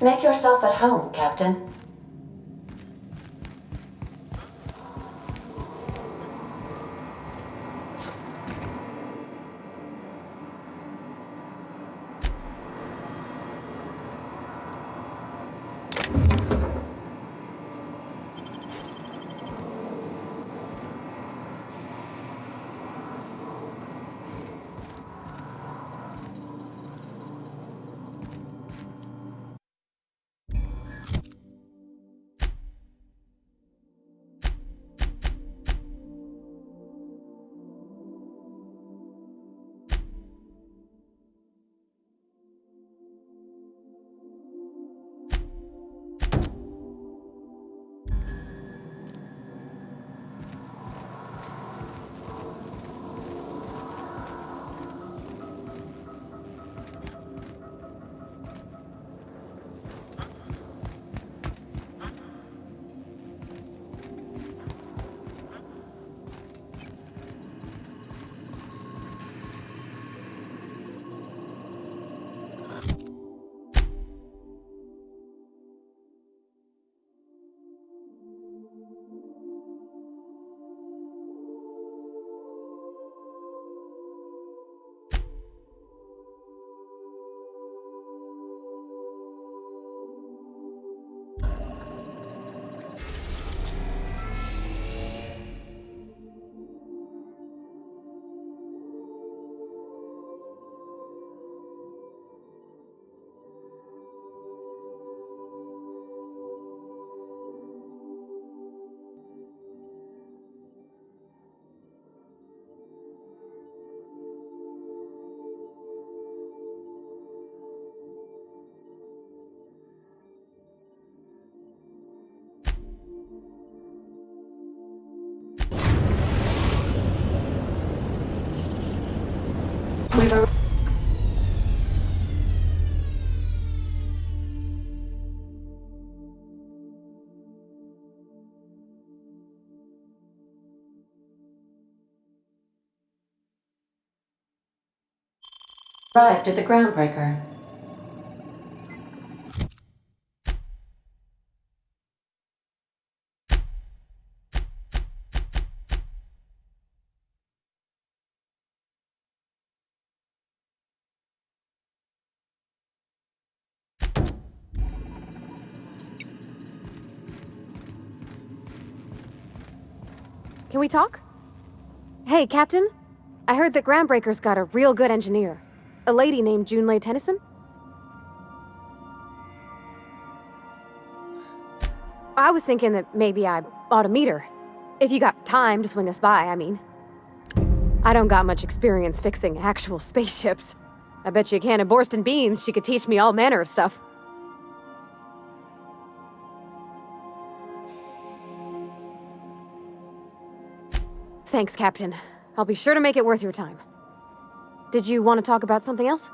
Make yourself at home, Captain. We've arrived at the Groundbreaker. Can we talk? Hey, Captain. I heard that Groundbreaker's got a real good engineer. A lady named Junlei Tennyson? I was thinking that maybe I ought to meet her. If you got time to swing us by, I mean. I don't got much experience fixing actual spaceships. I bet you a can of Borston beans she could teach me all manner of stuff. Thanks, Captain. I'll be sure to make it worth your time. Did you want to talk about something else?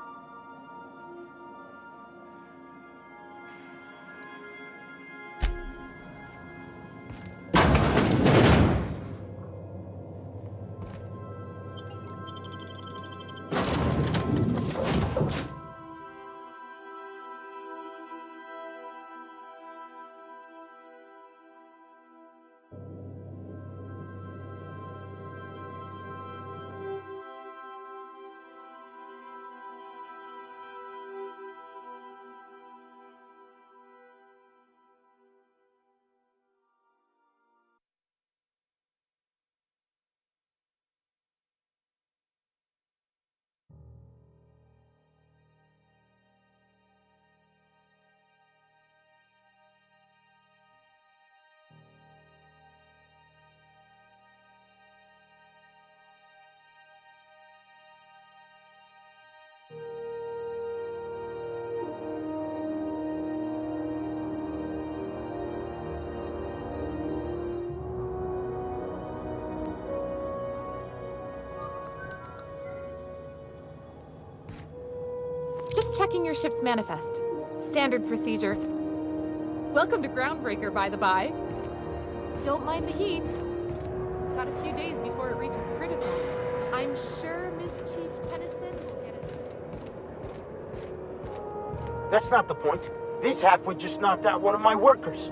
Just checking your ship's manifest. Standard procedure. Welcome to Groundbreaker, by the by. Don't mind the heat. Got a few days before it reaches critical. I'm sure Miss Chief Tennyson will get it. That's not the point. This halfwit just knocked out one of my workers.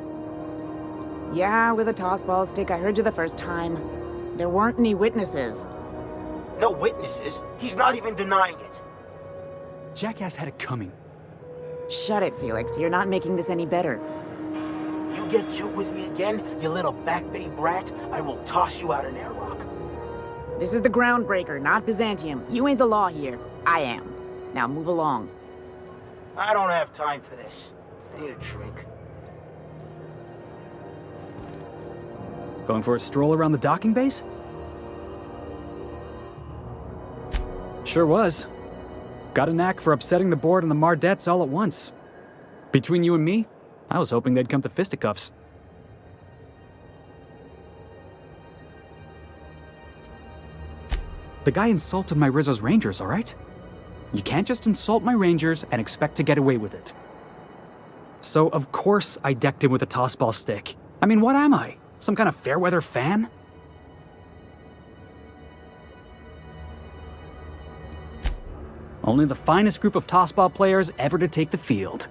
Yeah, with a tossball stick, I heard you the first time. There weren't any witnesses. No witnesses? He's not even denying it. Jackass had it coming. Shut it, Felix. You're not making this any better. You get cute with me again, you little Back Bay brat, I will toss you out an airlock. This is the Groundbreaker, not Byzantium. You ain't the law here. I am. Now move along. I don't have time for this. I need a drink. Going for a stroll around the docking base? Sure was. Got a knack for upsetting the board and the Mardettes all at once. Between you and me, I was hoping they'd come to fisticuffs. The guy insulted my Rizzo's Rangers, alright? You can't just insult my Rangers and expect to get away with it. So, of course, I decked him with a tossball stick. I mean, what am I? Some kind of fair-weather fan? Only the finest group of tossball players ever to take the field.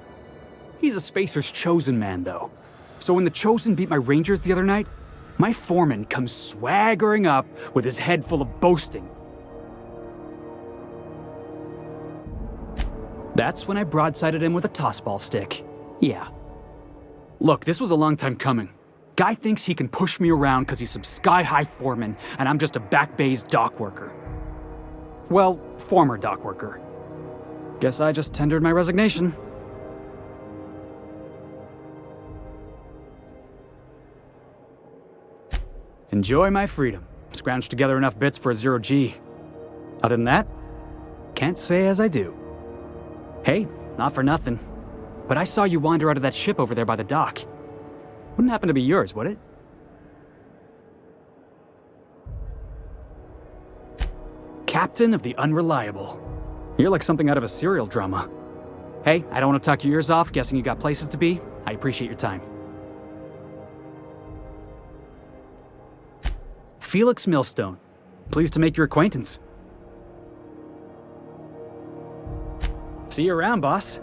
He's a Spacer's chosen man, though. So when the Chosen beat my Rangers the other night, my foreman comes swaggering up with his head full of boasting. That's when I broadsided him with a tossball stick. Yeah. Look, this was a long time coming. Guy thinks he can push me around because he's some sky-high foreman, and I'm just a Back Bay's dock worker. Well, former dock worker. Guess I just tendered my resignation. Enjoy my freedom. Scrounged together enough bits for a 0G. Other than that, can't say as I do. Hey, not for nothing, but I saw you wander out of that ship over there by the dock. Wouldn't happen to be yours, would it? Captain of the Unreliable. You're like something out of a serial drama. Hey, I don't want to talk your ears off, guessing you got places to be. I appreciate your time. Felix Millstone. Pleased to make your acquaintance. See you around, boss.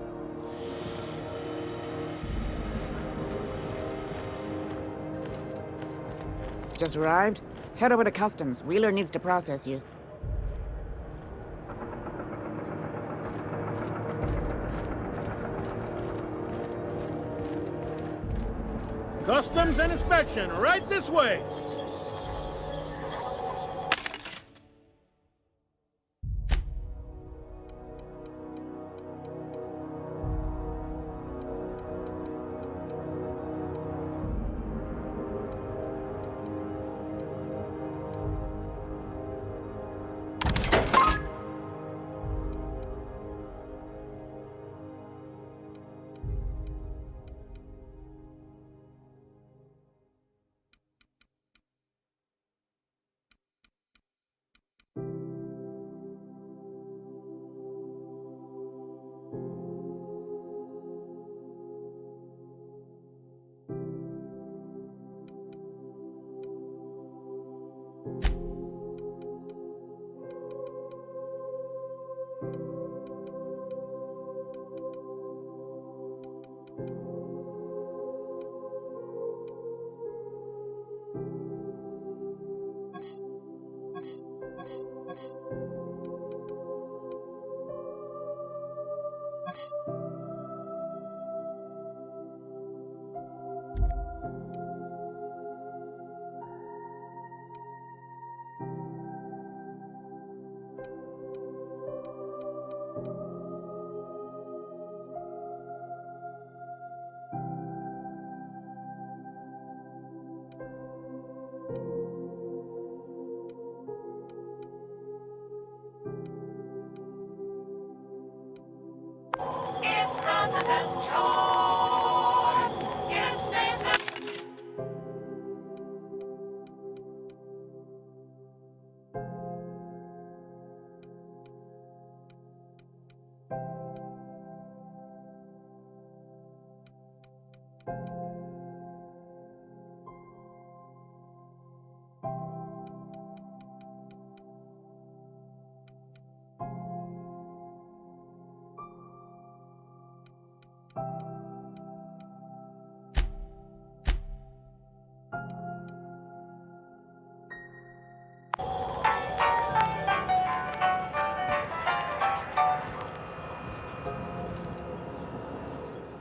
Just arrived? Head over to Customs. Wheeler needs to process you. Customs and inspection, right this way!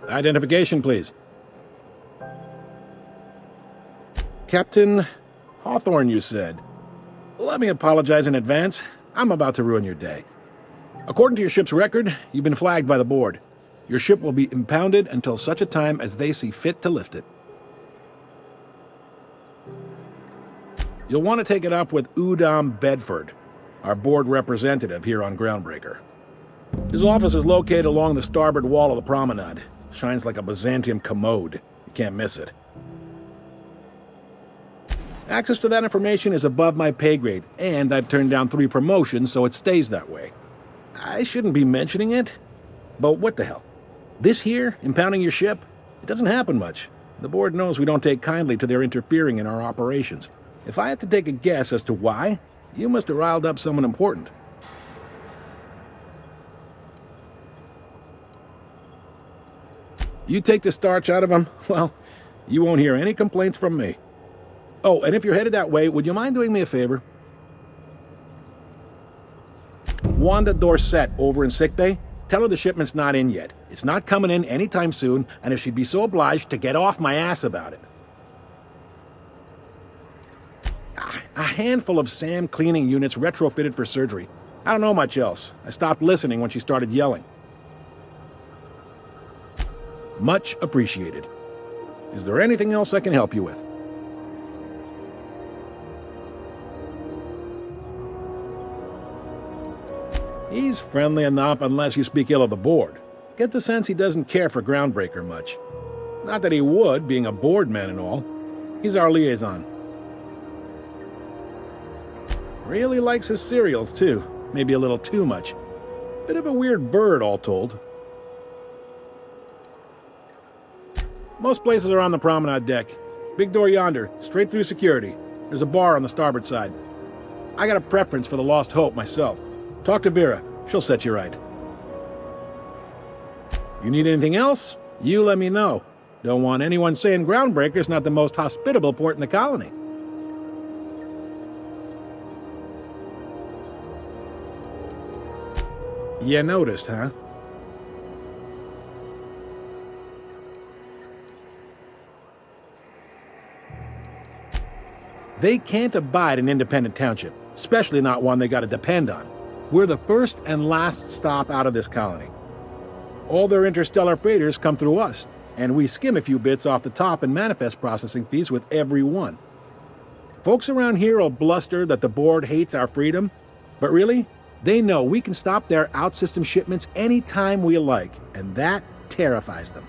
Identification, please. Captain Hawthorne, you said. Let me apologize in advance. I'm about to ruin your day. According to your ship's record, you've been flagged by the board. Your ship will be impounded until such a time as they see fit to lift it. You'll want to take it up with Udom Bedford, our board representative here on Groundbreaker. His office is located along the starboard wall of the promenade. Shines like a Byzantium commode. You can't miss it. Access to that information is above my pay grade, and I've turned down 3 promotions, so it stays that way. I shouldn't be mentioning it, but what the hell? This here, impounding your ship, it doesn't happen much. The board knows we don't take kindly to their interfering in our operations. If I had to take a guess as to why, you must have riled up someone important. You take the starch out of them, well, you won't hear any complaints from me. Oh, and if you're headed that way, would you mind doing me a favor? Wanda Dorset over in sickbay, tell her the shipment's not in yet. It's not coming in anytime soon, and if she'd be so obliged to get off my ass about it. A handful of SAM cleaning units retrofitted for surgery. I don't know much else. I stopped listening when she started yelling. Much appreciated. Is there anything else I can help you with? He's friendly enough unless you speak ill of the board. Get the sense he doesn't care for Groundbreaker much. Not that he would, being a board man and all. He's our liaison. Really likes his cereals, too. Maybe a little too much. Bit of a weird bird, all told. Most places are on the promenade deck. Big door yonder, straight through security. There's a bar on the starboard side. I got a preference for the Lost Hope myself. Talk to Vera. She'll set you right. You need anything else? You let me know. Don't want anyone saying Groundbreaker's not the most hospitable port in the colony. You noticed, huh? They can't abide an independent township, especially not one they gotta depend on. We're the first and last stop out of this colony. All their interstellar freighters come through us, and we skim a few bits off the top in manifest processing fees with every one. Folks around here will bluster that the board hates our freedom, but really, they know we can stop their out-system shipments anytime we like, and that terrifies them.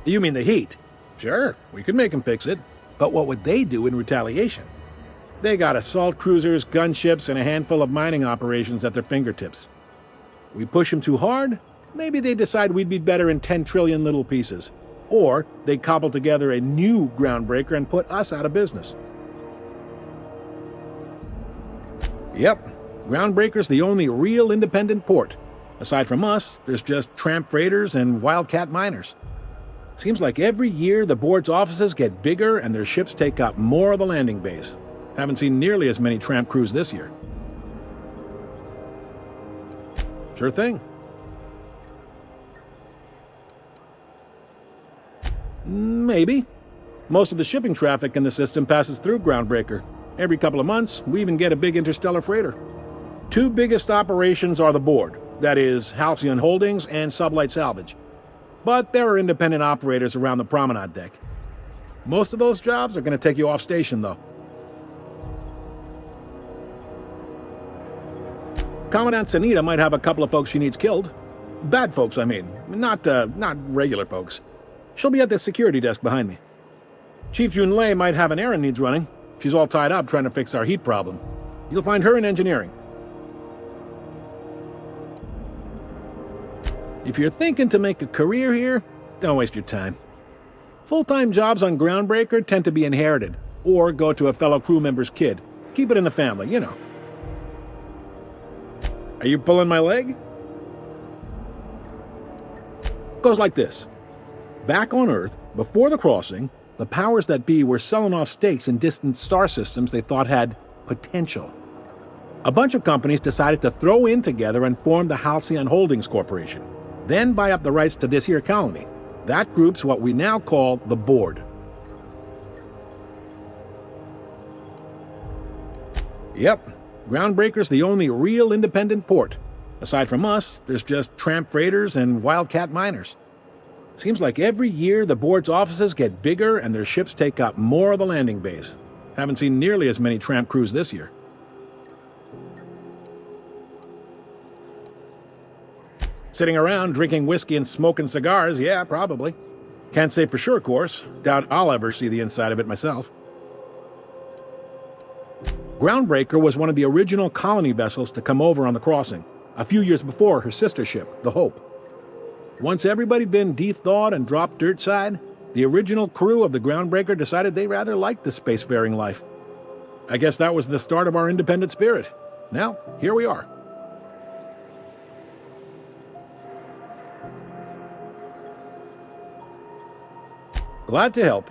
You mean the heat? Sure, we could make them fix it. But what would they do in retaliation? They got assault cruisers, gunships, and a handful of mining operations at their fingertips. We push them too hard, maybe they decide we'd be better in 10 trillion little pieces. Or they cobble together a new Groundbreaker and put us out of business. Yep, Groundbreaker's the only real independent port. Aside from us, there's just tramp freighters and wildcat miners. Seems like every year the board's offices get bigger and their ships take up more of the landing base. Haven't seen nearly as many tramp crews this year. Sure thing. Maybe. Most of the shipping traffic in the system passes through Groundbreaker. Every couple of months, we even get a big interstellar freighter. 2 biggest operations are the board. That is, Halcyon Holdings and Sublight Salvage. But there are independent operators around the promenade deck. Most of those jobs are going to take you off station, though. Commandant Sanita might have a couple of folks she needs killed. Bad folks, I mean. Not regular folks. She'll be at the security desk behind me. Chief Junlei might have an errand needs running. She's all tied up trying to fix our heat problem. You'll find her in engineering. If you're thinking to make a career here, don't waste your time. Full-time jobs on Groundbreaker tend to be inherited, or go to a fellow crew member's kid. Keep it in the family, you know. Are you pulling my leg? Goes like this. Back on Earth, before the crossing, the powers that be were selling off stakes in distant star systems they thought had potential. A bunch of companies decided to throw in together and form the Halcyon Holdings Corporation, then buy up the rights to this here colony. That group's what we now call the Board. Yep, Groundbreaker's the only real independent port. Aside from us, there's just tramp freighters and wildcat miners. Seems like every year the Board's offices get bigger and their ships take up more of the landing bays. Haven't seen nearly as many tramp crews this year. Sitting around drinking whiskey and smoking cigars, yeah, probably. Can't say for sure, of course. Doubt I'll ever see the inside of it myself. Groundbreaker was one of the original colony vessels to come over on the crossing, a few years before her sister ship, the Hope. Once everybody'd been de-thawed and dropped dirt side, the original crew of the Groundbreaker decided they rather liked the spacefaring life. I guess that was the start of our independent spirit. Now, here we are. Glad to help.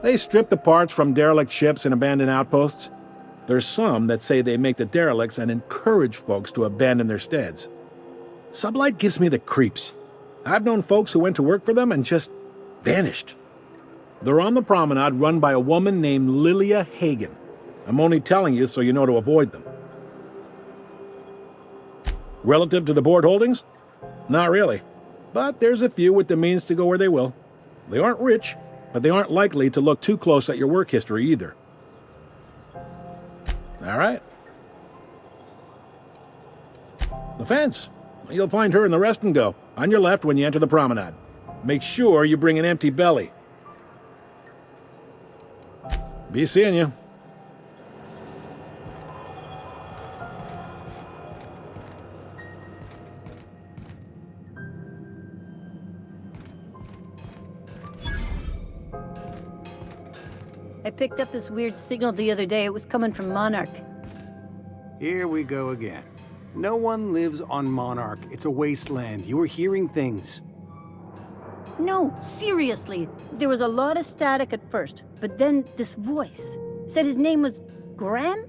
They strip the parts from derelict ships and abandoned outposts. There's some that say they make the derelicts and encourage folks to abandon their steads. Sublight gives me the creeps. I've known folks who went to work for them and just vanished. They're on the promenade run by a woman named Lilia Hagen. I'm only telling you so you know to avoid them. Relative to the Board holdings? Not really. But there's a few with the means to go where they will. They aren't rich, but they aren't likely to look too close at your work history either. All right. The fence. You'll find her in the rest and go, on your left when you enter the promenade. Make sure you bring an empty belly. Be seeing you. I picked up this weird signal the other day. It was coming from Monarch. Here we go again. No one lives on Monarch. It's a wasteland. You were hearing things. No, seriously. There was a lot of static at first, but then this voice said his name was Graham?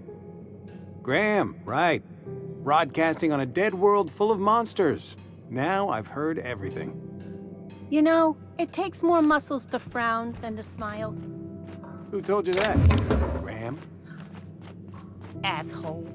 Graham, right. Broadcasting on a dead world full of monsters. Now I've heard everything. You know, it takes more muscles to frown than to smile. Who told you that, Graham? Asshole.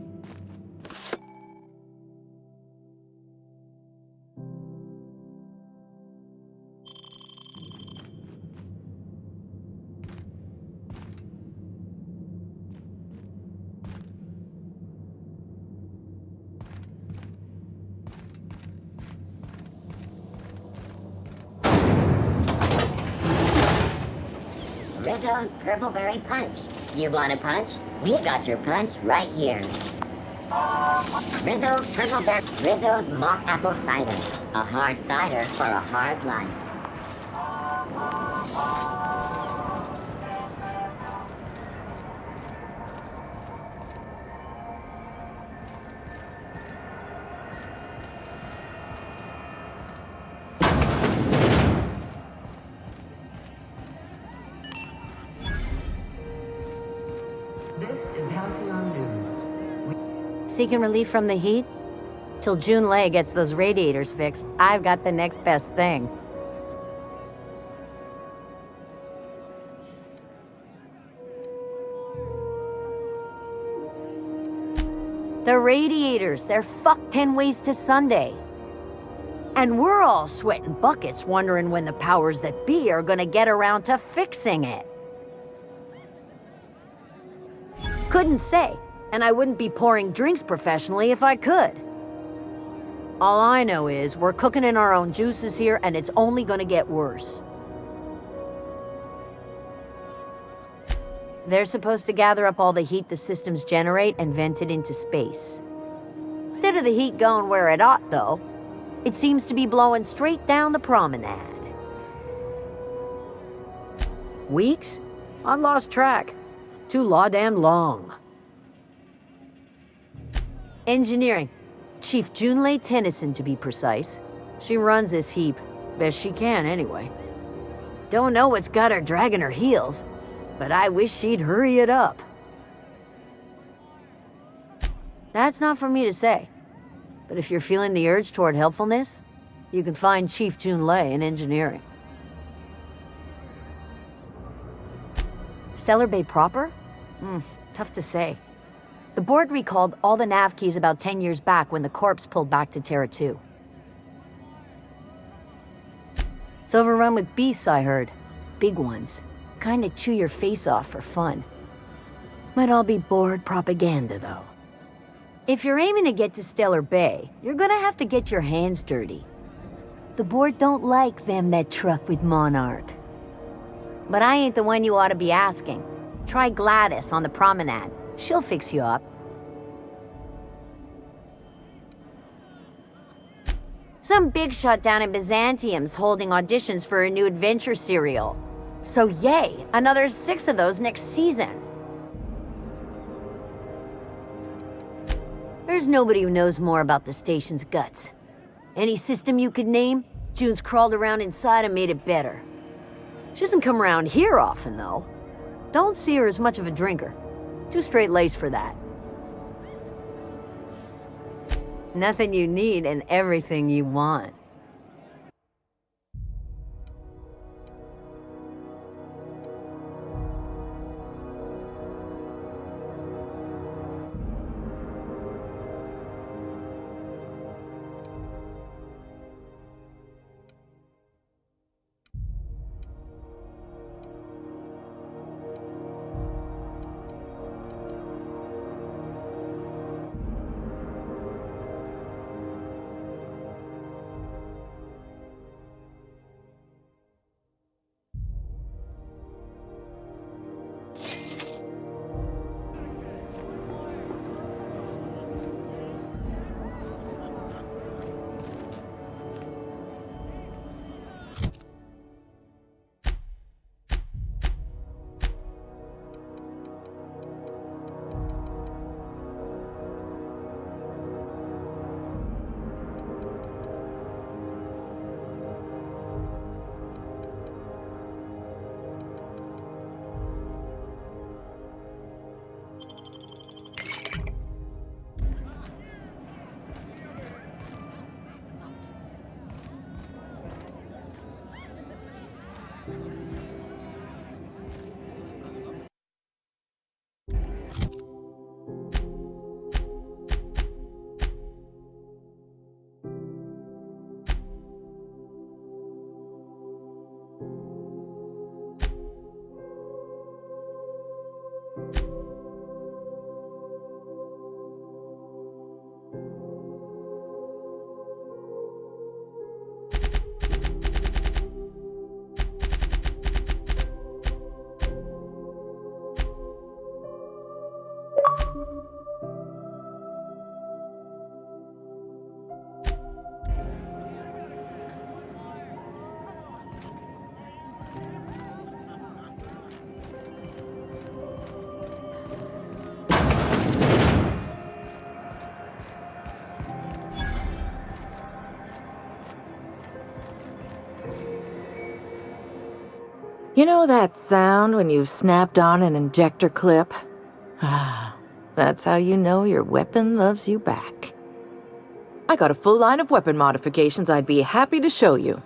Rizzo's Purpleberry Punch. You want a punch? We got your punch right here. Rizzo's Mock Apple Cider. A hard cider for a hard life. Seeking relief from the heat? Till June Lay gets those radiators fixed, I've got the next best thing. The radiators, they're fucked 10 ways to Sunday. And we're all sweating buckets wondering when the powers that be are gonna get around to fixing it. Couldn't say. And I wouldn't be pouring drinks professionally if I could. All I know is we're cooking in our own juices here, and it's only gonna get worse. They're supposed to gather up all the heat the systems generate and vent it into space. Instead of the heat going where it ought, though, it seems to be blowing straight down the promenade. Weeks? I lost track. Too law-damn long. Engineering. Chief Junlei Tennyson, to be precise. She runs this heap. Best she can, anyway. Don't know what's got her dragging her heels, but I wish she'd hurry it up. That's not for me to say, but if you're feeling the urge toward helpfulness, you can find Chief Jun Lei in engineering. Stellar Bay proper? Tough to say. The board recalled all the nav keys about 10 years back when the corpse pulled back to Terra 2. It's overrun with beasts, I heard. Big ones. Kinda chew your face off for fun. Might all be board propaganda, though. If you're aiming to get to Stellar Bay, you're gonna have to get your hands dirty. The board don't like them that truck with Monarch. But I ain't the one you ought to be asking. Try Gladys on the promenade. She'll fix you up. Some big shot down in Byzantium's holding auditions for a new adventure serial. So yay, another 6 of those next season. There's nobody who knows more about the station's guts. Any system you could name, June's crawled around inside and made it better. She doesn't come around here often, though. Don't see her as much of a drinker. Too straight-laced for that. Nothing you need and everything you want. You know that sound when you've snapped on an injector clip? Ah, that's how you know your weapon loves you back. I got a full line of weapon modifications I'd be happy to show you.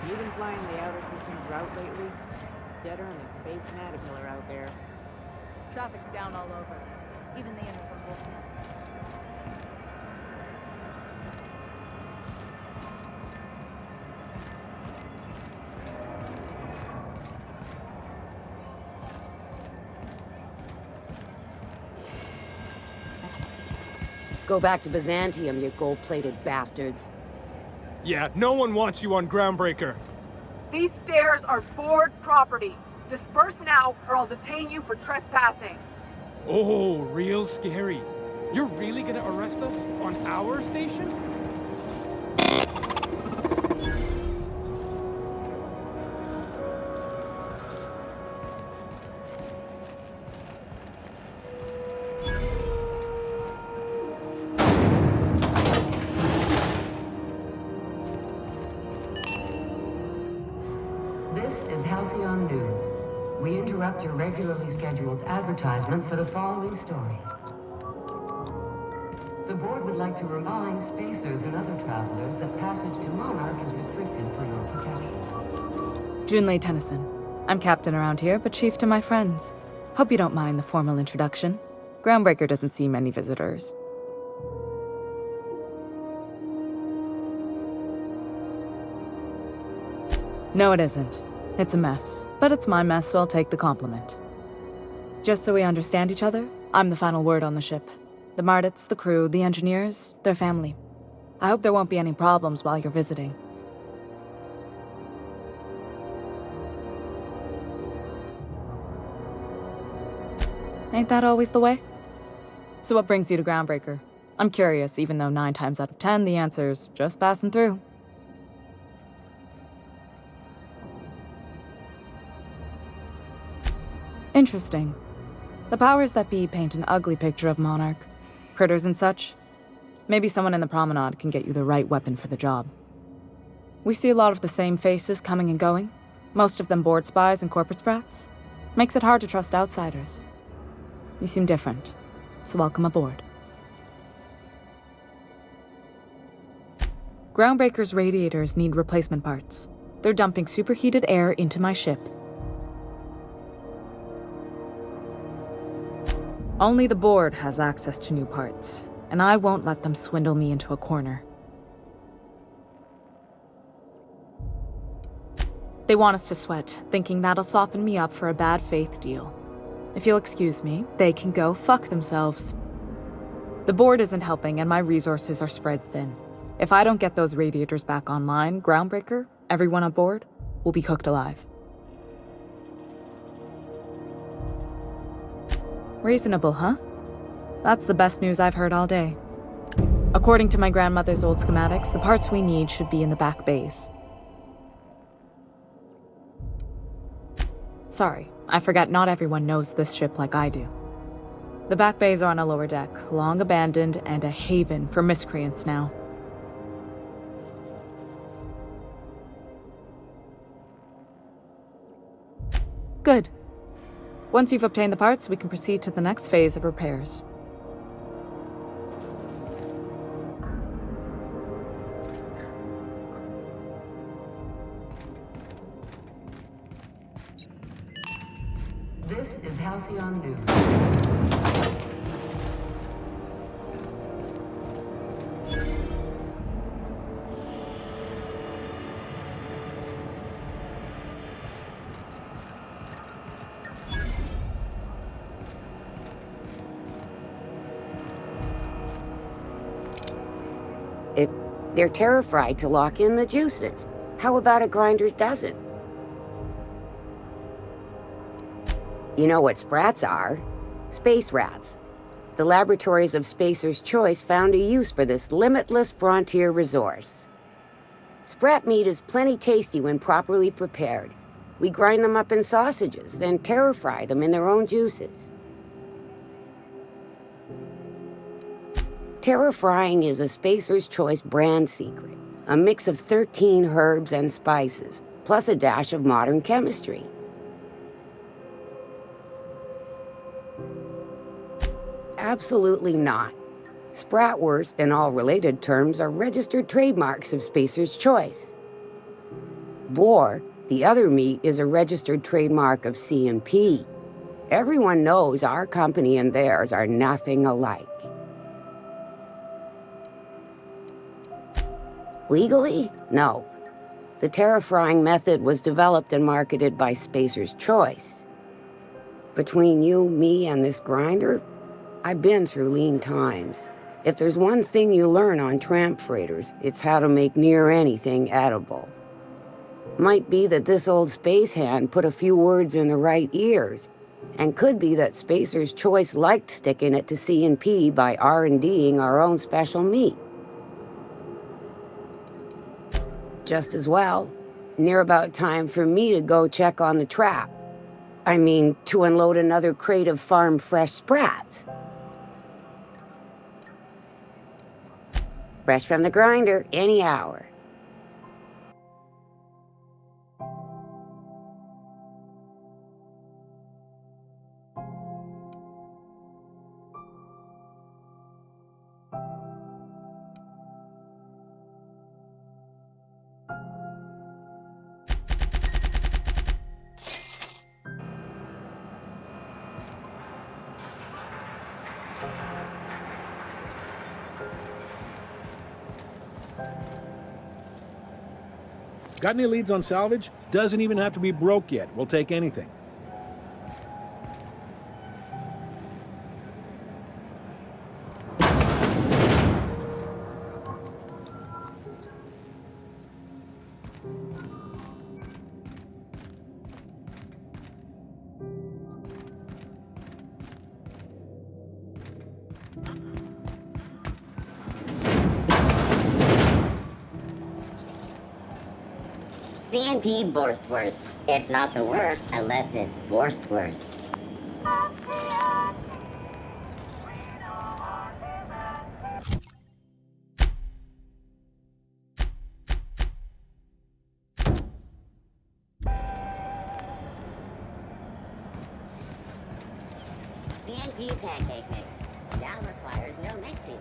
You been flying the outer systems route lately? Deader than a space caterpillar out there. Traffic's down all over. Even the inners are holding up. Go back to Byzantium, you gold-plated bastards. Yeah, no one wants you on Groundbreaker. These stairs are board property. Disperse now, or I'll detain you for trespassing. Oh, real scary. You're really gonna arrest us on our station? This is Halcyon News. We interrupt your regularly scheduled advertisement for the following story. The board would like to remind spacers and other travelers that passage to Monarch is restricted for your protection. Junlei Tennyson. I'm captain around here, but chief to my friends. Hope you don't mind the formal introduction. Groundbreaker doesn't see many visitors. No, it isn't. It's a mess. But it's my mess, so I'll take the compliment. Just so we understand each other, I'm the final word on the ship. The Mardits, the crew, the engineers, their family. I hope there won't be any problems while you're visiting. Ain't that always the way? So what brings you to Groundbreaker? I'm curious, even though 9 times out of 10 the answer's just passing through. Interesting. The powers that be paint an ugly picture of Monarch. Critters and such. Maybe someone in the promenade can get you the right weapon for the job. We see a lot of the same faces coming and going. Most of them board spies and corporate sprats. Makes it hard to trust outsiders. You seem different, so welcome aboard. Groundbreaker's radiators need replacement parts. They're dumping superheated air into my ship. Only the board has access to new parts, and I won't let them swindle me into a corner. They want us to sweat, thinking that'll soften me up for a bad faith deal. If you'll excuse me, they can go fuck themselves. The board isn't helping, and my resources are spread thin. If I don't get those radiators back online, Groundbreaker, everyone on board, will be cooked alive. Reasonable, huh? That's the best news I've heard all day. According to my grandmother's old schematics, the parts we need should be in the back bays. Sorry, I forgot not everyone knows this ship like I do. The back bays are on a lower deck, long abandoned and a haven for miscreants now. Good. Once you've obtained the parts, we can proceed to the next phase of repairs. This is Halcyon News. They're terrified to lock in the juices. How about a grinder's dozen? You know what sprats are? Space rats. The laboratories of Spacer's Choice found a use for this limitless frontier resource. Sprat meat is plenty tasty when properly prepared. We grind them up in sausages, then terror-fry them in their own juices. Terror-frying is a Spacer's Choice brand secret. A mix of 13 herbs and spices, plus a dash of modern chemistry. Absolutely not. Spratwurst and all related terms are registered trademarks of Spacer's Choice. Boar, the other meat, is a registered trademark of C&P. Everyone knows our company and theirs are nothing alike. Legally? No. The terra-frying method was developed and marketed by Spacer's Choice. Between you, me, and this grinder, I've been through lean times. If there's one thing you learn on tramp freighters, it's how to make near anything edible. Might be that this old space hand put a few words in the right ears, and could be that Spacer's Choice liked sticking it to C&P by R&Ding our own special meat. Just as well, near about time for me to go check on the trap. I mean, to unload another crate of farm-fresh sprats. Fresh from the grinder, any hour. Got any leads on salvage? Doesn't even have to be broke yet. We'll take anything. C&P Borstwurst. It's not the worst unless it's Borstwurst. C&P pancake mix. Now requires no mixing.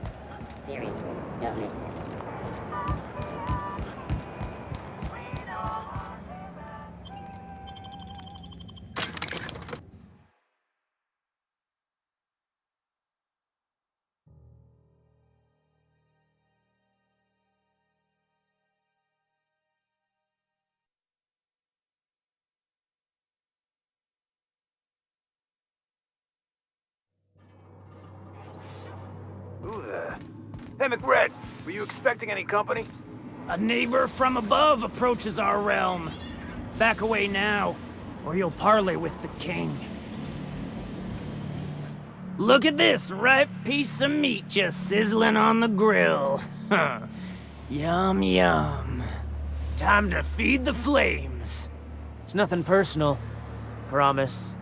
Seriously, don't mix it. Who the... Hey, McRed, were you expecting any company? A neighbor from above approaches our realm. Back away now, or you'll parley with the king. Look at this ripe piece of meat just sizzling on the grill. Yum, yum. Time to feed the flames. It's nothing personal. Promise.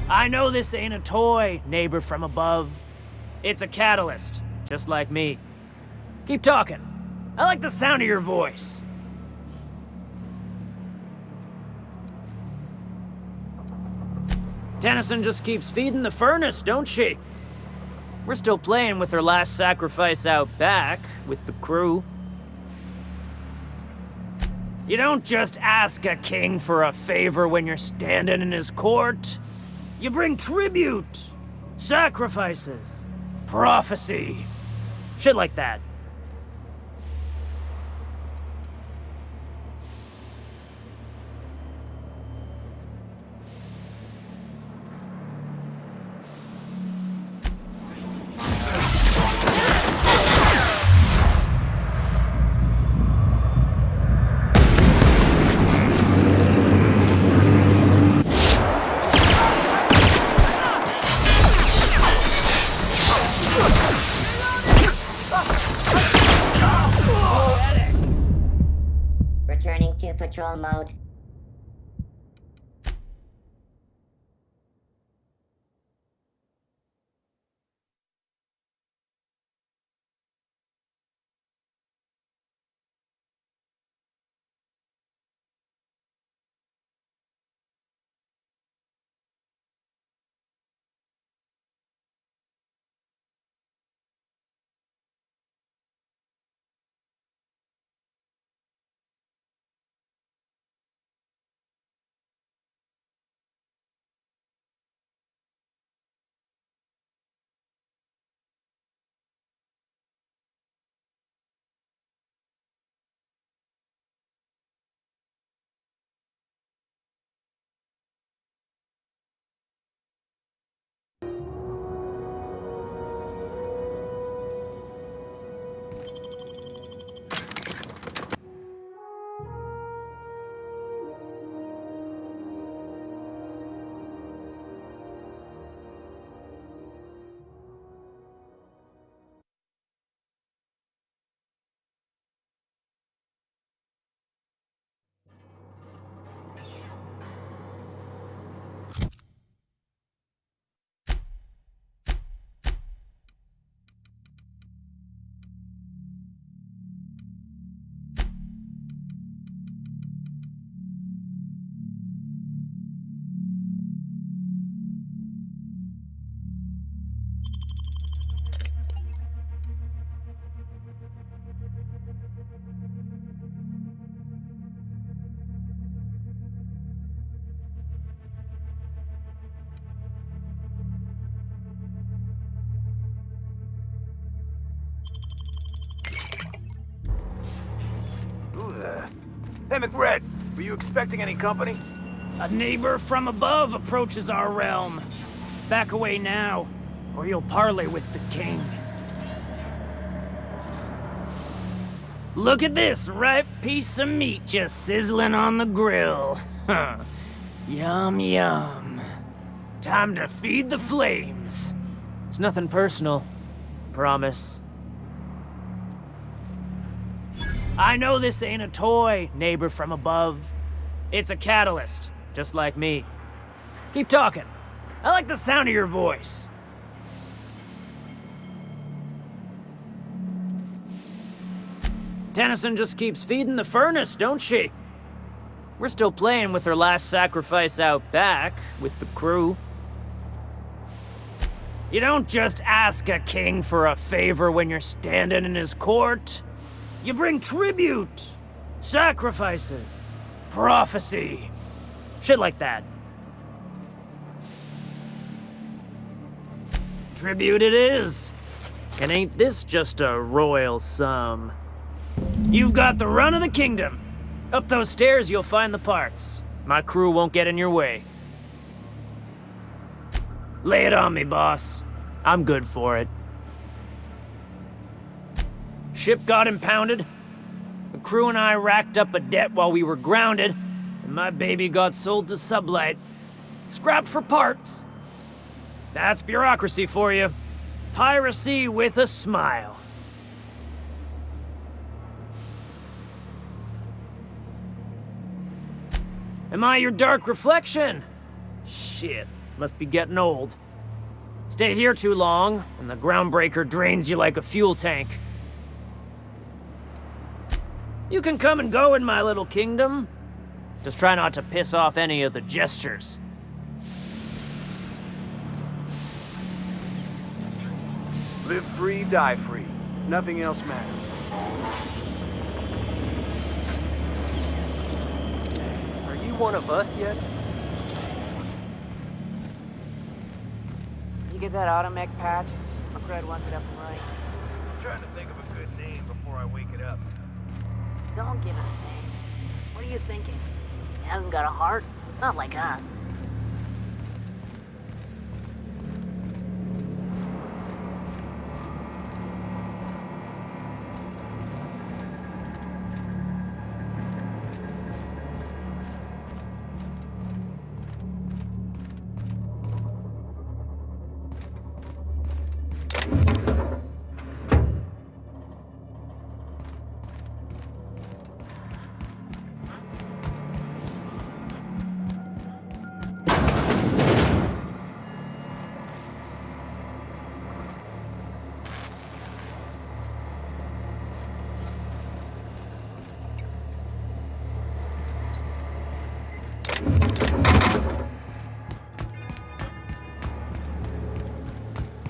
I know this ain't a toy, neighbor from above. It's a catalyst, just like me. Keep talking. I like the sound of your voice. Tennyson just keeps feeding the furnace, don't she? We're still playing with her last sacrifice out back, with the crew. You don't just ask a king for a favor when you're standing in his court. You bring tribute, sacrifices, prophecy, shit like that. Returning to patrol mode. Hey, McRed, were you expecting any company? A neighbor from above approaches our realm. Back away now, or you'll parley with the king. Look at this ripe piece of meat just sizzling on the grill. Huh. Yum, yum. Time to feed the flames. It's nothing personal. Promise. I know this ain't a toy, neighbor from above. It's a catalyst, just like me. Keep talking. I like the sound of your voice. Tennyson just keeps feeding the furnace, don't she? We're still playing with her last sacrifice out back, with the crew. You don't just ask a king for a favor when you're standing in his court. You bring tribute, sacrifices, prophecy, shit like that. Tribute it is. And ain't this just a royal sum? You've got the run of the kingdom. Up those stairs, you'll find the parts. My crew won't get in your way. Lay it on me, boss. I'm good for it. Ship got impounded. The crew and I racked up a debt while we were grounded, and my baby got sold to Sublight. Scrapped for parts. That's bureaucracy for you. Piracy with a smile. Am I your dark reflection? Shit, must be getting old. Stay here too long, and the Groundbreaker drains you like a fuel tank. You can come and go in my little kingdom. Just try not to piss off any of the gestures. Live free, die free. Nothing else matters. Are you one of us yet? You get that automech patch? McRed wants it up and right. I'm trying to think of a good name before I wake it up. Don't give it a name. What are you thinking? He hasn't got a heart? Not like us.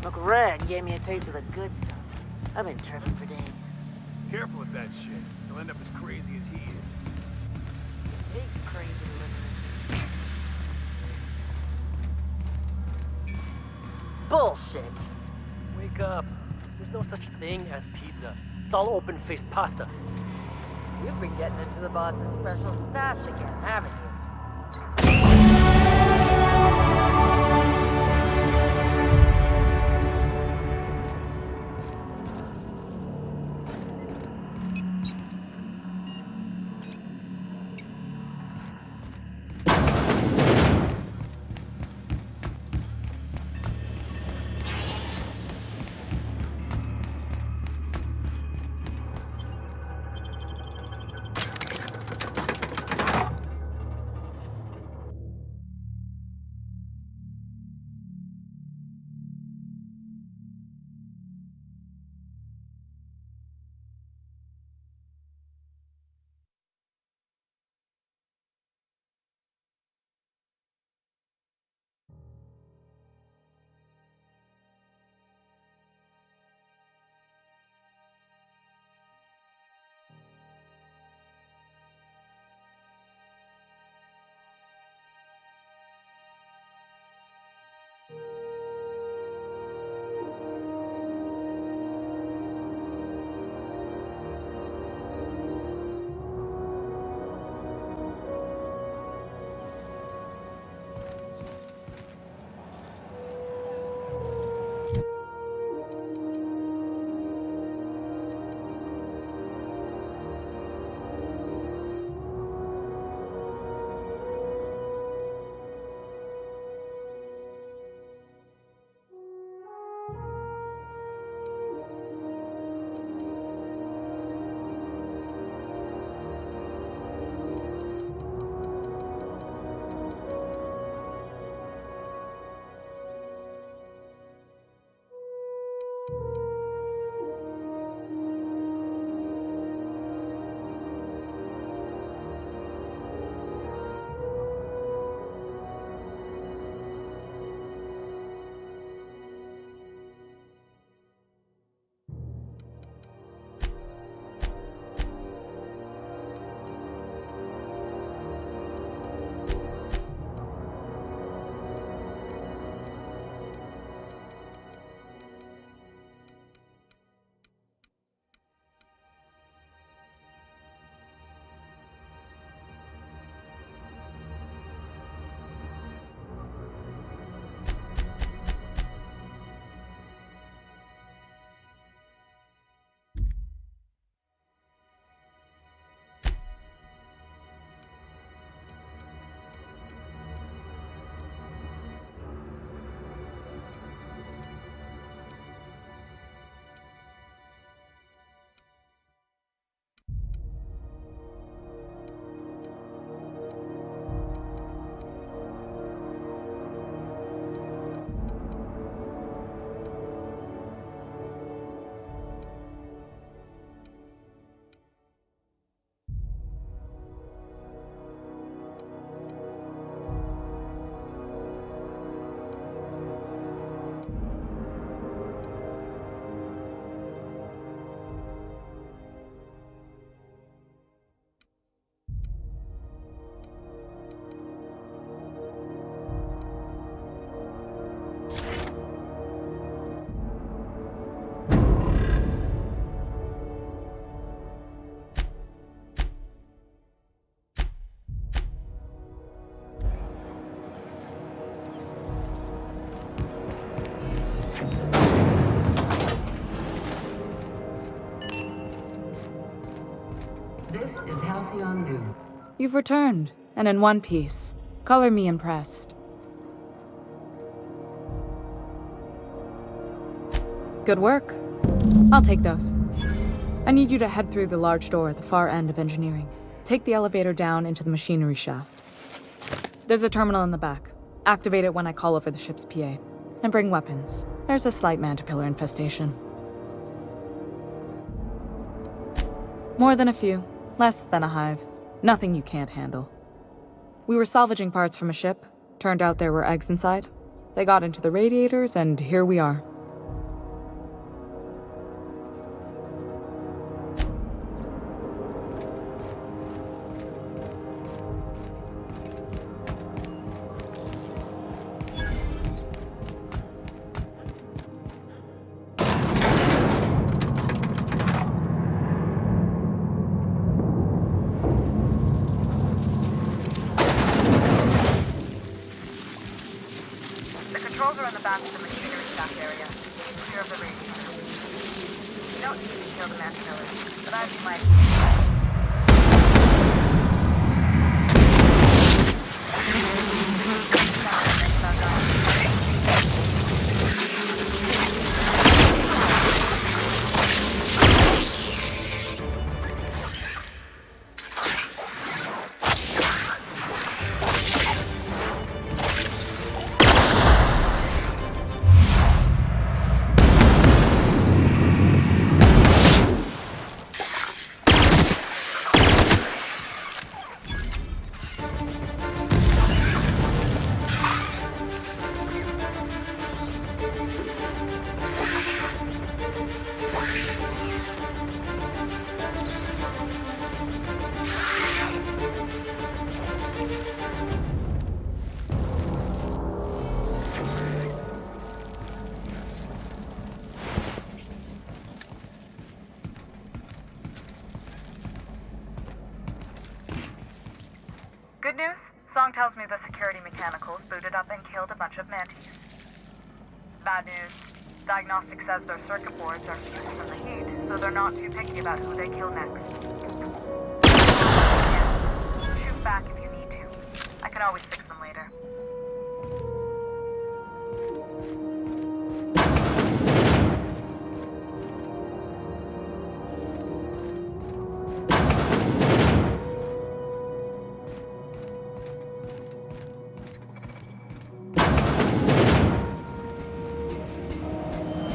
McRed gave me a taste of the good stuff. I've been tripping for days. Careful with that shit. You'll end up as crazy as he is. He's crazy looking. Bullshit. Wake up. There's no such thing as pizza. It's all open-faced pasta. You've been getting into the boss's special stash again, haven't you? Halcyon New. You've returned, and in one piece. Color me impressed. Good work. I'll take those. I need you to head through the large door at the far end of engineering. Take the elevator down into the machinery shaft. There's a terminal in the back. Activate it when I call over the ship's PA. And bring weapons. There's a slight mantipillar infestation. More than a few. Less than a hive. Nothing you can't handle. We were salvaging parts from a ship. Turned out there were eggs inside. They got into the radiators, and here we are. Controls are in the back of the machinery shaft area. Clear of the radiator. You don't need to kill the mantillae, but I'd be my... Good news? Song tells me the security mechanicals booted up and killed a bunch of mantis. Bad news. Diagnostic says their circuit boards are fused from the heat, so they're not too picky about who they kill next. Shoot back if you need to. I can always fix them later.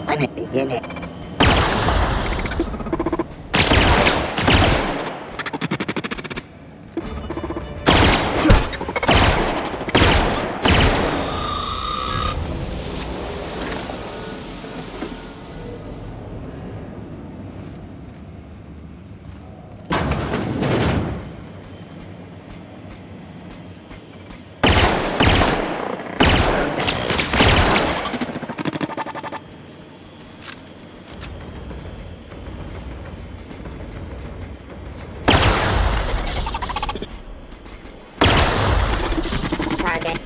Let it begin it. Target.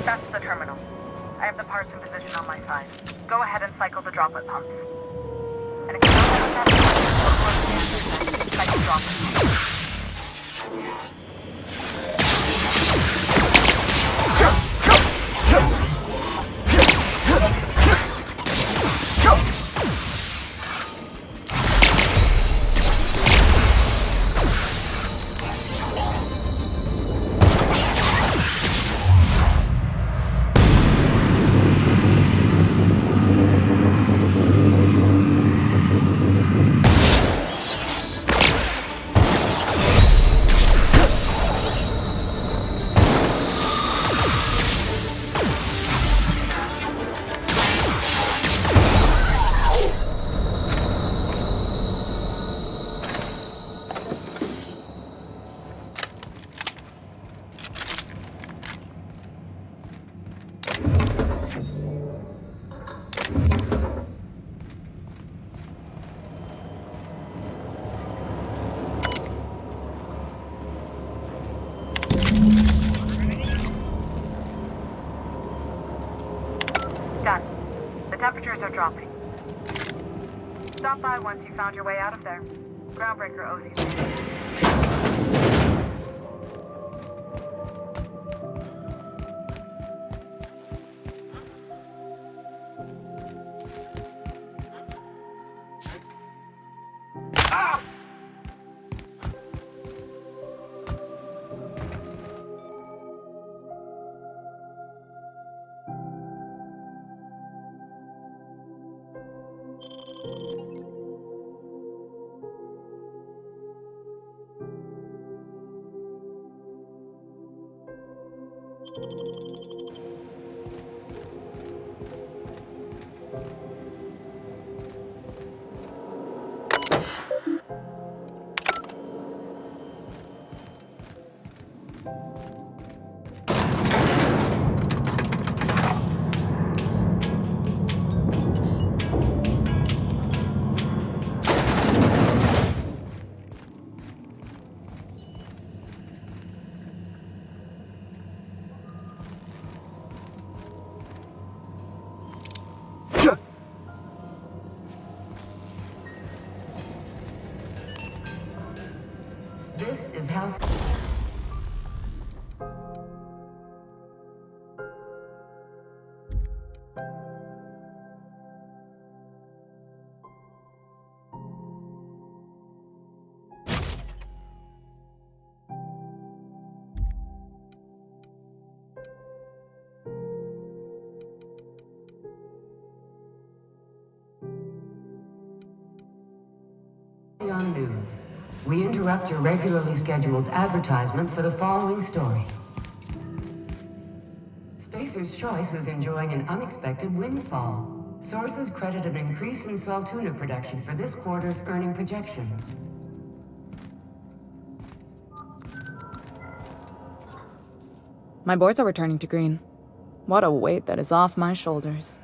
That's the terminal. I have the parts in position on my side. Go ahead and cycle the droplet pumps. And if you don't have that, cycle droplet pumps. are dropping. Stop by once you found your way out of there. Groundbreaker owes you. This is house. On news. We interrupt your regularly scheduled advertisement for the following story. Spacer's Choice is enjoying an unexpected windfall. Sources credit an increase in salt tuna production for this quarter's earning projections. My boards are returning to green. What a weight that is off my shoulders.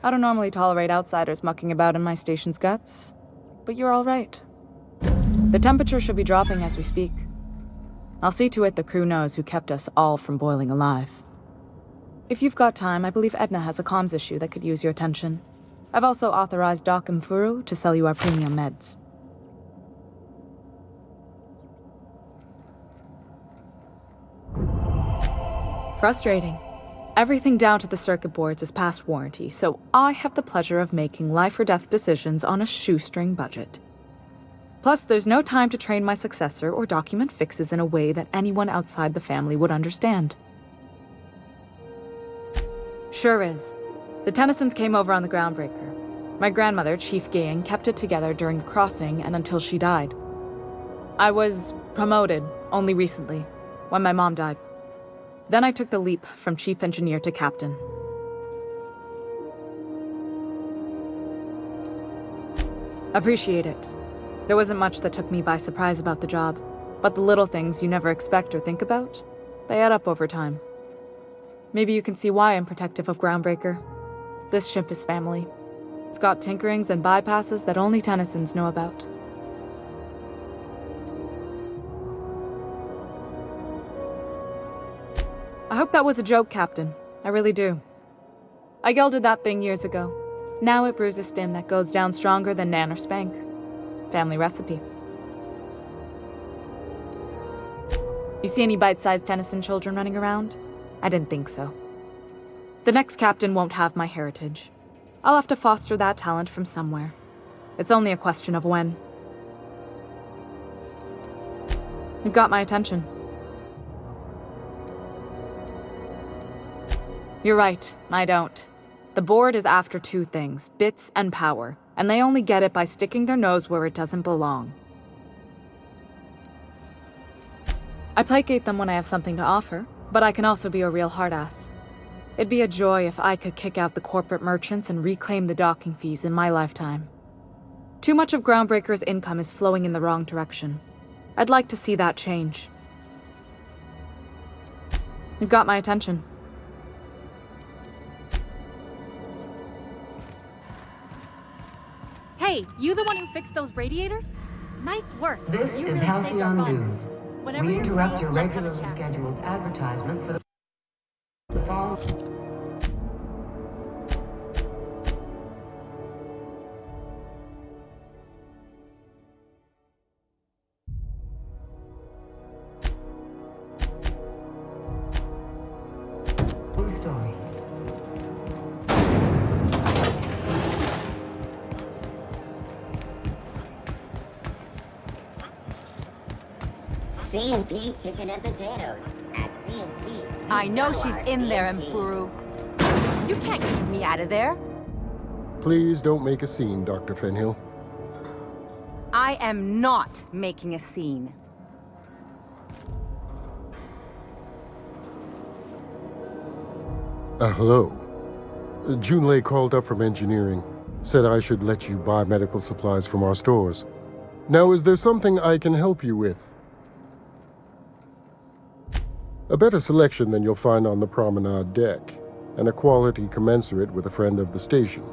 I don't normally tolerate outsiders mucking about in my station's guts, but you're all right. The temperature should be dropping as we speak. I'll see to it the crew knows who kept us all from boiling alive. If you've got time, I believe Edna has a comms issue that could use your attention. I've also authorized Doc and Furu to sell you our premium meds. Frustrating. Everything down to the circuit boards is past warranty, so I have the pleasure of making life or death decisions on a shoestring budget. Plus, there's no time to train my successor or document fixes in a way that anyone outside the family would understand. Sure is. The Tennysons came over on the Groundbreaker. My grandmother, Chief Gayan, kept it together during the crossing and until she died. I was promoted only recently, when my mom died. Then I took the leap from Chief Engineer to Captain. Appreciate it. There wasn't much that took me by surprise about the job, but the little things you never expect or think about, they add up over time. Maybe you can see why I'm protective of Groundbreaker. This ship is family. It's got tinkerings and bypasses that only Tennysons know about. I hope that was a joke, Captain. I really do. I gelded that thing years ago. Now it brews a stim that goes down stronger than Nan or Spank. Family recipe. You see any bite-sized Tennyson children running around? I didn't think so. The next captain won't have my heritage. I'll have to foster that talent from somewhere. It's only a question of when. You've got my attention. You're right, I don't. The board is after two things, bits and power, and they only get it by sticking their nose where it doesn't belong. I placate them when I have something to offer, but I can also be a real hard-ass. It'd be a joy if I could kick out the corporate merchants and reclaim the docking fees in my lifetime. Too much of Groundbreaker's income is flowing in the wrong direction. I'd like to see that change. You've got my attention. Hey, you the one who fixed those radiators? Nice work. This you is really saved our Halcyon butts. News. Whenever We you're interrupt free, your let's have a regularly chat. scheduled advertisement for the fall. C&P chicken and potatoes. At C&P. I know she's in there, Mfuru. You can't keep me out of there. Please don't make a scene, Dr. Fenhill. I am not making a scene. Hello. Junlei called up from engineering. Said I should let you buy medical supplies from our stores. Now, is there something I can help you with? A better selection than you'll find on the promenade deck, and a quality commensurate with a friend of the station.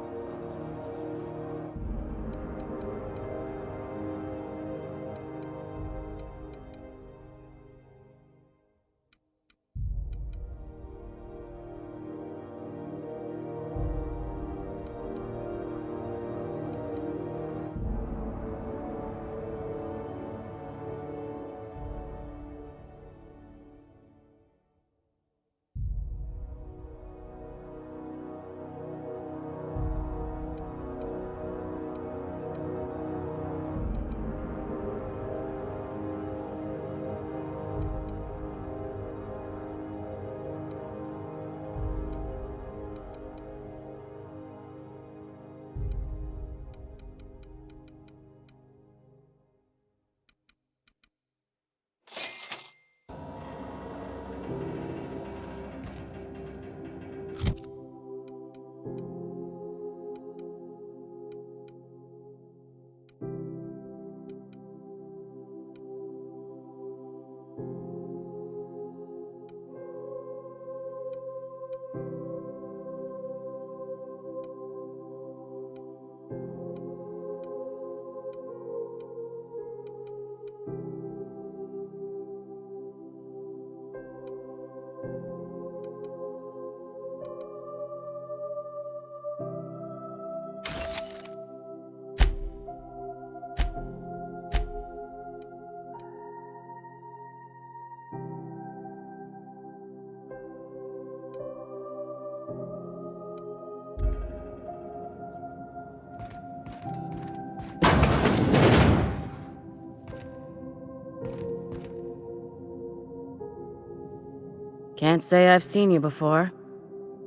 Can't say I've seen you before.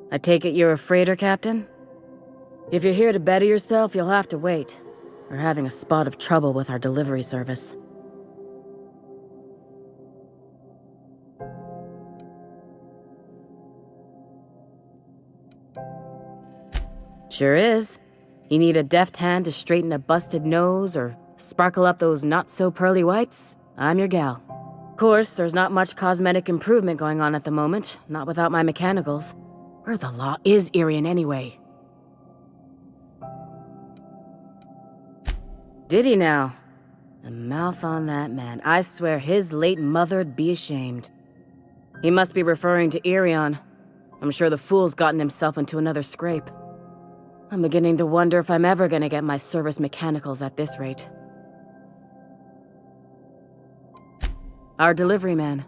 I take it you're a freighter captain? If you're here to better yourself, you'll have to wait. We're having a spot of trouble with our delivery service. Sure is. You need a deft hand to straighten a busted nose or sparkle up those not-so-pearly whites? I'm your gal. Of course, there's not much cosmetic improvement going on at the moment, not without my mechanicals. Where the law is Irian anyway? Did he now? The mouth on that man. I swear his late mother'd be ashamed. He must be referring to Irion. I'm sure the fool's gotten himself into another scrape. I'm beginning to wonder if I'm ever gonna get my service mechanicals at this rate. Our delivery man.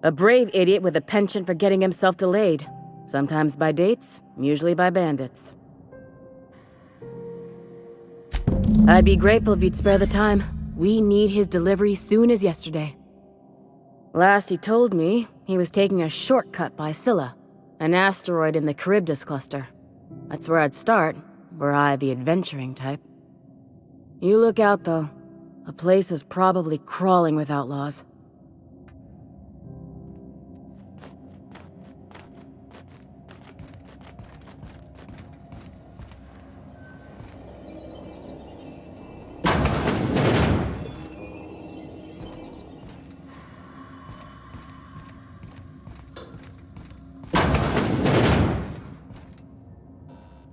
A brave idiot with a penchant for getting himself delayed. Sometimes by dates, usually by bandits. I'd be grateful if you'd spare the time. We need his delivery soon as yesterday. Last he told me, he was taking a shortcut by Scylla, an asteroid in the Charybdis cluster. That's where I'd start, were I the adventuring type. You look out, though. The place is probably crawling with outlaws.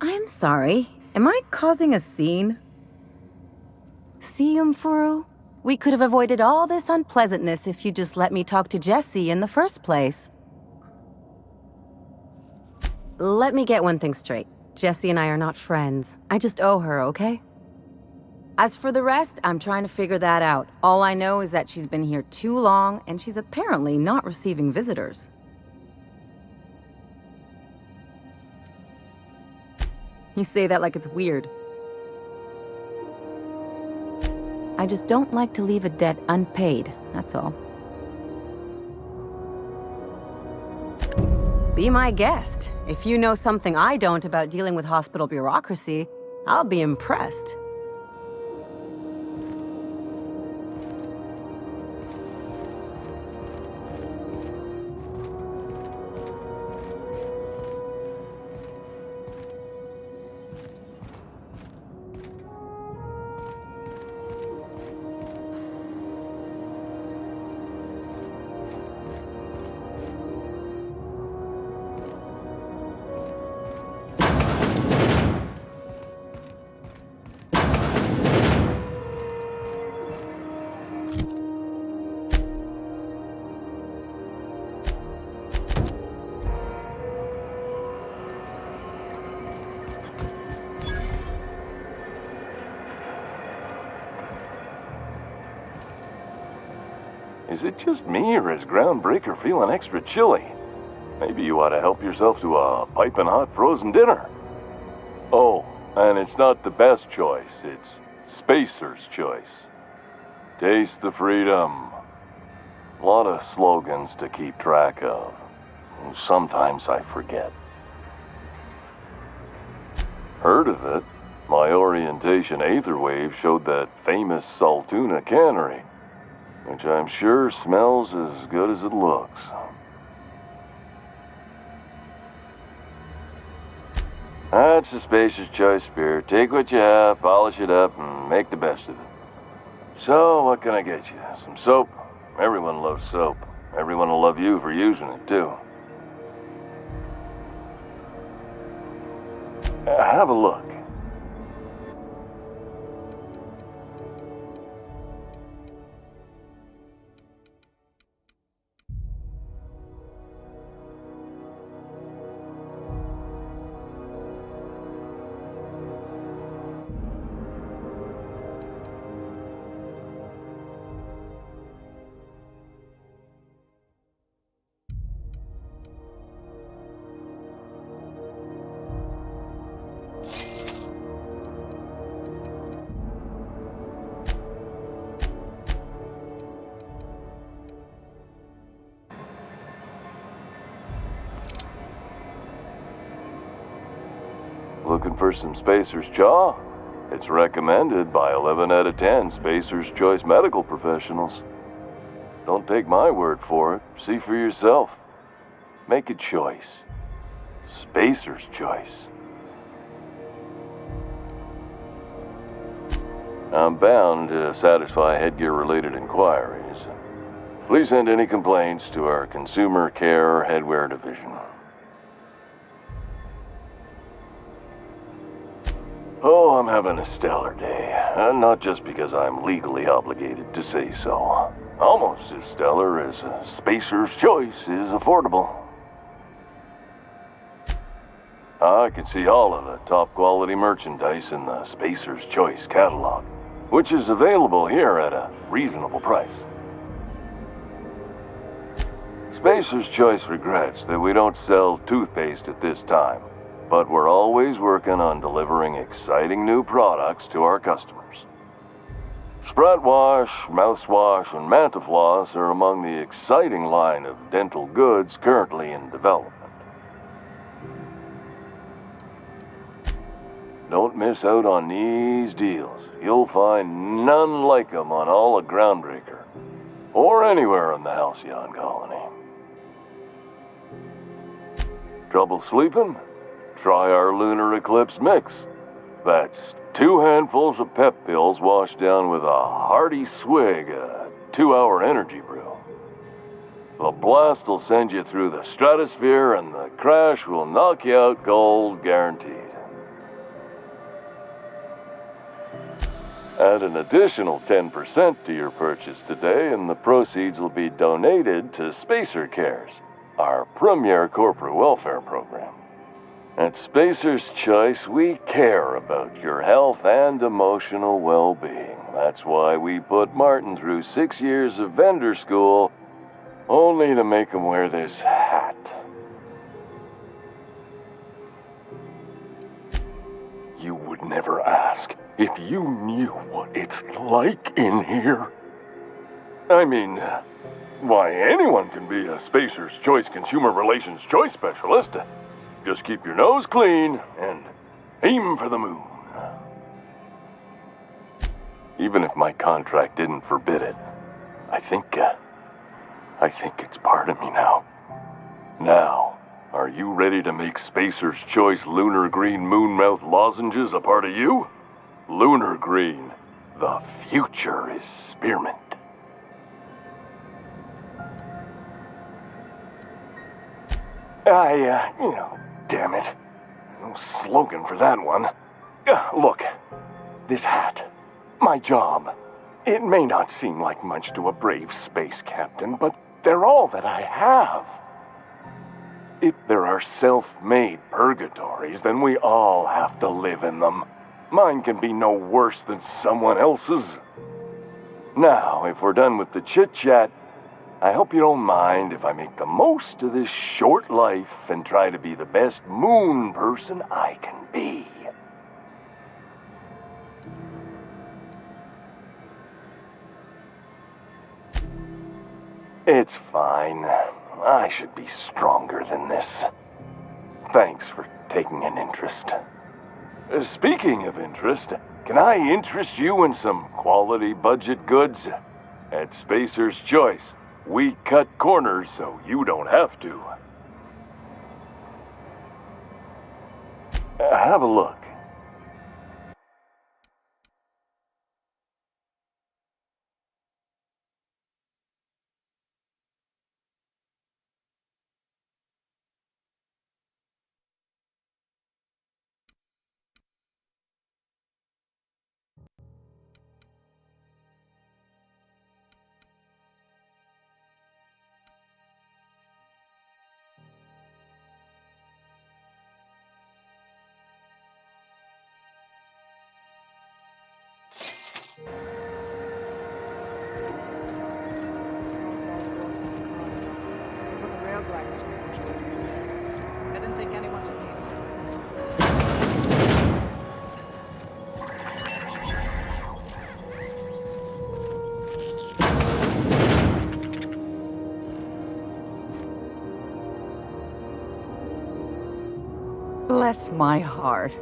I'm sorry. Am I causing a scene? See, Umfuru? We could have avoided all this unpleasantness if you just let me talk to Jessie in the first place. Let me get one thing straight. Jessie and I are not friends. I just owe her, okay? As for the rest, I'm trying to figure that out. All I know is that she's been here too long, and she's apparently not receiving visitors. You say that like it's weird. I just don't like to leave a debt unpaid, that's all. Be my guest. If you know something I don't about dealing with hospital bureaucracy, I'll be impressed. Is it just me, or is Groundbreaker feeling extra chilly? Maybe you ought to help yourself to a piping hot frozen dinner. Oh, and it's not the best choice, it's Spacer's choice. Taste the freedom. A lot of slogans to keep track of. Sometimes I forget. Heard of it? My orientation Aetherwave showed that famous Saltuna cannery, which I'm sure smells as good as it looks. That's the Spacer's Choice beer. Take what you have, polish it up, and make the best of it. So, what can I get you? Some soap? Everyone loves soap. Everyone will love you for using it, too. Have a look. Looking for some Spacer's Chaw? It's recommended by 11 out of 10 Spacer's Choice medical professionals. Don't take my word for it. See for yourself. Make a choice. Spacer's Choice. I'm bound to satisfy headgear-related inquiries. Please send any complaints to our Consumer Care Headwear Division. Oh, I'm having a stellar day. Not just because I'm legally obligated to say so. Almost as stellar as Spacer's Choice is affordable. I can see all of the top quality merchandise in the Spacer's Choice catalog, which is available here at a reasonable price. Spacer's Choice regrets that we don't sell toothpaste at this time, but we're always working on delivering exciting new products to our customers. Sprat Wash, Mouthwash, and Mantafloss are among the exciting line of dental goods currently in development. Don't miss out on these deals. You'll find none like them on all of Groundbreaker, or anywhere in the Halcyon colony. Trouble sleeping? Try our Lunar Eclipse Mix. That's 2 handfuls of pep pills washed down with a hearty swig of 2-hour energy brew. The blast will send you through the stratosphere, and the crash will knock you out cold, guaranteed. Add an additional 10% to your purchase today, and the proceeds will be donated to Spacer Cares, our premier corporate welfare program. At Spacer's Choice, we care about your health and emotional well-being. That's why we put Martin through 6 years of vendor school, only to make him wear this hat. You would never ask, If you knew what it's like in here. I mean, why, anyone can be a Spacer's Choice Consumer Relations Choice Specialist. Just keep your nose clean and aim for the moon. Even if my contract didn't forbid it, I think it's part of me now. Now, are you ready to make Spacer's Choice Lunar Green Moonmouth lozenges a part of you? Lunar Green, the future is spearmint. Damn it. No slogan for that one. Look, this hat, my job. It may not seem like much to a brave space captain, but they're all that I have. If there are self-made purgatories, then we all have to live in them. Mine can be no worse than someone else's. Now, if we're done with the chit-chat, I hope you don't mind if I make the most of this short life and try to be the best moon person I can be. It's fine. I should be stronger than this. Thanks for taking an interest. Speaking of interest, can I interest you in some quality budget goods? At Spacer's Choice, we cut corners so you don't have to. Have a look. I didn't think anyone would need it. Bless my heart.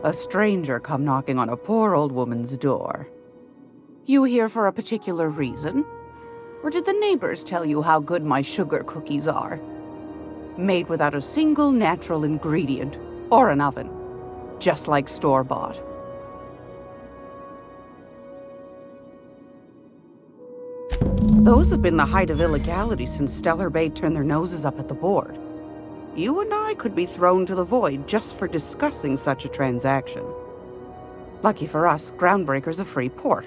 A stranger come knocking on a poor old woman's door. You here for a particular reason? Or did the neighbors tell you how good my sugar cookies are? Made without a single natural ingredient, or an oven. Just like store-bought. Those have been the height of illegality since Stellar Bay turned their noses up at the board. You and I could be thrown to the void just for discussing such a transaction. Lucky for us, Groundbreaker's a free port.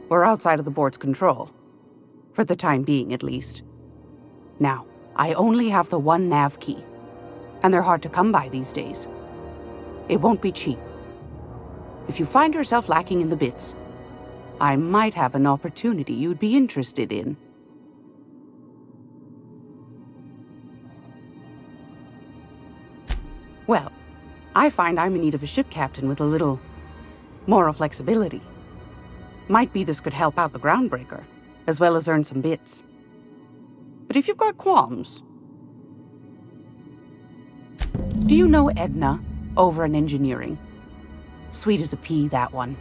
We're outside of the board's control. For the time being, at least. Now, I only have the one nav key. And they're hard to come by these days. It won't be cheap. If you find yourself lacking in the bits, I might have an opportunity you'd be interested in. Well, I find I'm in need of a ship captain with a little moral flexibility. Might be this could help out the Groundbreaker, as well as earn some bits. But if you've got qualms... Do you know Edna, over in engineering? Sweet as a pea, that one.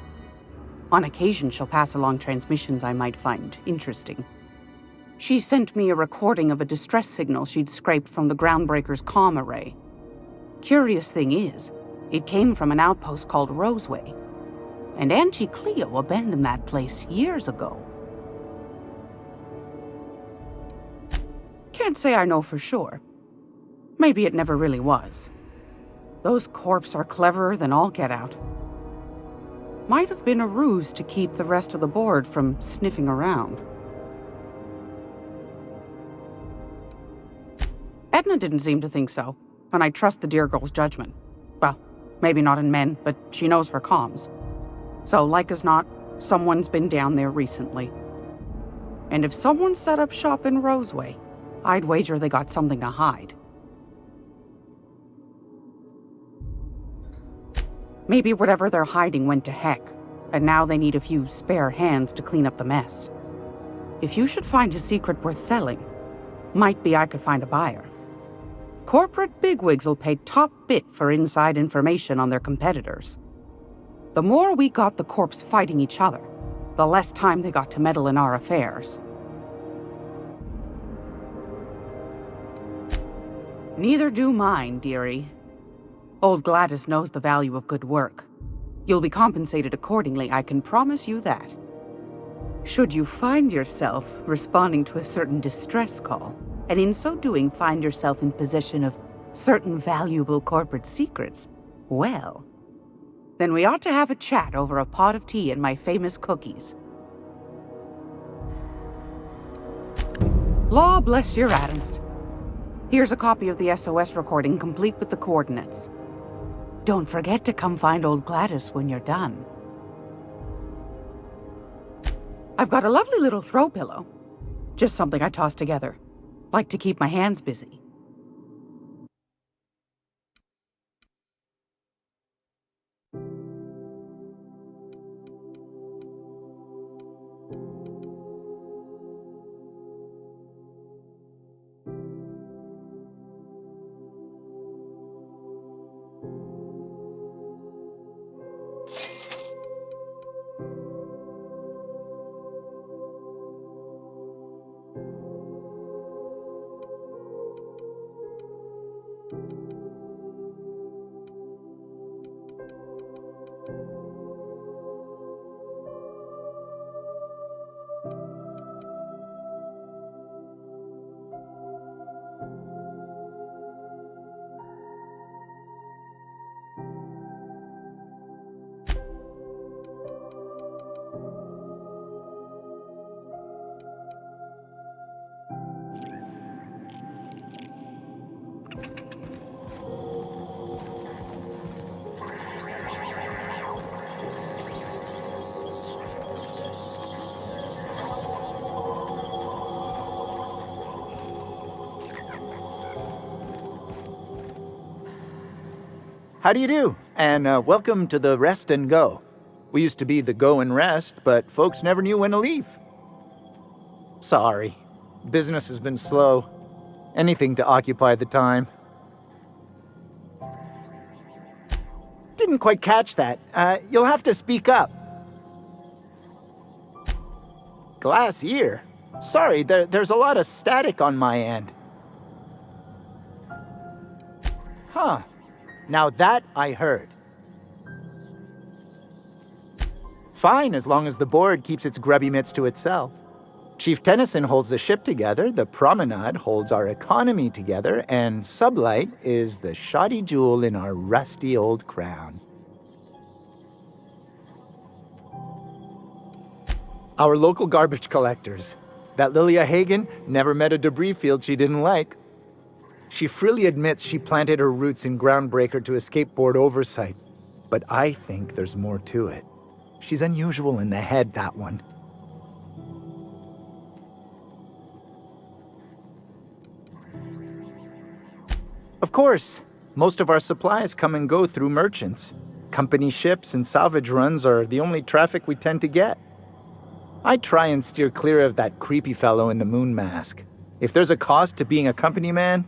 On occasion, she'll pass along transmissions I might find interesting. She sent me a recording of a distress signal she'd scraped from the Groundbreaker's comm array. Curious thing is, it came from an outpost called Roseway. And Auntie Cleo abandoned that place years ago. Can't say I know for sure. Maybe it never really was. Those corps are cleverer than all get out. Might have been a ruse to keep the rest of the board from sniffing around. Edna didn't seem to think so, and I trust the dear girl's judgment. Well, maybe not in men, but she knows her comms. So, like as not, someone's been down there recently. And if someone set up shop in Roseway, I'd wager they got something to hide. Maybe whatever they're hiding went to heck, and now they need a few spare hands to clean up the mess. If you should find a secret worth selling, might be I could find a buyer. Corporate bigwigs will pay top bit for inside information on their competitors. The more we got the corps fighting each other, the less time they got to meddle in our affairs. Neither do mine, dearie. Old Gladys knows the value of good work. You'll be compensated accordingly, I can promise you that. Should you find yourself responding to a certain distress call, and in so doing find yourself in possession of certain valuable corporate secrets, well, then we ought to have a chat over a pot of tea and my famous cookies. Law bless your atoms. Here's a copy of the SOS recording complete with the coordinates. Don't forget to come find old Gladys when you're done. I've got a lovely little throw pillow. Just something I toss together. Like to keep my hands busy. How do you do? And welcome to the Rest and Go. We used to be the Go and Rest, but folks never knew when to leave. Sorry. Business has been slow. Anything to occupy the time. Didn't quite catch that. You'll have to speak up. Glass ear? Sorry, there's a lot of static on my end. Huh. Now that I heard. Fine, as long as the board keeps its grubby mitts to itself. Chief Tennyson holds the ship together, the Promenade holds our economy together, and Sublight is the shoddy jewel in our rusty old crown. Our local garbage collectors. That Lilia Hagen never met a debris field she didn't like. She freely admits she planted her roots in Groundbreaker to escape board oversight, but I think there's more to it. She's unusual in the head, that one. Of course, most of our supplies come and go through merchants. Company ships and salvage runs are the only traffic we tend to get. I try and steer clear of that creepy fellow in the moon mask. If there's a cost to being a company man,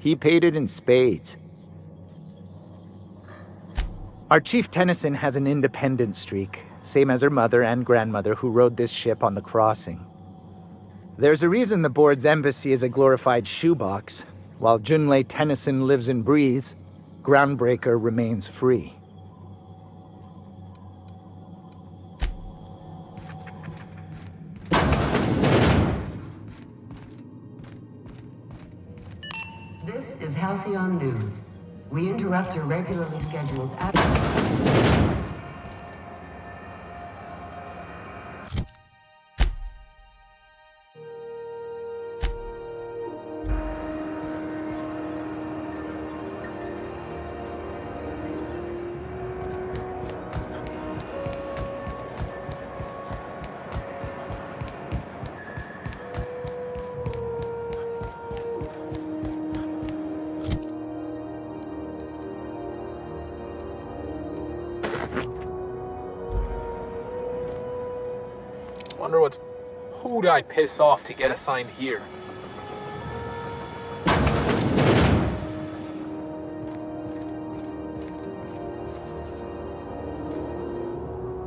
he paid it in spades. Our Chief Tennyson has an independent streak, same as her mother and grandmother who rode this ship on the crossing. There's a reason the board's embassy is a glorified shoebox. While Junlei Tennyson lives and breathes, Groundbreaker remains free. This is Halcyon News. We interrupt your regularly scheduled Wonder who'd I piss off to get assigned here?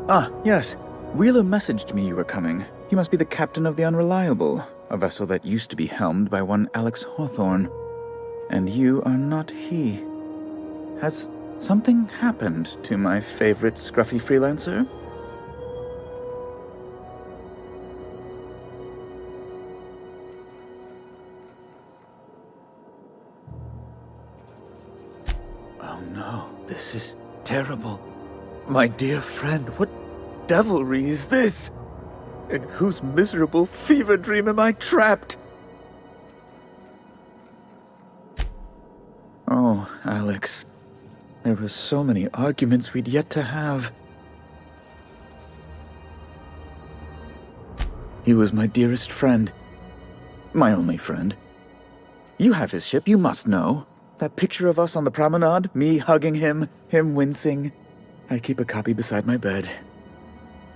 Ah, yes. Wheeler messaged me you were coming. He must be the captain of the Unreliable, a vessel that used to be helmed by one Alex Hawthorne. And you are not he. Has something happened to my favorite scruffy freelancer? Oh no, this is terrible. My dear friend, what devilry is this? In whose miserable fever dream am I trapped? Oh, Alex. There were so many arguments we'd yet to have. He was my dearest friend. My only friend. You have his ship, you must know. That picture of us on the promenade, me hugging him, him wincing. I keep a copy beside my bed.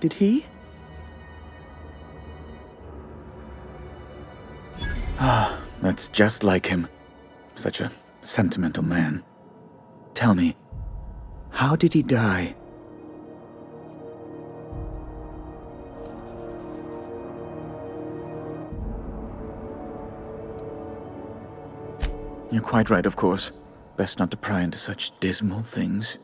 Did he? Ah, that's just like him. Such a sentimental man. Tell me, how did he die? You're quite right, of course. Best not to pry into such dismal things.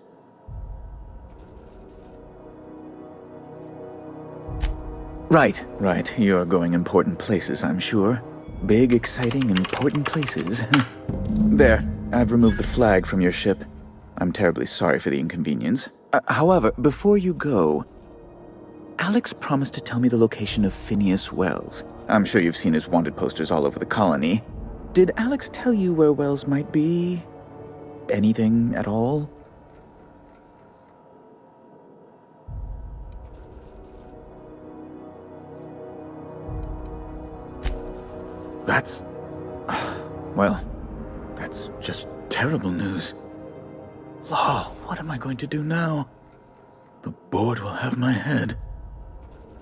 Right. You're going important places, I'm sure. Big, exciting, important places. There, I've removed the flag from your ship. I'm terribly sorry for the inconvenience. However, before you go, Alex promised to tell me the location of Phineas Wells. I'm sure you've seen his wanted posters all over the colony. Did Alex tell you where Wells might be? Anything at all? That's... well, that's just terrible news. Law, what am I going to do now? The board will have my head.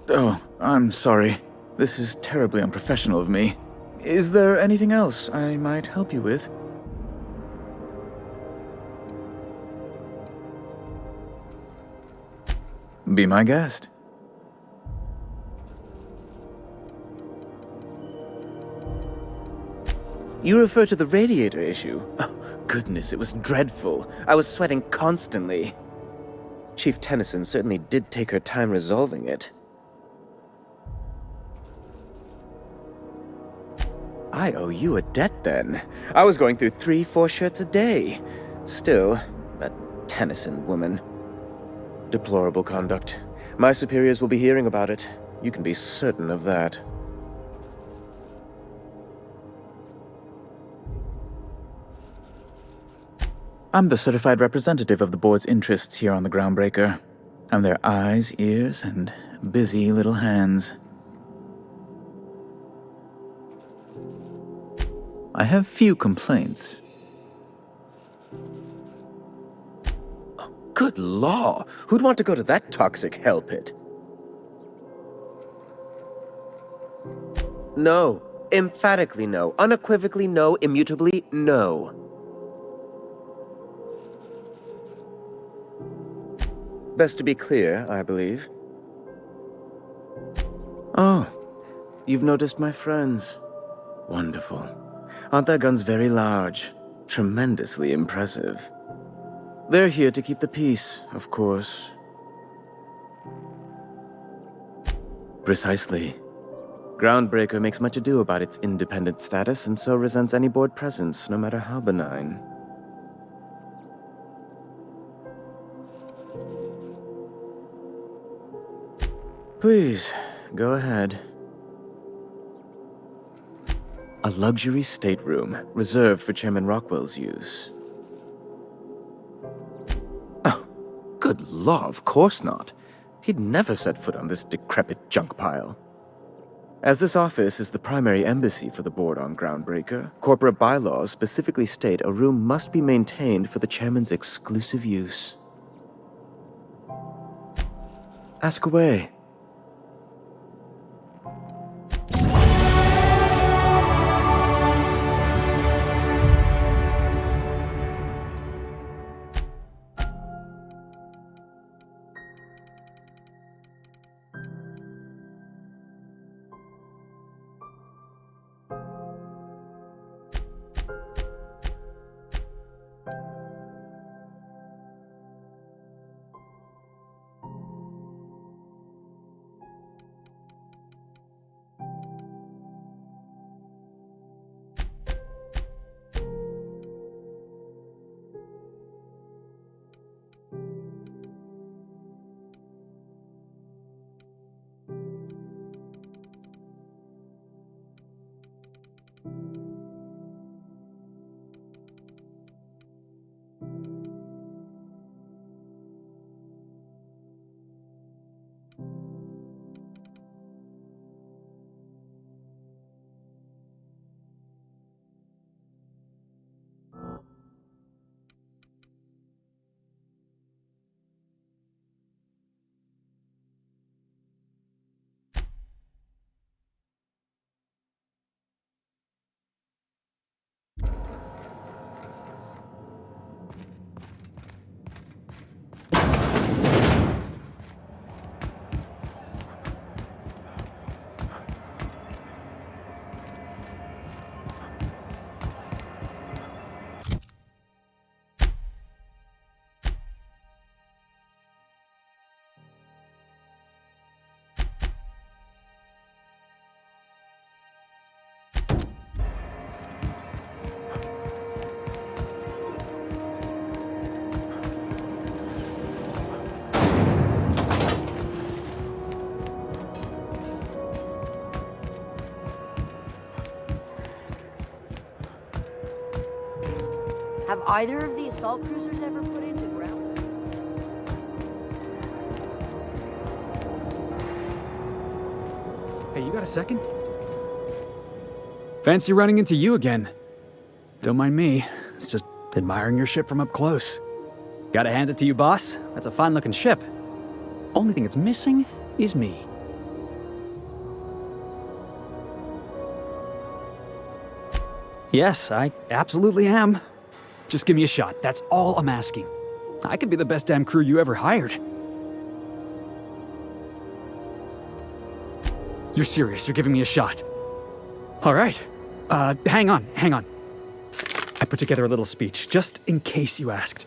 Oh, I'm sorry. This is terribly unprofessional of me. Is there anything else I might help you with? Be my guest. You refer to the radiator issue? Oh, goodness, it was dreadful. I was sweating constantly. Chief Tennyson certainly did take her time resolving it. I owe you a debt, then. I was going through 3-4 shirts a day. Still, that Tennyson woman. Deplorable conduct. My superiors will be hearing about it. You can be certain of that. I'm the certified representative of the board's interests here on the Groundbreaker. I'm their eyes, ears, and busy little hands. I have few complaints. Oh, good law! Who'd want to go to that toxic hell pit? No. Emphatically no. Unequivocally no. Immutably no. Best to be clear, I believe. Oh, you've noticed my friends. Wonderful. Aren't their guns very large? Tremendously impressive. They're here to keep the peace, of course. Precisely. Groundbreaker makes much ado about its independent status and so resents any board presence, no matter how benign. Please, go ahead. A luxury stateroom, reserved for Chairman Rockwell's use. Oh, good law, of course not. He'd never set foot on this decrepit junk pile. As this office is the primary embassy for the board on Groundbreaker, corporate bylaws specifically state a room must be maintained for the chairman's exclusive use. Ask away. Have either of the assault cruisers ever put into ground? Hey, you got a second? Fancy running into you again. Don't mind me. It's just admiring your ship from up close. Gotta hand it to you, boss. That's a fine-looking ship. Only thing it's missing is me. Yes, I absolutely am. Just give me a shot. That's all I'm asking. I could be the best damn crew you ever hired. You're serious? You're giving me a shot? All right. Hang on. I put together a little speech, just in case you asked.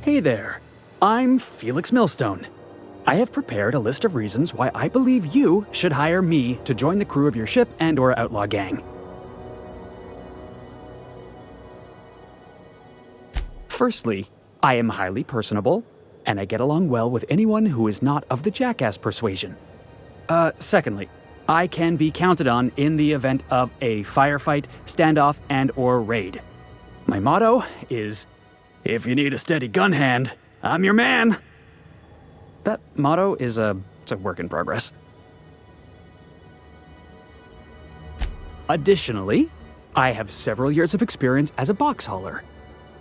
Hey there. I'm Felix Millstone. I have prepared a list of reasons why I believe you should hire me to join the crew of your ship and/or outlaw gang. Firstly, I am highly personable, and I get along well with anyone who is not of the jackass persuasion. Secondly, I can be counted on in the event of a firefight, standoff, and/or raid. My motto is, if you need a steady gun hand, I'm your man. That motto is it's a work in progress. Additionally, I have several years of experience as a box hauler.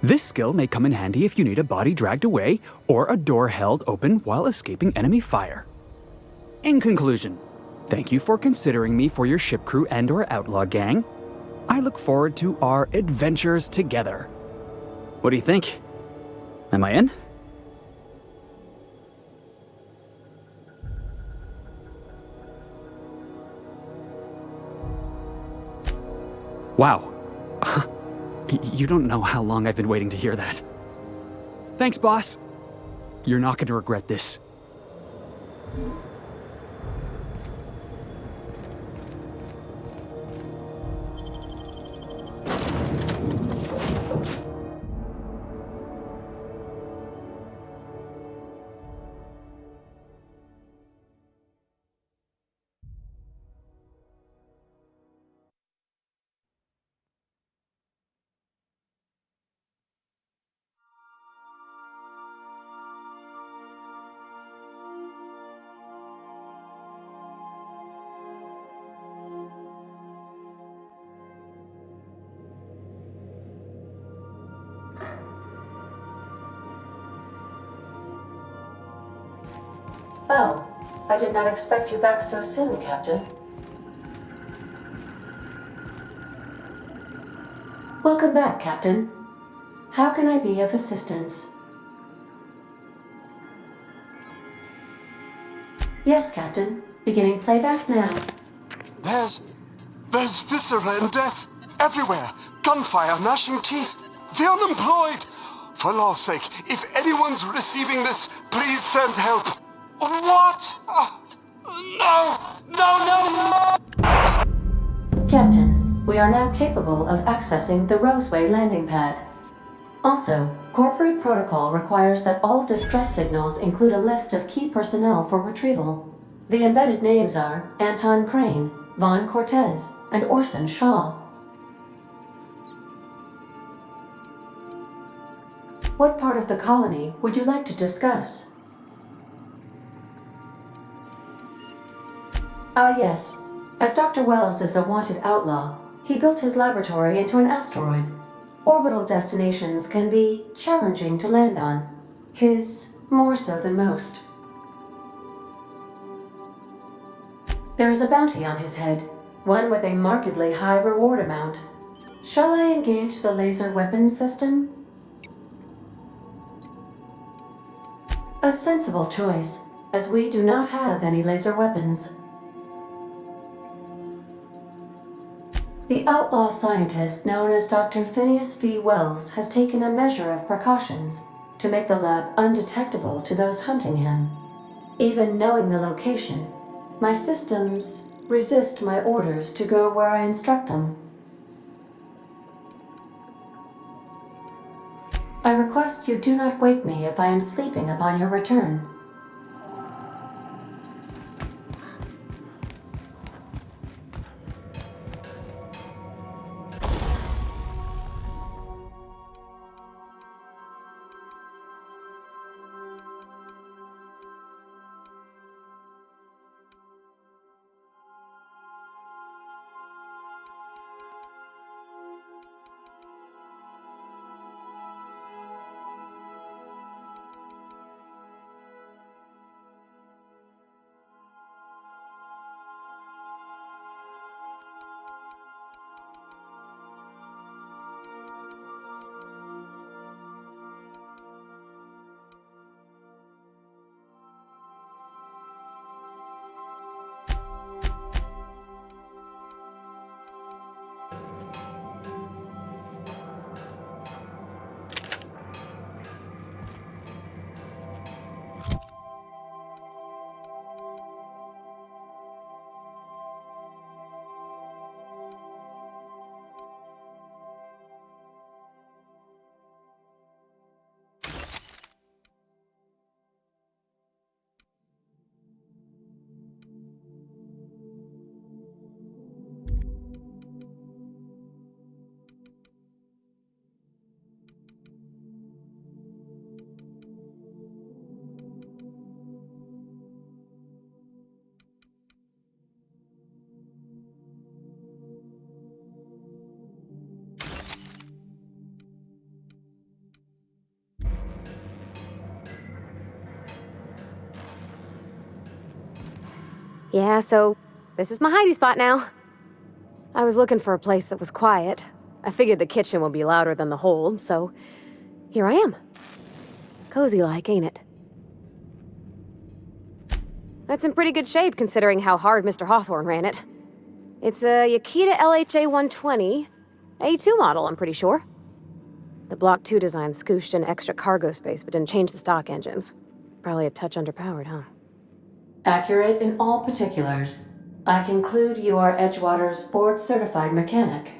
This skill may come in handy if you need a body dragged away or a door held open while escaping enemy fire. In conclusion, thank you for considering me for your ship crew and/or outlaw gang. I look forward to our adventures together. What do you think? Am I in? Wow. You don't know how long I've been waiting to hear that. Thanks, boss. You're not going to regret this. Oh, I did not expect you back so soon, Captain. Welcome back, Captain. How can I be of assistance? Yes, Captain. Beginning playback now. There's viscera and death everywhere. Gunfire, gnashing teeth. The unemployed. For law's sake, if anyone's receiving this, please send help. What? No! Captain, we are now capable of accessing the Roseway landing pad. Also, corporate protocol requires that all distress signals include a list of key personnel for retrieval. The embedded names are Anton Crane, Vaughn Cortez, and Orson Shaw. What part of the colony would you like to discuss? Yes. As Dr. Wells is a wanted outlaw, he built his laboratory into an asteroid. Orbital destinations can be challenging to land on. His more so than most. There is a bounty on his head, one with a markedly high reward amount. Shall I engage the laser weapons system? A sensible choice, as we do not have any laser weapons. The outlaw scientist known as Dr. Phineas V. Wells has taken a measure of precautions to make the lab undetectable to those hunting him. Even knowing the location, my systems resist my orders to go where I instruct them. I request you do not wake me if I am sleeping upon your return. Yeah, so this is my hidey spot now. I was looking for a place that was quiet. I figured the kitchen would be louder than the hold, so here I am. Cozy like, ain't it? That's in pretty good shape considering how hard Mr. Hawthorne ran it. It's a Yakita LHA 120, A2 model, I'm pretty sure. The Block 2 design scooshed in extra cargo space but didn't change the stock engines. Probably a touch underpowered, huh? Accurate in all particulars. I conclude you are Edgewater's board-certified mechanic.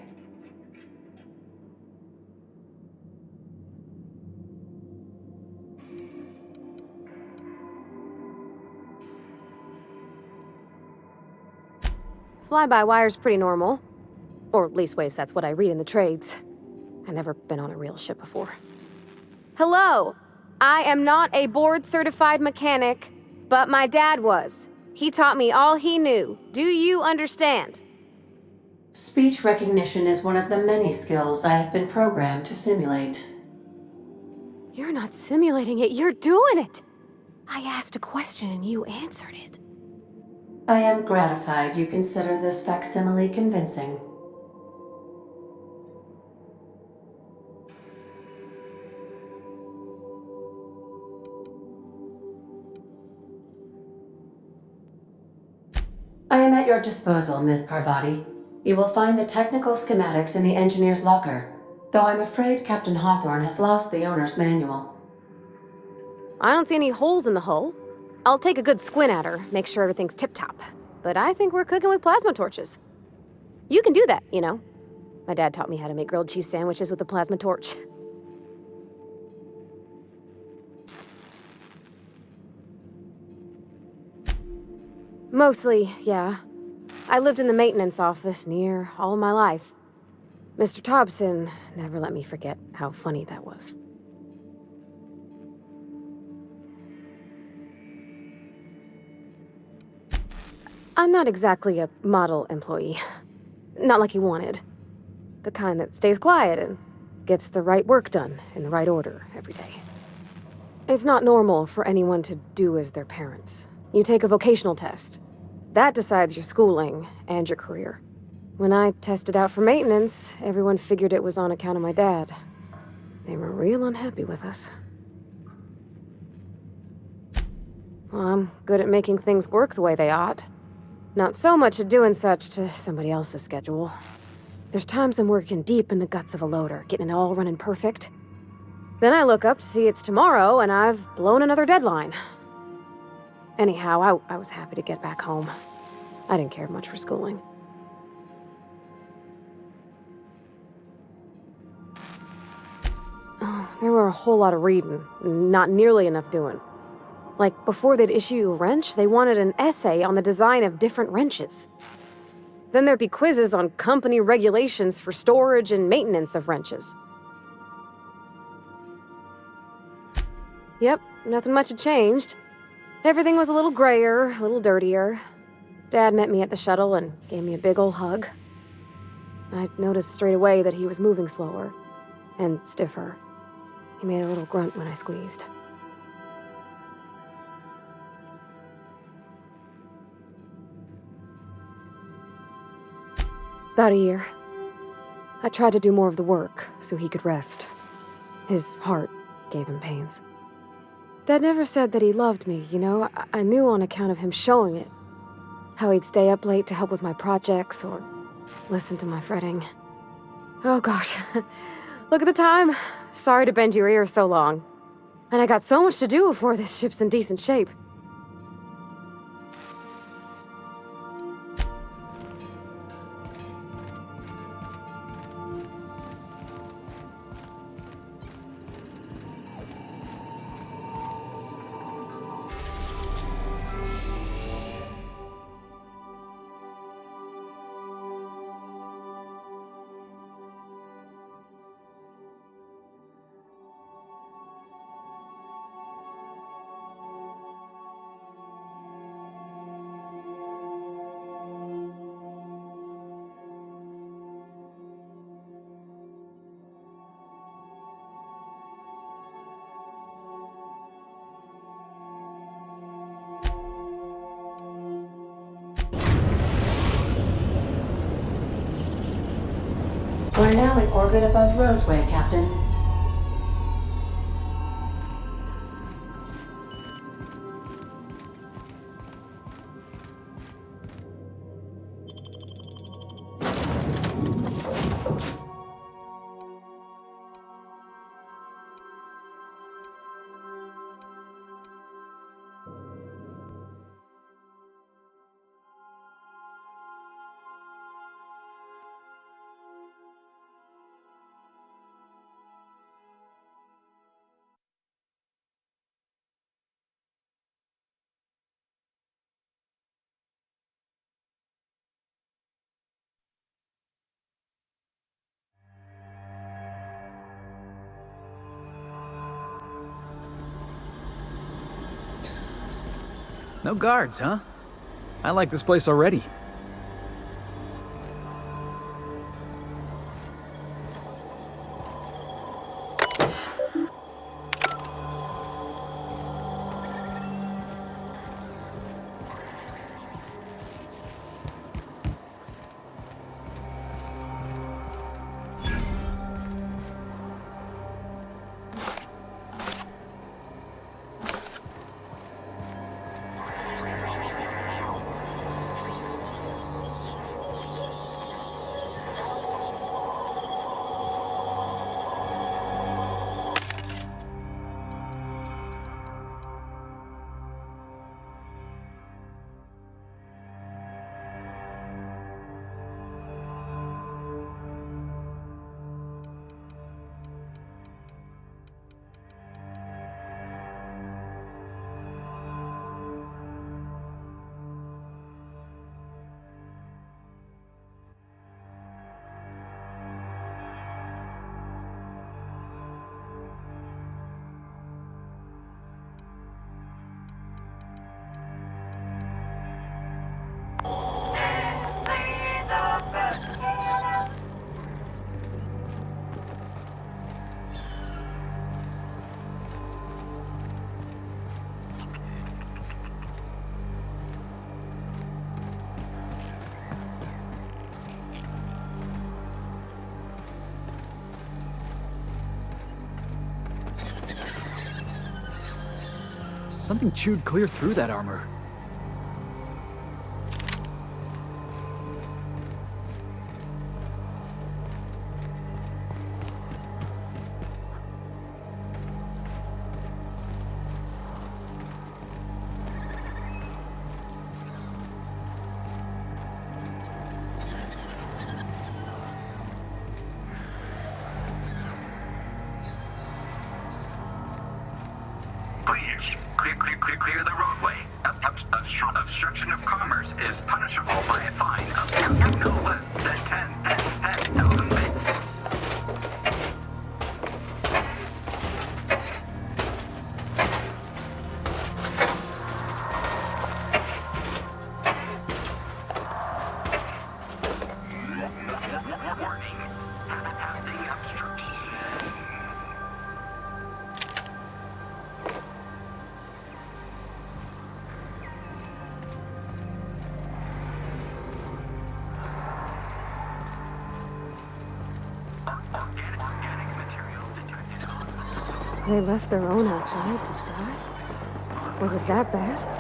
Fly-by-wire's pretty normal. Or leastways, that's what I read in the trades. I've never been on a real ship before. Hello! I am not a board-certified mechanic, but my dad was. He taught me all he knew. Do you understand? Speech recognition is one of the many skills I have been programmed to simulate. You're not simulating it, you're doing it! I asked a question and you answered it. I am gratified you consider this facsimile convincing. I am at your disposal, Ms. Parvati. You will find the technical schematics in the engineer's locker, though I'm afraid Captain Hawthorne has lost the owner's manual. I don't see any holes in the hull. I'll take a good squint at her, make sure everything's tip-top. But I think we're cooking with plasma torches. You can do that, you know. My dad taught me how to make grilled cheese sandwiches with a plasma torch. Mostly, yeah. I lived in the maintenance office near all my life. Mr. Thompson never let me forget how funny that was. I'm not exactly a model employee. Not like he wanted. The kind that stays quiet and gets the right work done in the right order every day. It's not normal for anyone to do as their parents. You take a vocational test. That decides your schooling and your career. When I tested out for maintenance, everyone figured it was on account of my dad. They were real unhappy with us. Well, I'm good at making things work the way they ought. Not so much at doing such to somebody else's schedule. There's times I'm working deep in the guts of a loader, getting it all running perfect. Then I look up to see it's tomorrow and I've blown another deadline. Anyhow, I was happy to get back home. I didn't care much for schooling. Oh, there were a whole lot of reading, not nearly enough doing. Like, before they'd issue you a wrench, they wanted an essay on the design of different wrenches. Then there'd be quizzes on company regulations for storage and maintenance of wrenches. Yep, nothing much had changed. Everything was a little grayer, a little dirtier. Dad met me at the shuttle and gave me a big ol' hug. I noticed straight away that he was moving slower and stiffer. He made a little grunt when I squeezed. About a year. I tried to do more of the work so he could rest. His heart gave him pains. Dad never said that he loved me, you know? I knew on account of him showing it. How he'd stay up late to help with my projects or listen to my fretting. Oh gosh, look at the time. Sorry to bend your ear so long. And I got so much to do before this ship's in decent shape. now in orbit above Roseway, Captain. No guards, huh? I like this place already. Something chewed clear through that armor. Clear the roadway. Obstruction of commerce is punishable by a fine of no less than 10,000 bits. Warning. Having obstruction. They left their own outside to die? Was it that bad?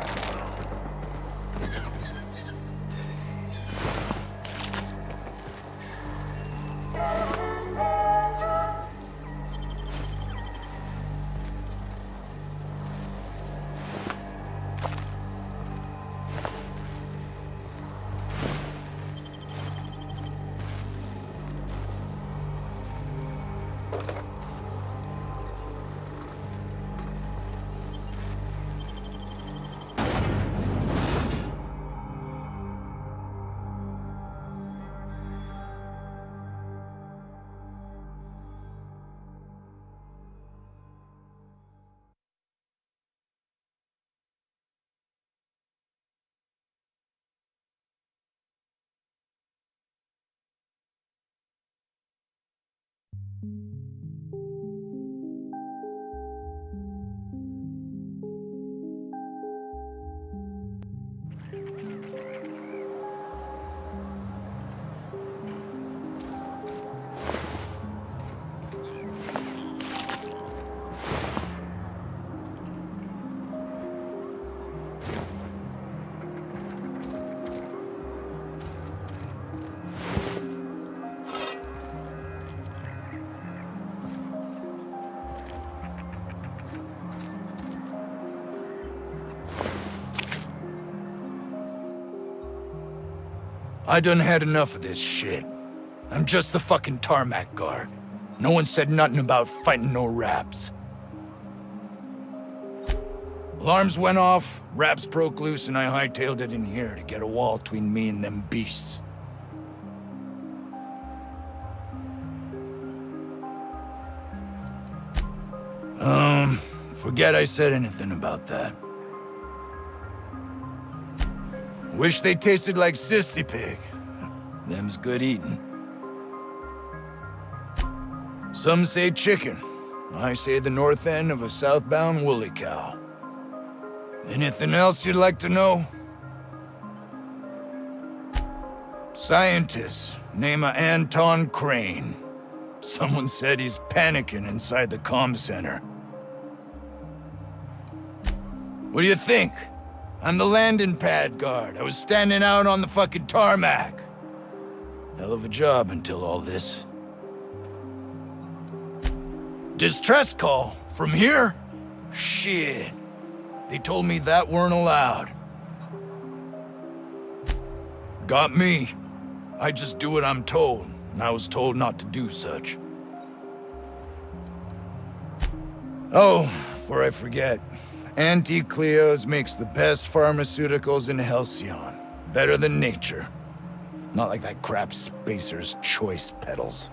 I done had enough of this shit. I'm just the fucking tarmac guard. No one said nothing about fighting no raps. Alarms went off, raps broke loose, and I hightailed it in here to get a wall between me and them beasts. Forget I said anything about that. Wish they tasted like Sissy Pig. Them's good eating. Some say chicken. I say the north end of a southbound woolly cow. Anything else you'd like to know? Scientist, name of Anton Crane. Someone said he's panicking inside the comm center. What do you think? I'm the landing pad guard. I was standing out on the fucking tarmac. Hell of a job until all this. Distress call? From here? Shit. They told me that weren't allowed. Got me. I just do what I'm told, and I was told not to do such. Oh, before I forget, Auntie Cleo's makes the best pharmaceuticals in Halcyon. Better than nature. Not like that crap Spacer's Choice peddles.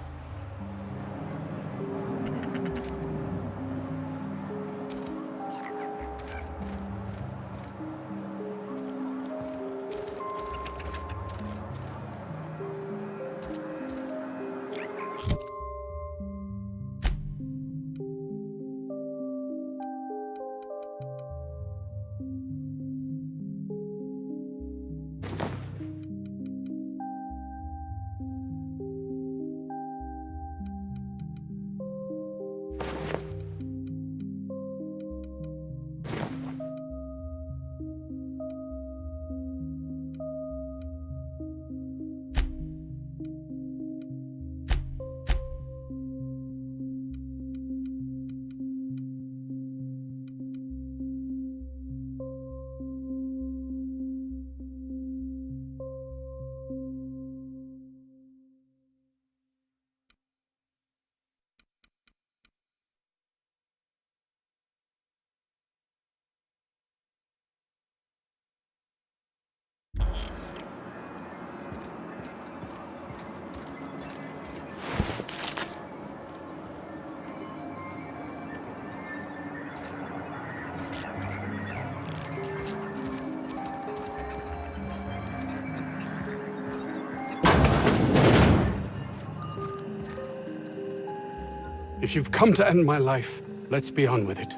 If you've come to end my life, let's be on with it.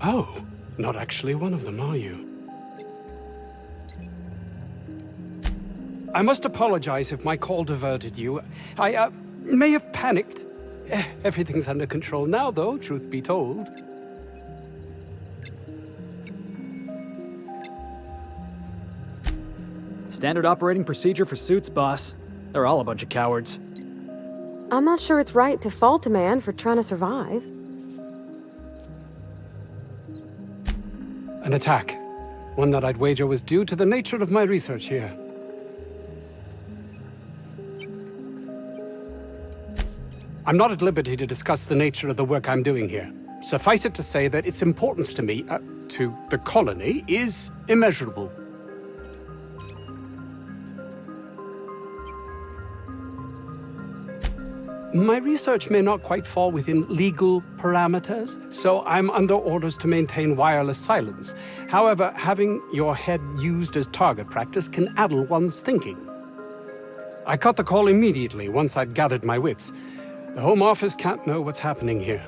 Oh, not actually one of them, are you? I must apologize if my call diverted you. I may have panicked. Everything's under control now, though, truth be told. Standard operating procedure for suits, boss. They're all a bunch of cowards. I'm not sure it's right to fault a man for trying to survive. An attack. One that I'd wager was due to the nature of my research here. I'm not at liberty to discuss the nature of the work I'm doing here. Suffice it to say that its importance to me, to the colony, is immeasurable. My research may not quite fall within legal parameters, so I'm under orders to maintain wireless silence. However, having your head used as target practice can addle one's thinking. I cut the call immediately once I'd gathered my wits. The Home Office can't know what's happening here.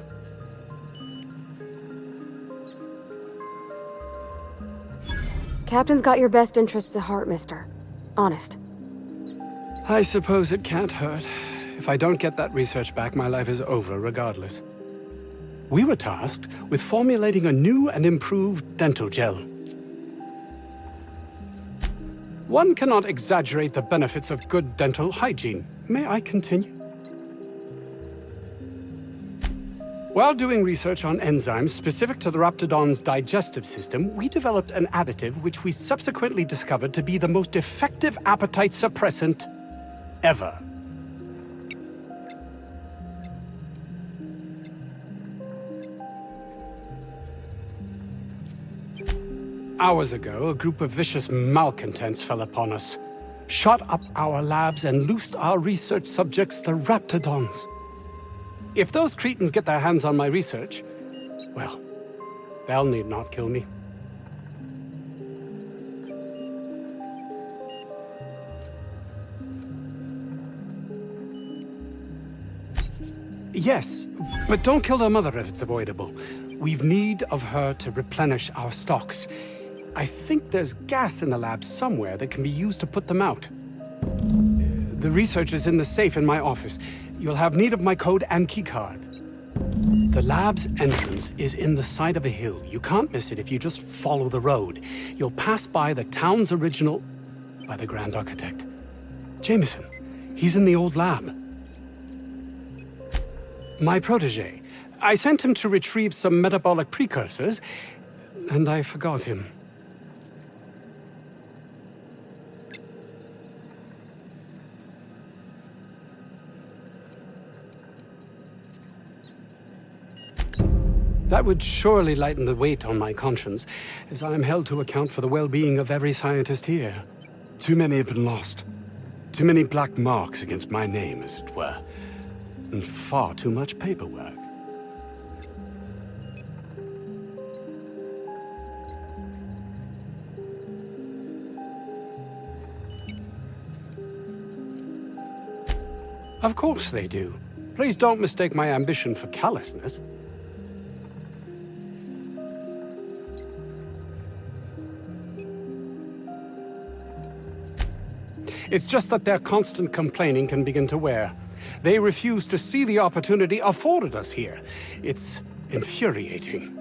Captain's got your best interests at heart, mister. Honest. I suppose it can't hurt. If I don't get that research back, my life is over regardless. We were tasked with formulating a new and improved dental gel. One cannot exaggerate the benefits of good dental hygiene. May I continue? While doing research on enzymes specific to the Raptidon's digestive system, we developed an additive which we subsequently discovered to be the most effective appetite suppressant ever. Hours ago, a group of vicious malcontents fell upon us, shot up our labs and loosed our research subjects, the Raptidons. If those cretins get their hands on my research, well, they'll need not kill me. Yes, but don't kill their mother if it's avoidable. We've need of her to replenish our stocks. I think there's gas in the lab somewhere that can be used to put them out. The research is in the safe in my office. You'll have need of my code and keycard. The lab's entrance is in the side of a hill. You can't miss it if you just follow the road. You'll pass by the town's original... by the Grand Architect. Jameson. He's in the old lab. My protege. I sent him to retrieve some metabolic precursors, and I forgot him. That would surely lighten the weight on my conscience, as I am held to account for the well-being of every scientist here. Too many have been lost. Too many black marks against my name, as it were. And far too much paperwork. Of course they do. Please don't mistake my ambition for callousness. It's just that their constant complaining can begin to wear. They refuse to see the opportunity afforded us here. It's infuriating.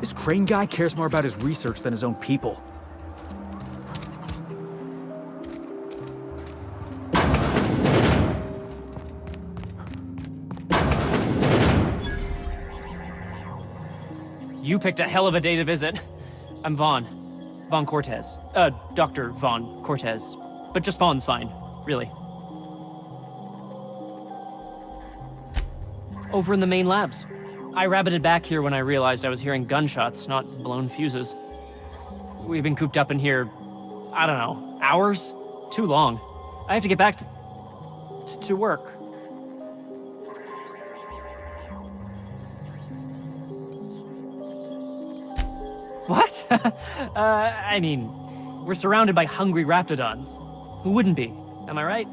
This Crane guy cares more about his research than his own people. You picked a hell of a day to visit. I'm Vaughn. Vaughn Cortez. Dr. Vaughn Cortez. But just Vaughn's fine, really. Over in the main labs. I rabbited back here when I realized I was hearing gunshots, not blown fuses. We've been cooped up in here, I don't know, hours? Too long. I have to get back to work. What? I mean, we're surrounded by hungry Raptidons. Who wouldn't be? Am I right?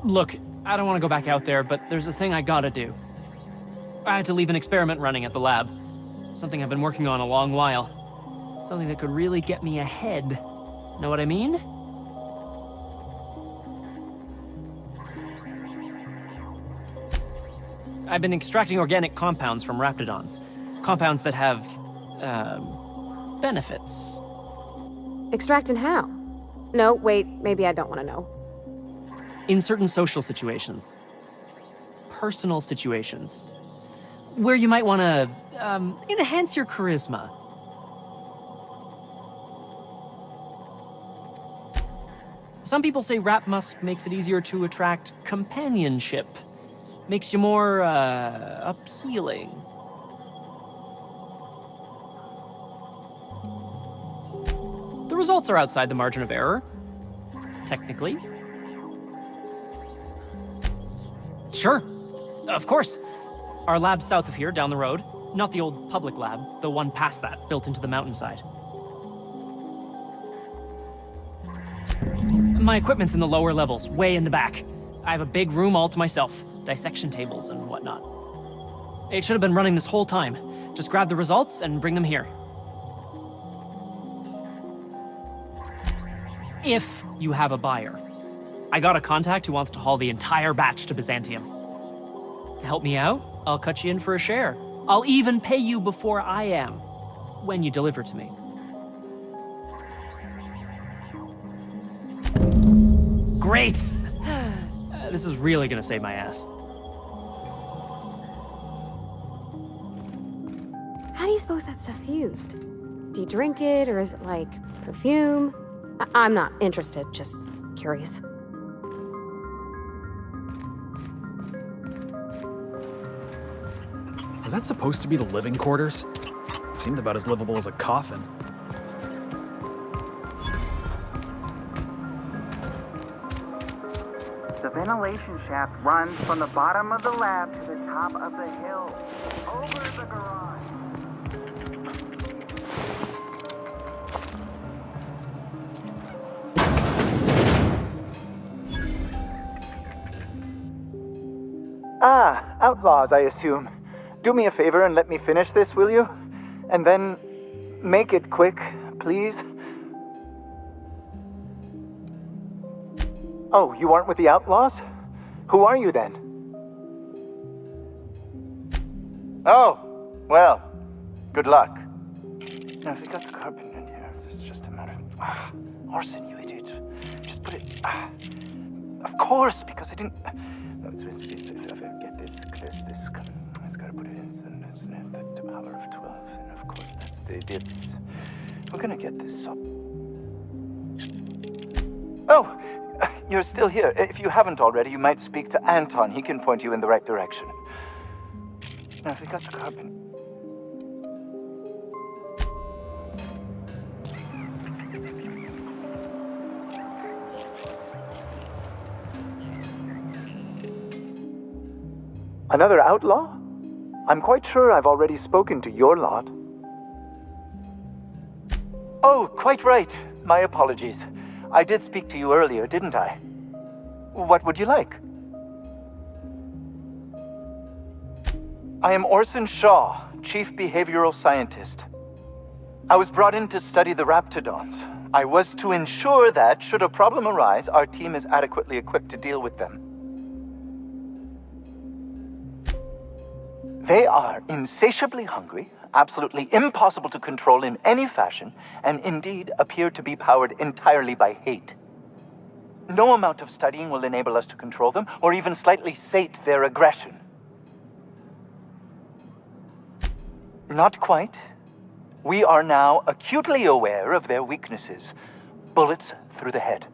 Look, I don't want to go back out there, but there's a thing I gotta do. I had to leave an experiment running at the lab. Something I've been working on a long while. Something that could really get me ahead. Know what I mean? I've been extracting organic compounds from Raptidons. Compounds that have, benefits. Extracting how? No, wait, maybe I don't want to know. In certain social situations. Personal situations. Where you might want to, enhance your charisma. Some people say rap musk makes it easier to attract companionship. Makes you more, appealing. The results are outside the margin of error. Technically. Sure. Of course. Our lab's south of here, down the road. Not the old public lab, the one past that, built into the mountainside. My equipment's in the lower levels, way in the back. I have a big room all to myself, dissection tables and whatnot. It should have been running this whole time. Just grab the results and bring them here. If you have a buyer. I got a contact who wants to haul the entire batch to Byzantium. Help me out, I'll cut you in for a share. I'll even pay you before I am, when you deliver to me. Great! This is really gonna save my ass. How do you suppose that stuff's used? Do you drink it, or is it like perfume? I'm not interested, just curious. Was that supposed to be the living quarters? Seemed about as livable as a coffin. The ventilation shaft runs from the bottom of the lab to the top of the hill, over the garage. Ah, outlaws, I assume. Do me a favor and let me finish this, will you? And then make it quick, please. Oh, you aren't with the outlaws? Who are you then? Oh, well, good luck. Now, if you got the carbon in here, it's just a matter of... Orson, you idiot. Just put it... of course, because I didn't... No, if I get this, it's got to put it in the power of 12, and of course that's we're gonna get this up. Oh, you're still here. If you haven't already, you might speak to Anton. He can point you in the right direction. Now, if you got the carbon... Another outlaw? I'm quite sure I've already spoken to your lot. Oh, quite right. My apologies. I did speak to you earlier, didn't I? What would you like? I am Orson Shaw, Chief Behavioral Scientist. I was brought in to study the Raptidons. I was to ensure that, should a problem arise, our team is adequately equipped to deal with them. They are insatiably hungry, absolutely impossible to control in any fashion, and indeed appear to be powered entirely by hate. No amount of studying will enable us to control them, or even slightly sate their aggression. Not quite. We are now acutely aware of their weaknesses. Bullets through the head.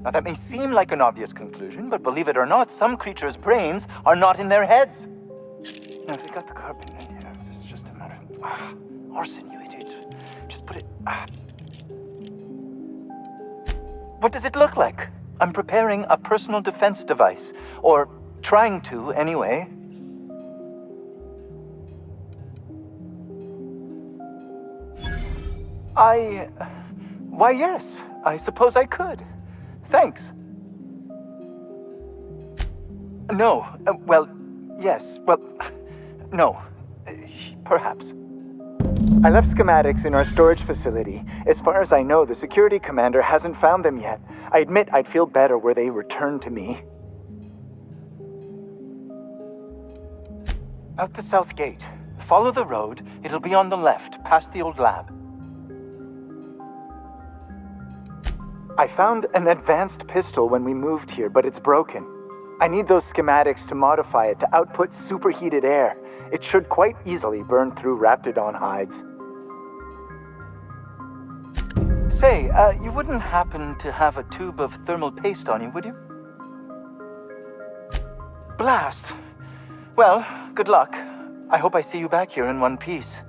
Now, that may seem like an obvious conclusion, but believe it or not, some creatures' brains are not in their heads. Now, if you got the carbon in here, it's just a matter of... Orson, you idiot. Just put it... What does it look like? I'm preparing a personal defense device. Or trying to, anyway. Why, yes. I suppose I could. Thanks. No. Well, yes. Well, no. Perhaps. I left schematics in our storage facility. As far as I know, the security commander hasn't found them yet. I admit I'd feel better were they returned to me. Out the south gate. Follow the road. It'll be on the left, past the old lab. I found an advanced pistol when we moved here, but it's broken. I need those schematics to modify it to output superheated air. It should quite easily burn through Raptidon hides. Say, you wouldn't happen to have a tube of thermal paste on you, would you? Blast! Well, good luck. I hope I see you back here in one piece.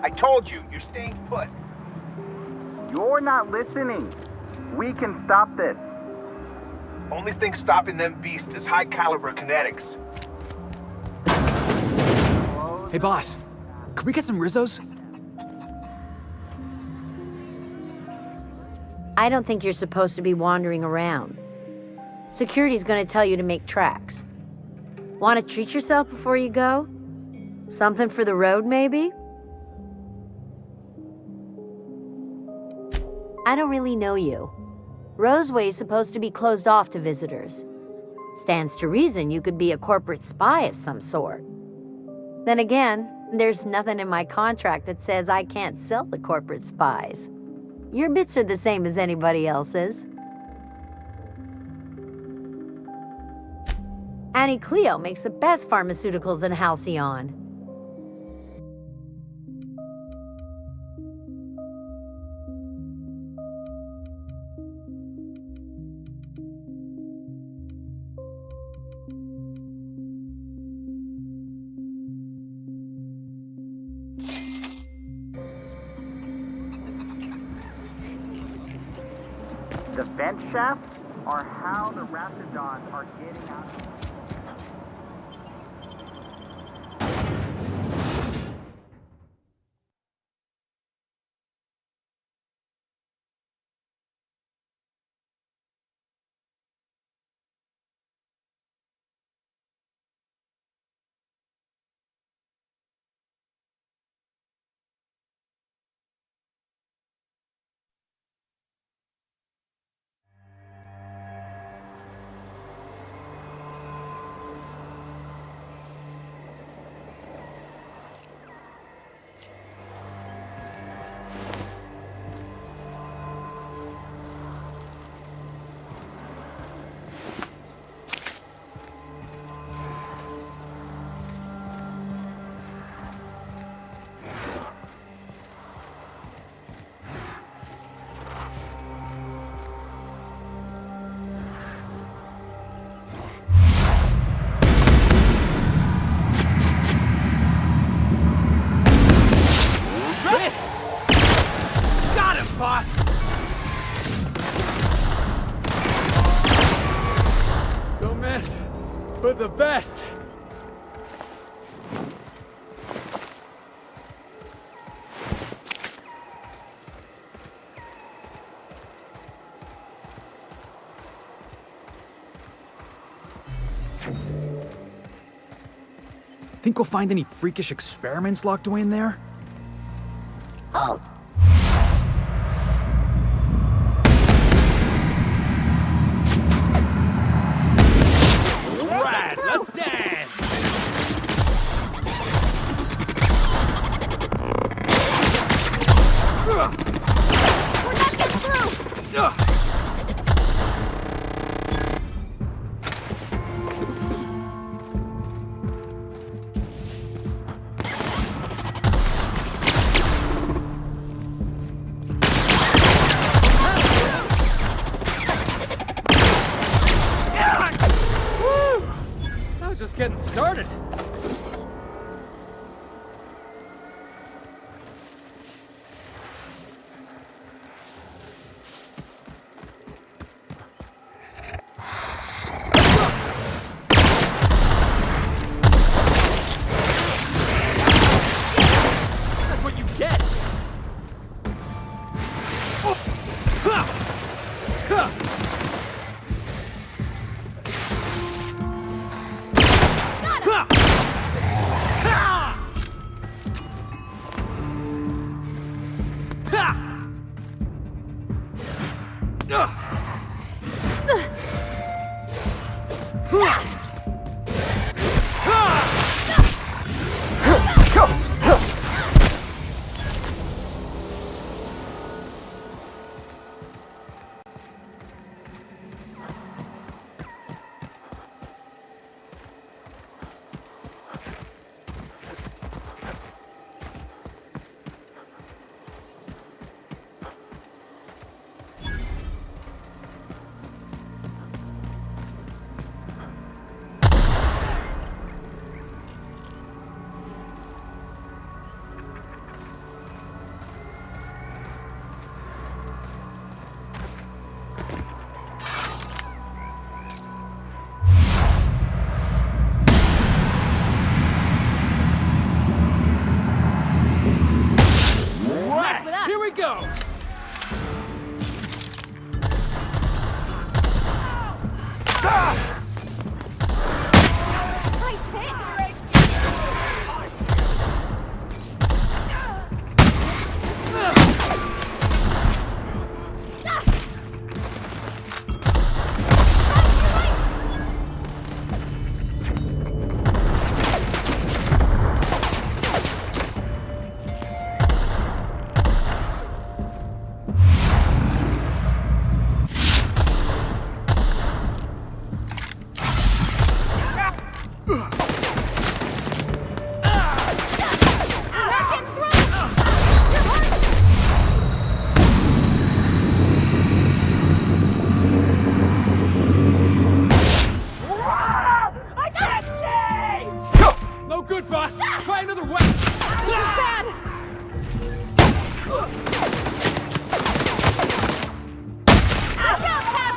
I told you, you're staying put. You're not listening. We can stop this. Only thing stopping them beasts is high caliber kinetics. Hey, boss. Could we get some Rizzos? I don't think you're supposed to be wandering around. Security's gonna tell you to make tracks. Want to treat yourself before you go? Something for the road, maybe? I don't really know you. Roseway is supposed to be closed off to visitors. Stands to reason you could be a corporate spy of some sort. Then again, there's nothing in my contract that says I can't sell the corporate spies. Your bits are the same as anybody else's. Annie Cleo makes the best pharmaceuticals in Halcyon. The vent shafts are how the Raptidons are getting out. But the best! Think we'll find any freakish experiments locked away in there? Halt! Right, let's dance! We're not getting through! Just getting started. That's what you get. Nice hit! No good, boss. Try another weapon. This is bad! Watch out, Pep!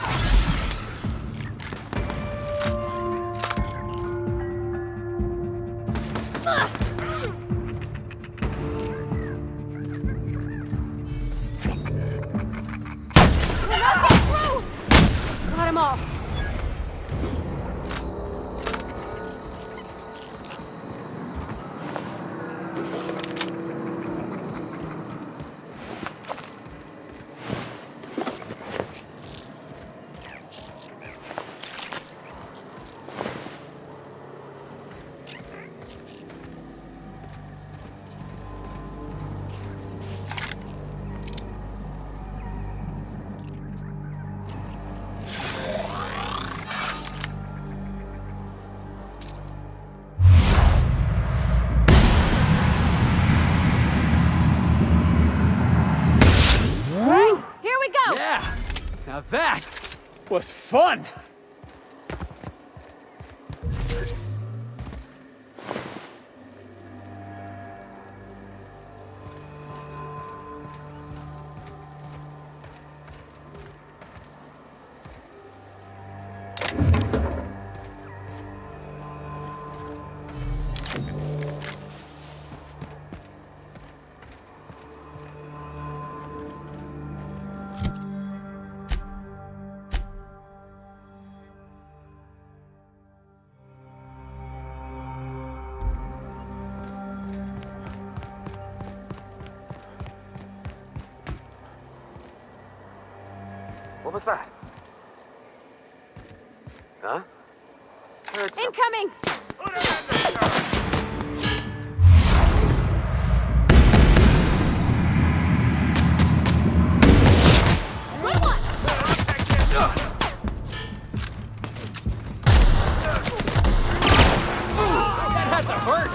We're not getting through! Got 'em all. Here we go! Yeah! Now that was fun! What was that? Huh? Incoming! Good one! That had to hurt!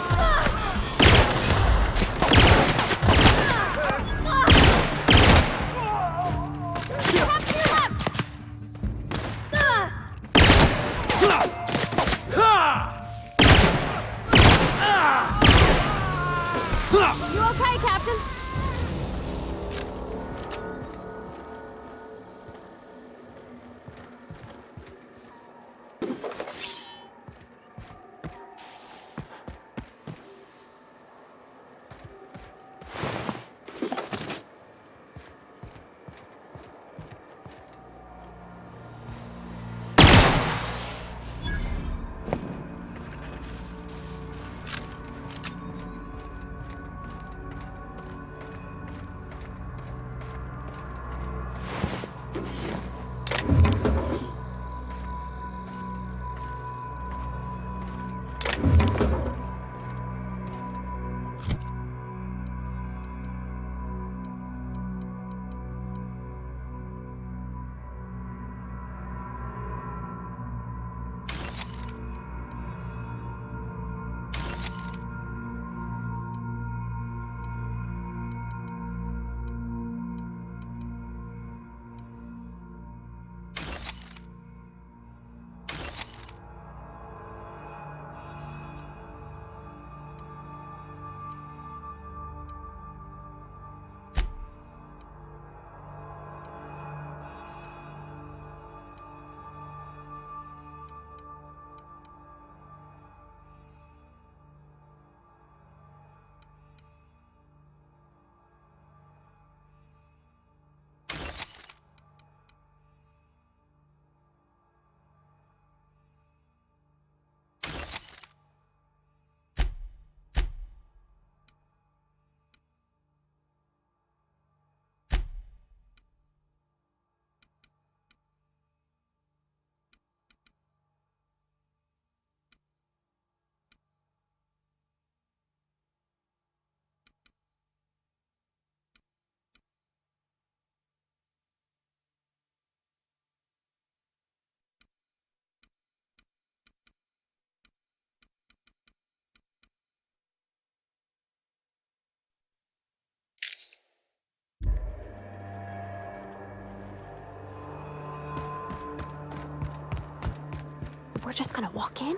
we're just gonna walk in?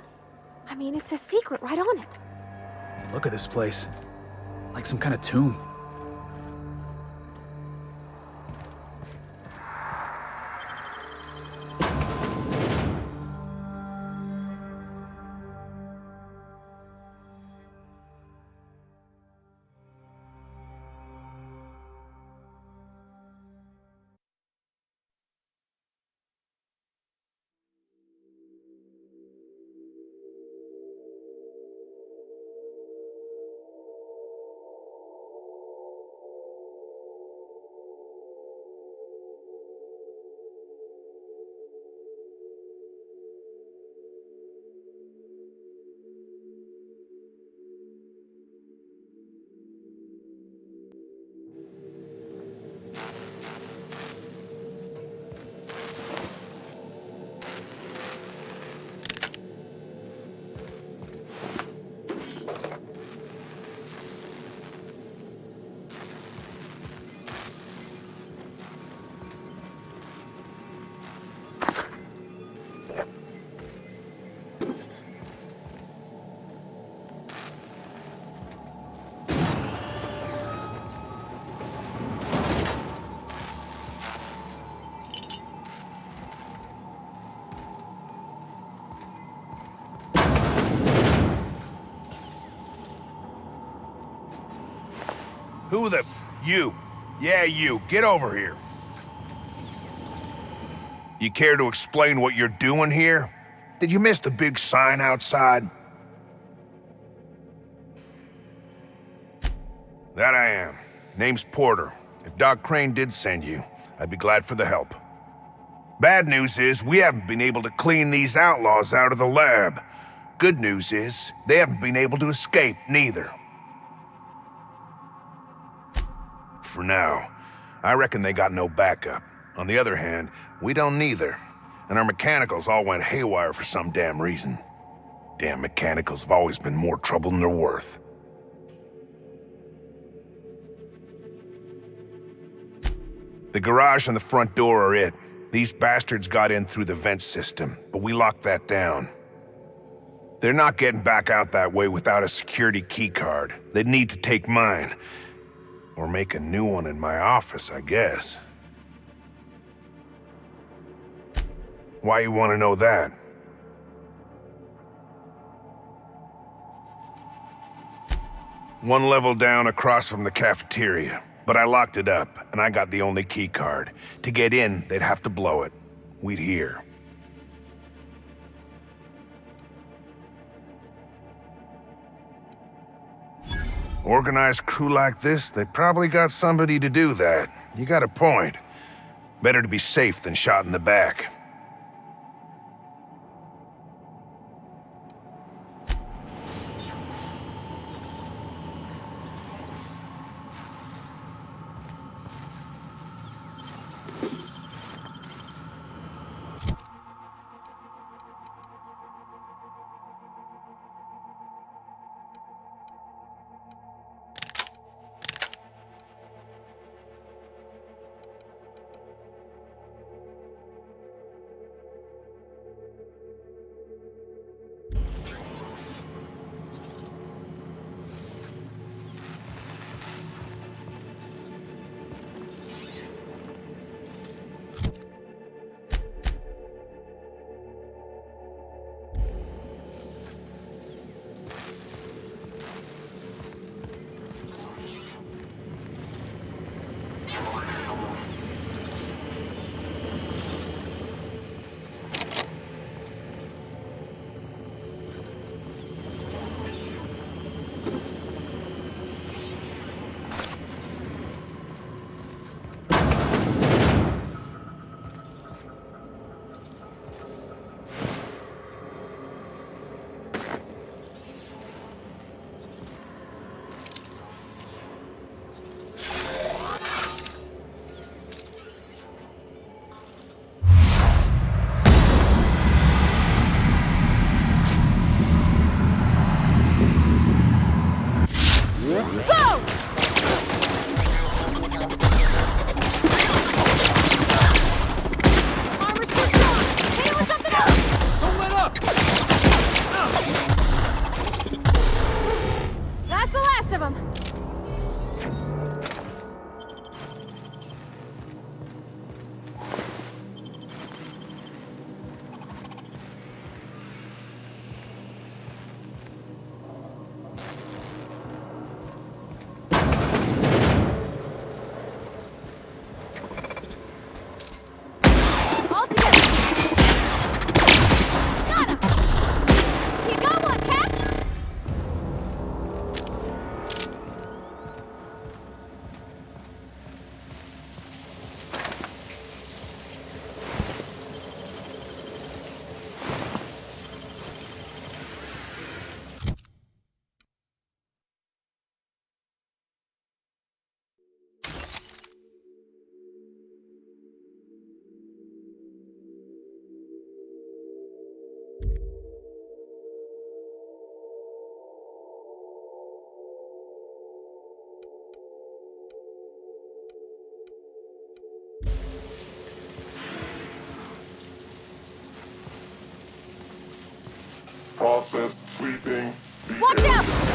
I mean, it's a secret right on it. Look at this place. Like some kind of tomb. Who the... You. Yeah, you. Get over here. You care to explain what you're doing here? Did you miss the big sign outside? That I am. Name's Porter. If Doc Crane did send you, I'd be glad for the help. Bad news is, we haven't been able to clean these outlaws out of the lab. Good news is, they haven't been able to escape, neither. For now. I reckon they got no backup. On the other hand, we don't neither. And our mechanicals all went haywire for some damn reason. Damn mechanicals have always been more trouble than they're worth. The garage and the front door are it. These bastards got in through the vent system, but we locked that down. They're not getting back out that way without a security keycard. They'd need to take mine. Or make a new one in my office, I guess. Why you want to know that? One level down across from the cafeteria, but I locked it up, and I got the only key card. To get in, they'd have to blow it. We'd hear. Organized crew like this, they probably got somebody to do that. You got a point. Better to be safe than shot in the back. process, sweeping. Watch out!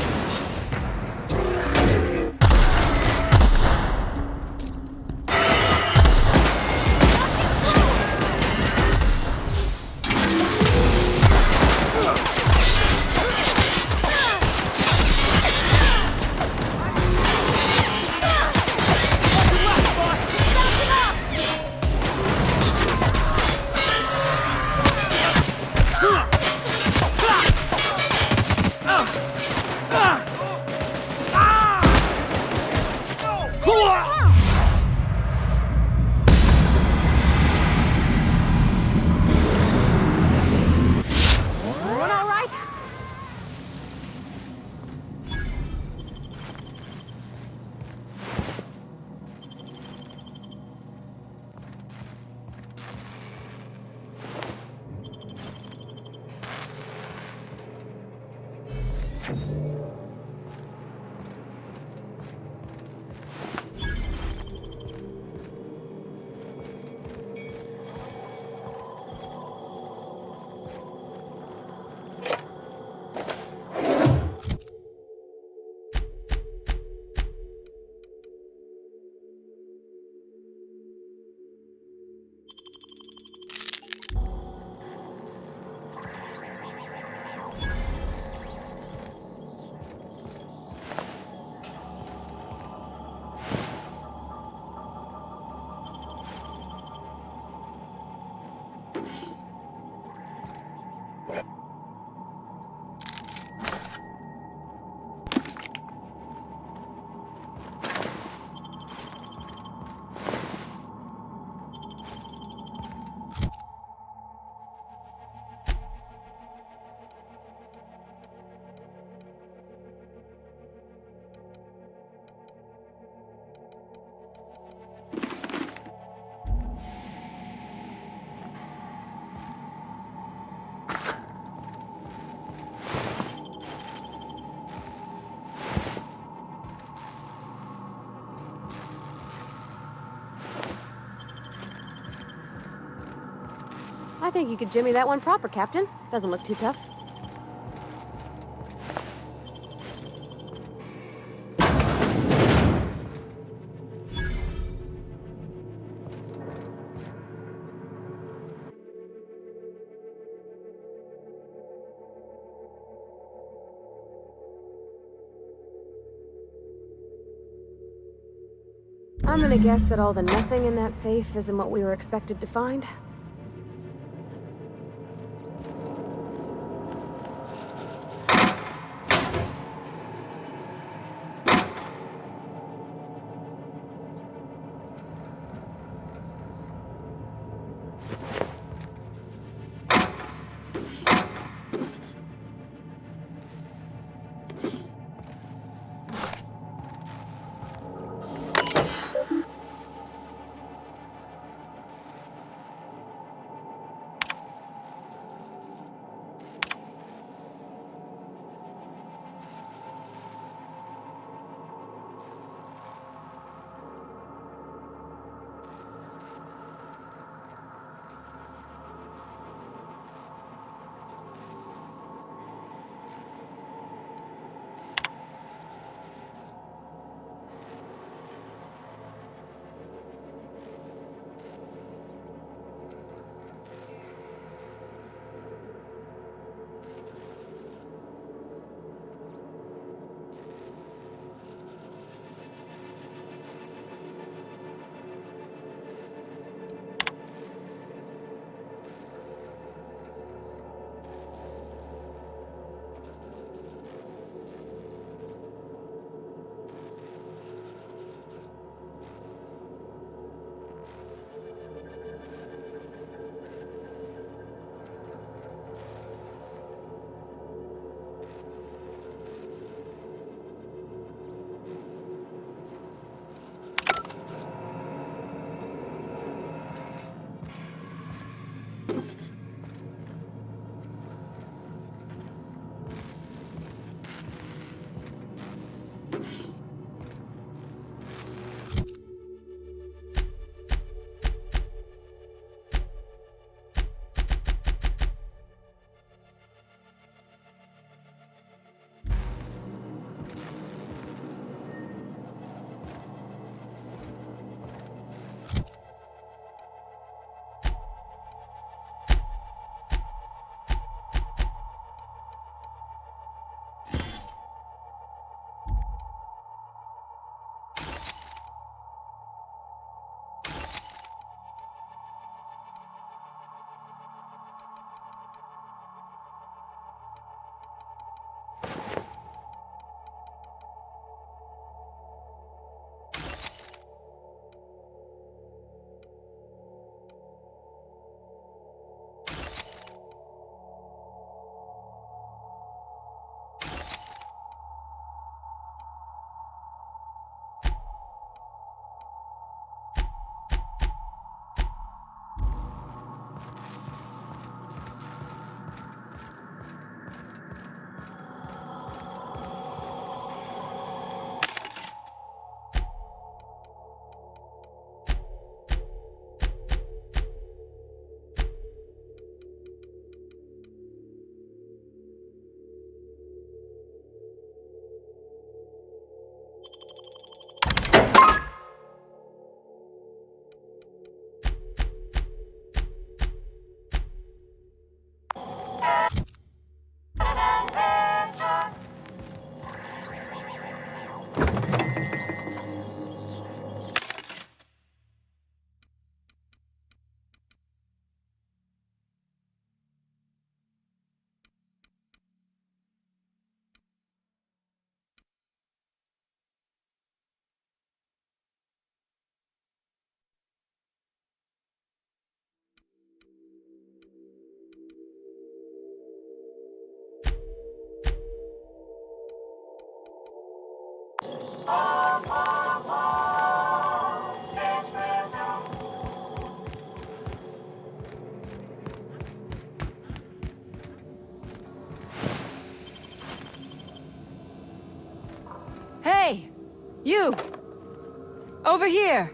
I think you could jimmy that one proper, Captain. Doesn't look too tough. I'm gonna guess that all the nothing in that safe isn't what we were expected to find. Hey! You! Over here!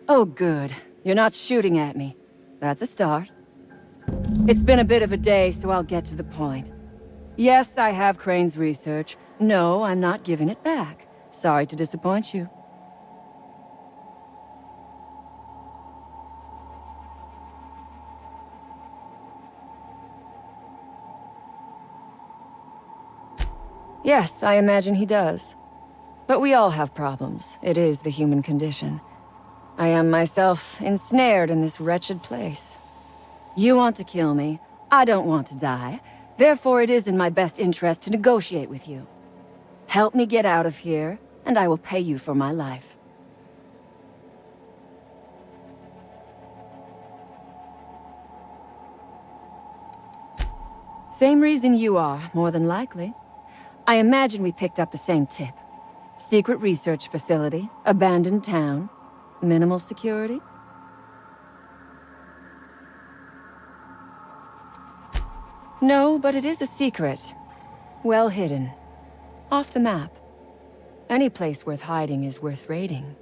Oh, good. You're not shooting at me. That's a start. It's been a bit of a day, so I'll get to the point. Yes, I have Crane's research. No, I'm not giving it back. Sorry to disappoint you. Yes, I imagine he does. But we all have problems. It is the human condition. I am myself ensnared in this wretched place. You want to kill me. I don't want to die. Therefore, it is in my best interest to negotiate with you. Help me get out of here, and I will pay you for my life. Same reason you are, more than likely. I imagine we picked up the same tip. Secret research facility, abandoned town, minimal security. No, but it is a secret. Well hidden. Off the map. Any place worth hiding is worth raiding.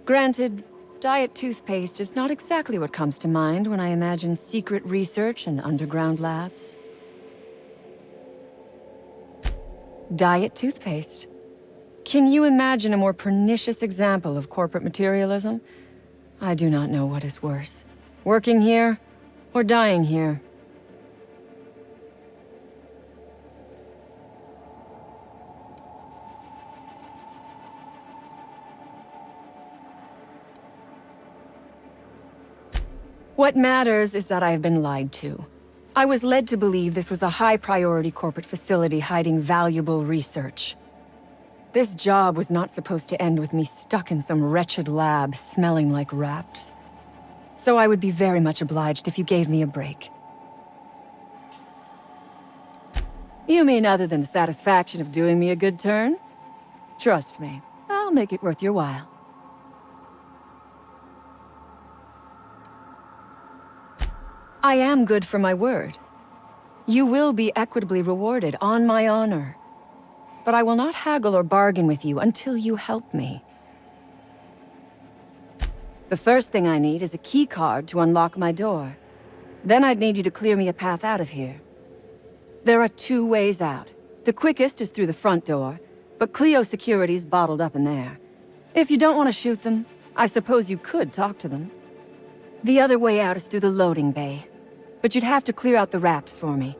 Granted, diet toothpaste is not exactly what comes to mind when I imagine secret research and underground labs. Diet toothpaste. Can you imagine a more pernicious example of corporate materialism? I do not know what is worse. Working here, or dying here. What matters is that I have been lied to. I was led to believe this was a high-priority corporate facility hiding valuable research. This job was not supposed to end with me stuck in some wretched lab smelling like rats. So I would be very much obliged if you gave me a break. You mean other than the satisfaction of doing me a good turn? Trust me, I'll make it worth your while. I am good for my word. You will be equitably rewarded, on my honor. But I will not haggle or bargain with you until you help me. The first thing I need is a key card to unlock my door. Then I'd need you to clear me a path out of here. There are 2 ways out. The quickest is through the front door, but Cleo security's bottled up in there. If you don't want to shoot them, I suppose you could talk to them. The other way out is through the loading bay, but you'd have to clear out the wraps for me.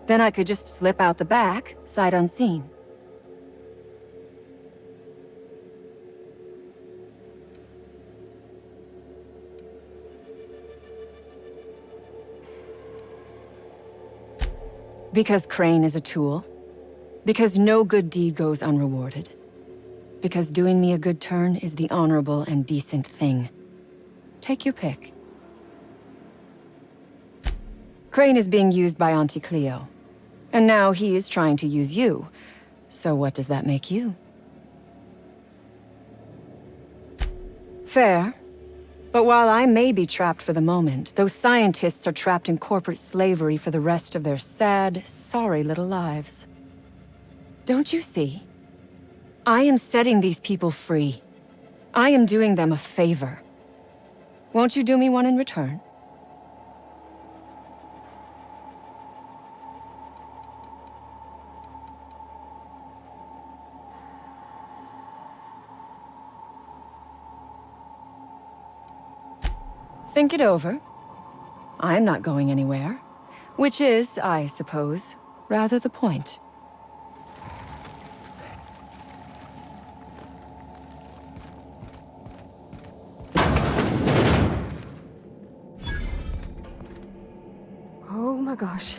Then I could just slip out the back, sight unseen. Because Crane is a tool. Because no good deed goes unrewarded. Because doing me a good turn is the honorable and decent thing. Take your pick. Crane is being used by Auntie Cleo. And now he is trying to use you. So what does that make you? Fair. But while I may be trapped for the moment, those scientists are trapped in corporate slavery for the rest of their sad, sorry little lives. Don't you see? I am setting these people free. I am doing them a favor. Won't you do me one in return? Think it over. I'm not going anywhere. Which is, I suppose, rather the point. Oh my gosh.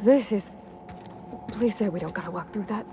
This is... Please say we don't gotta walk through that.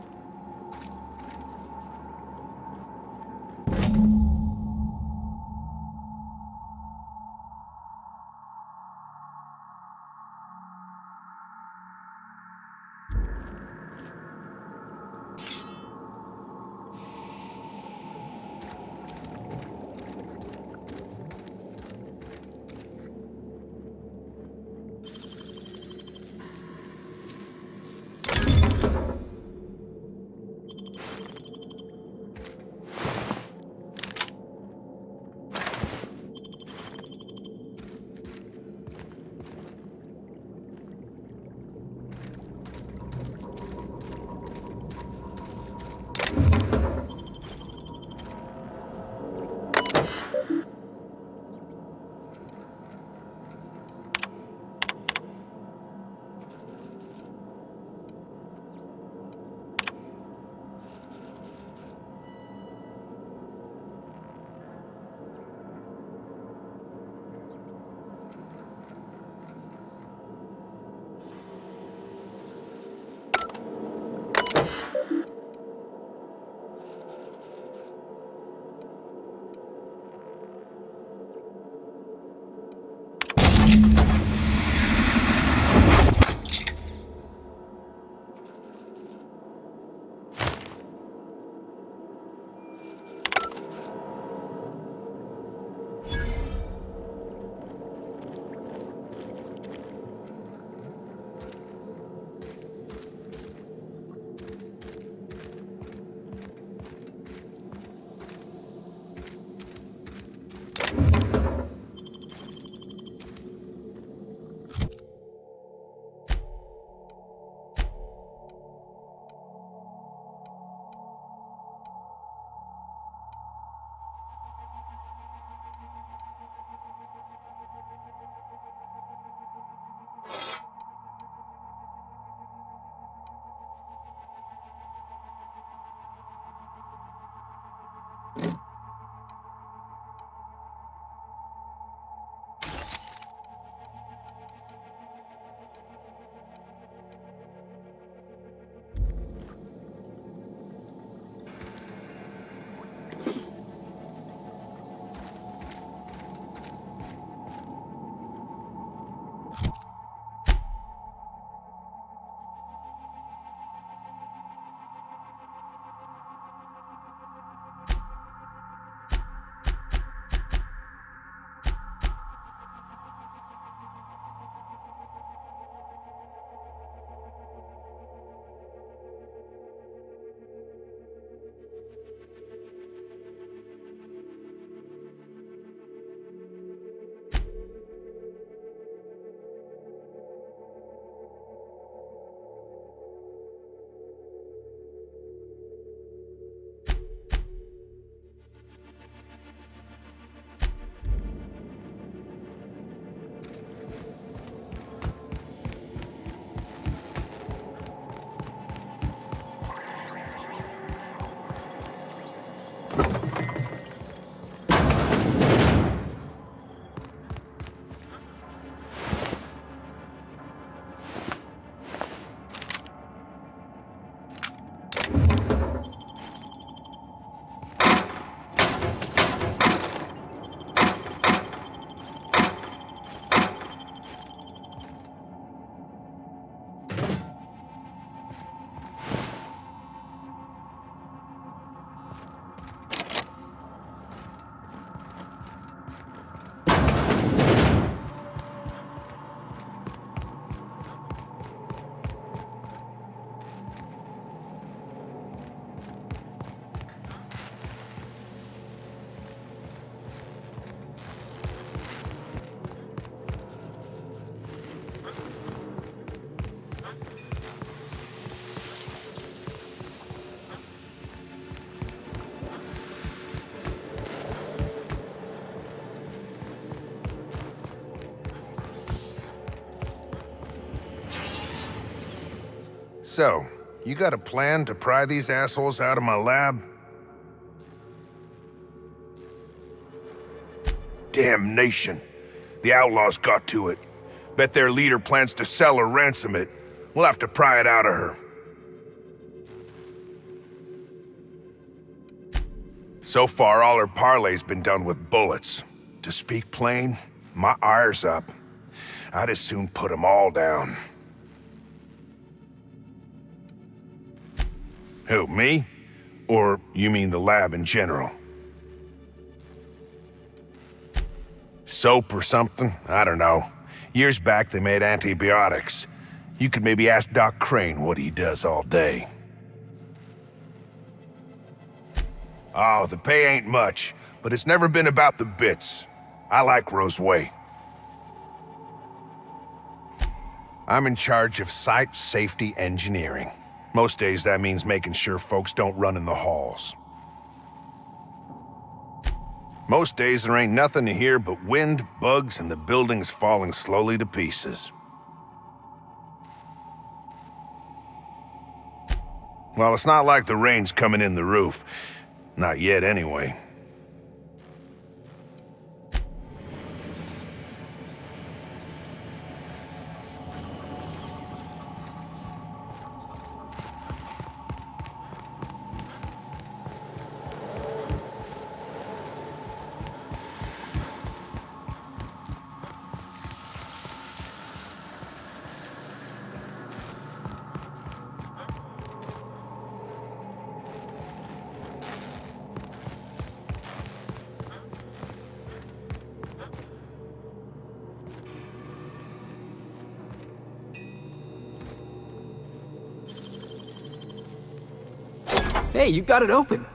So, you got a plan to pry these assholes out of my lab? Damnation. The outlaws got to it. Bet their leader plans to sell or ransom it. We'll have to pry it out of her. So far, all her parlay's been done with bullets. To speak plain, my ire's up. I'd as soon put 'em all down. Who, me? Or you mean the lab in general? Soap or something? I don't know. Years back, they made antibiotics. You could maybe ask Doc Crane what he does all day. Oh, the pay ain't much, but it's never been about the bits. I like Roseway. I'm in charge of site safety engineering. Most days that means making sure folks don't run in the halls. Most days there ain't nothing to hear but wind, bugs, and the buildings falling slowly to pieces. Well, it's not like the rain's coming in the roof. Not yet, anyway. Hey, you got it open.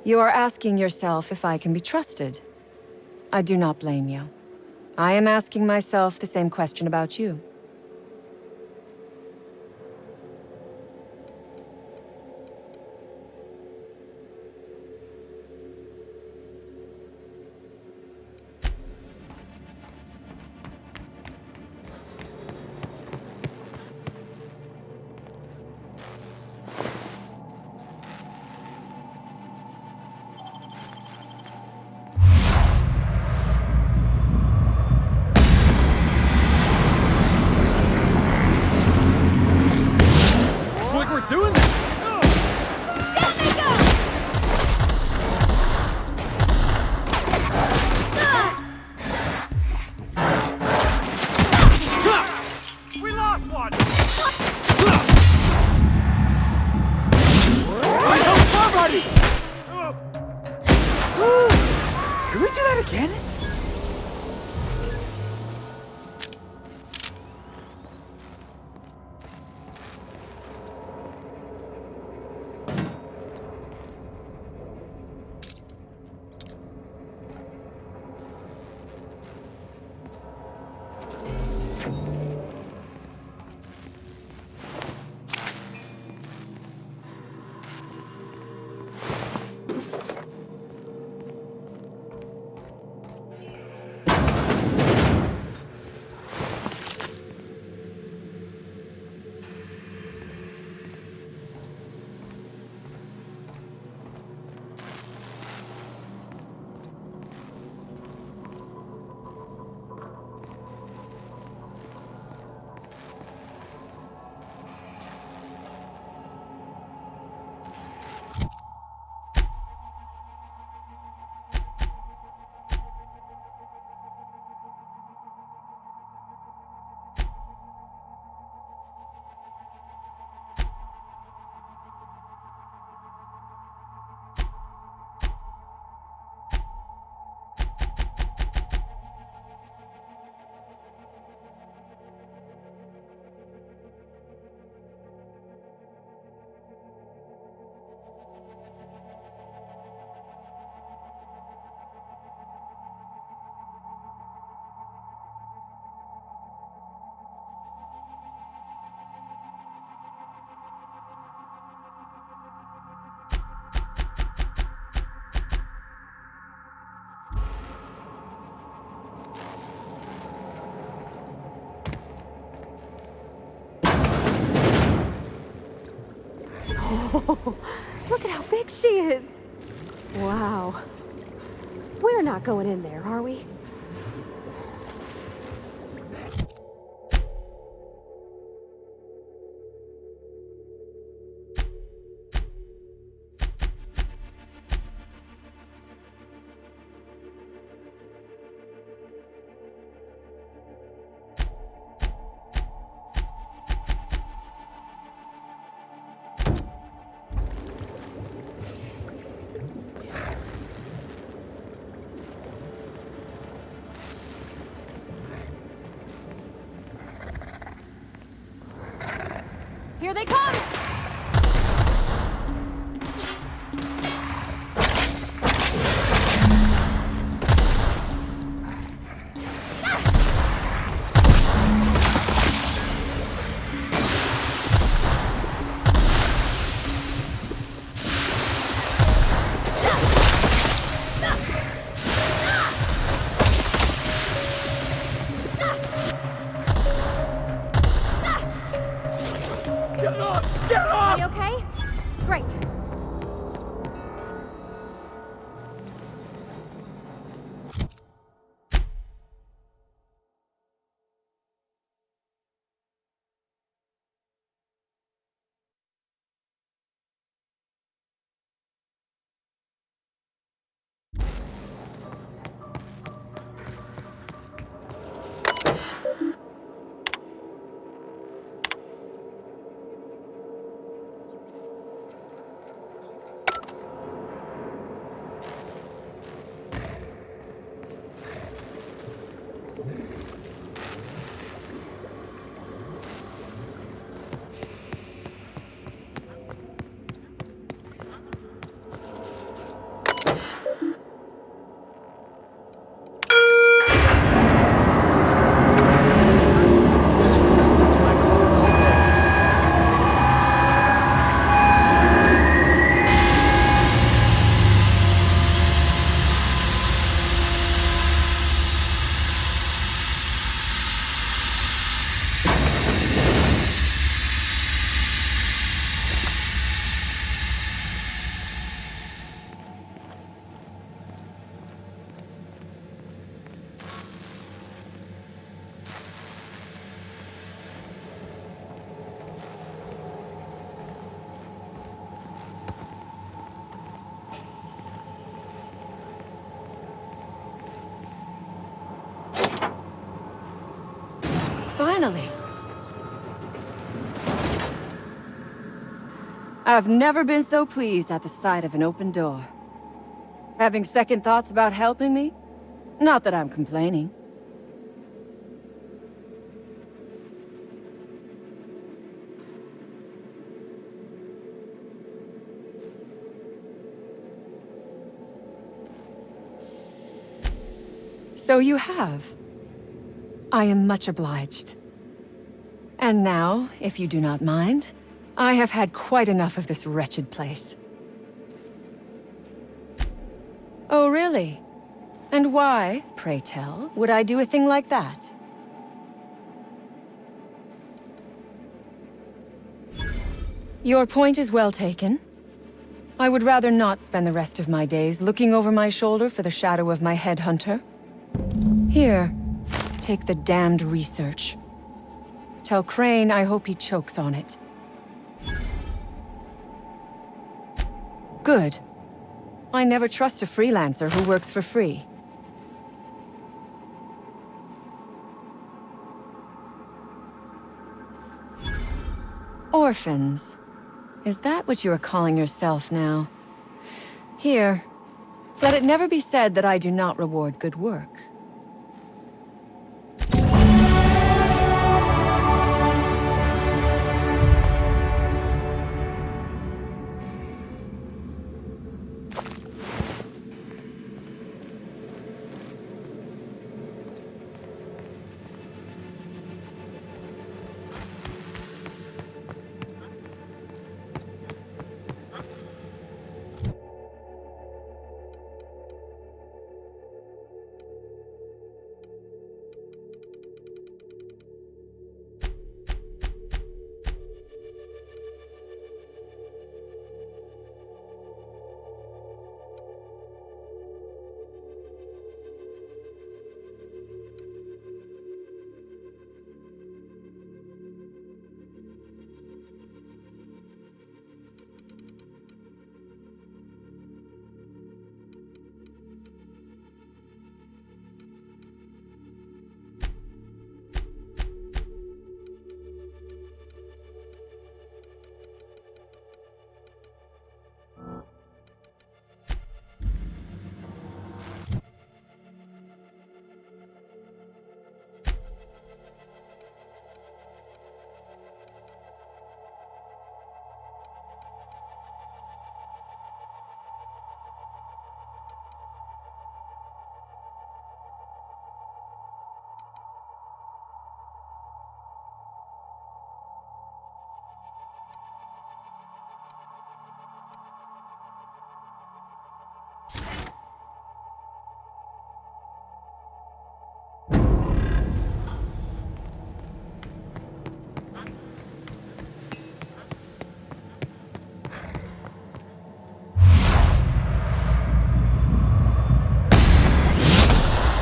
You are asking yourself if I can be trusted. I do not blame you. I am asking myself the same question about you. Did we do that again? Oh, look at how big she is. Wow. We're not going in there, are we? Here they come! Are you okay? Great. Finally. I've never been so pleased at the sight of an open door. Having second thoughts about helping me? Not that I'm complaining. So you have. I am much obliged. And now, if you do not mind, I have had quite enough of this wretched place. Oh, really? And why, pray tell, would I do a thing like that? Your point is well taken. I would rather not spend the rest of my days looking over my shoulder for the shadow of my headhunter. Here, take the damned research. Tell Crane I hope he chokes on it. Good. I never trust a freelancer who works for free. Orphans. Is that what you are calling yourself now? Here. Let it never be said that I do not reward good work.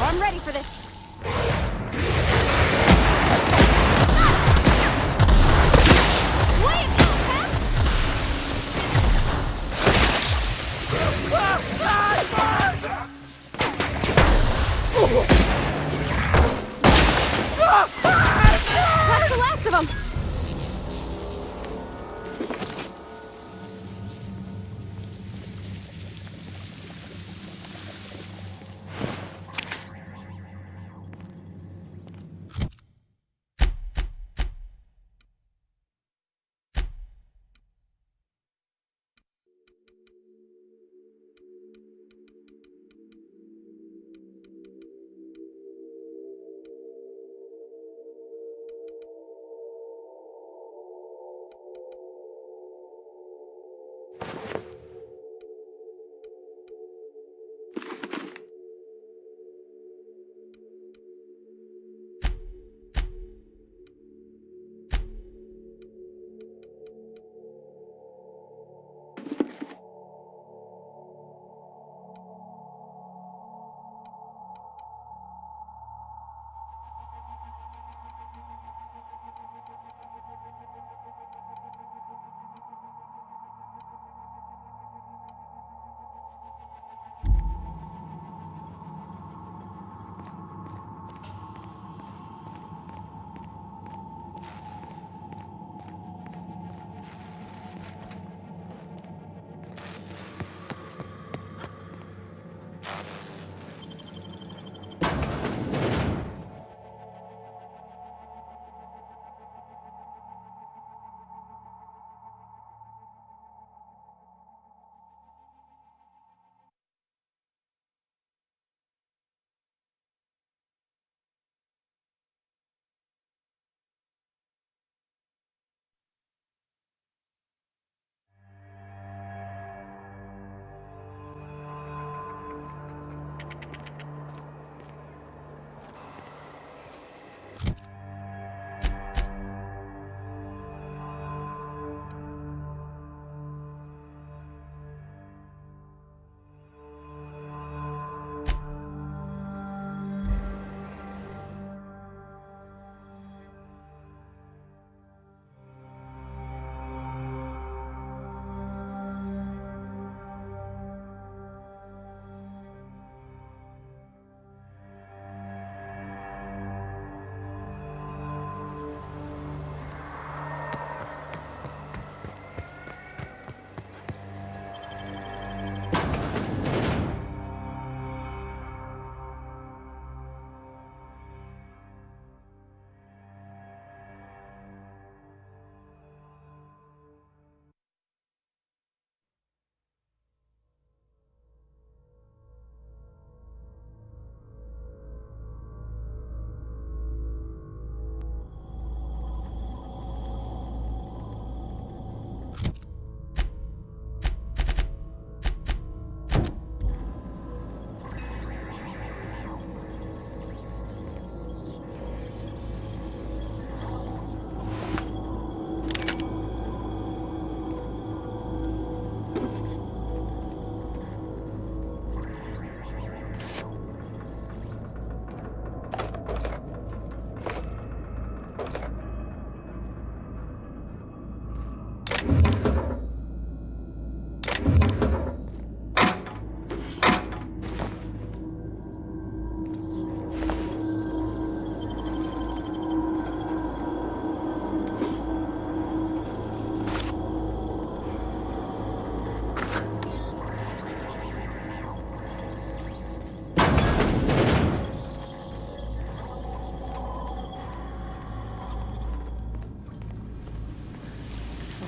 I'm ready for this. That's the last of them.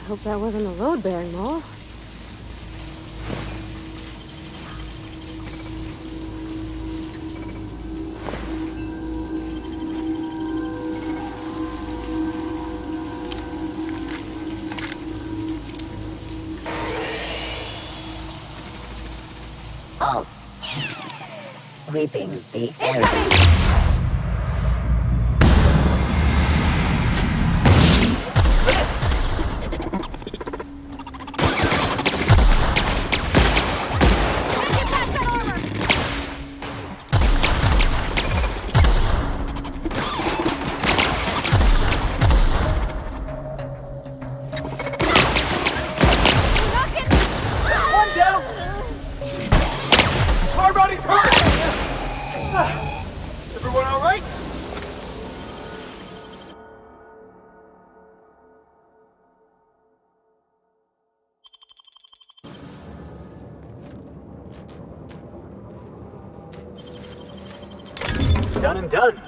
Hope that wasn't a load-bearing mole. Oh. Sweeping the air. Everyone all right? Done and done.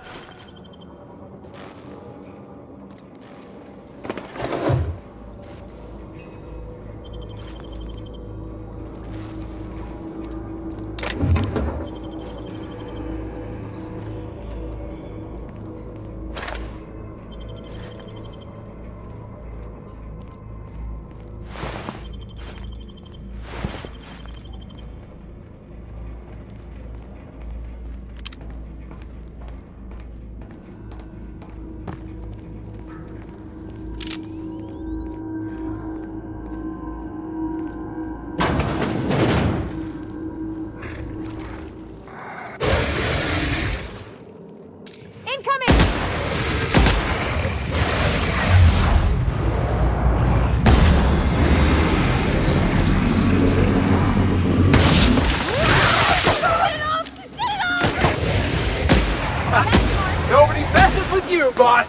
Nobody messes with you, boss!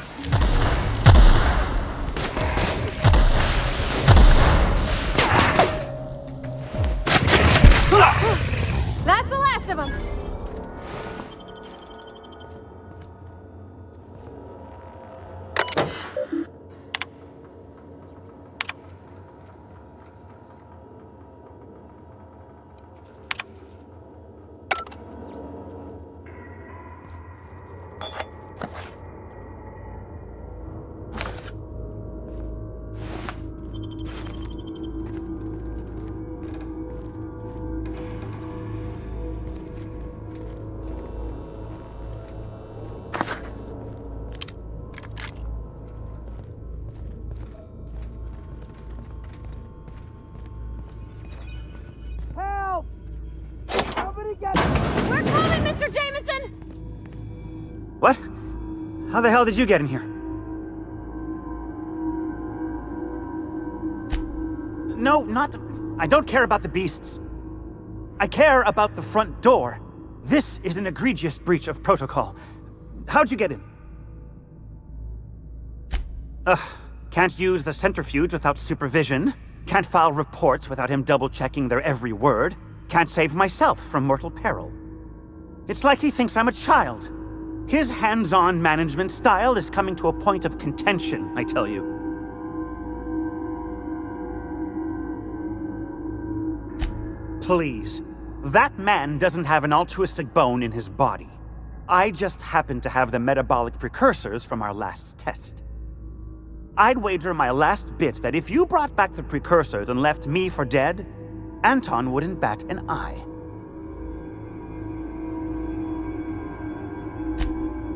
That's the last of them! We're coming, Mr. Jameson! What? How the hell did you get in here? No, not... I don't care about the beasts. I care about the front door. This is an egregious breach of protocol. How'd you get in? Can't use the centrifuge without supervision. Can't file reports without him double-checking their every word. Can't save myself from mortal peril. It's like he thinks I'm a child. His hands-on management style is coming to a point of contention, I tell you. Please. That man doesn't have an altruistic bone in his body. I just happen to have the metabolic precursors from our last test. I'd wager my last bit that if you brought back the precursors and left me for dead, Anton wouldn't bat an eye.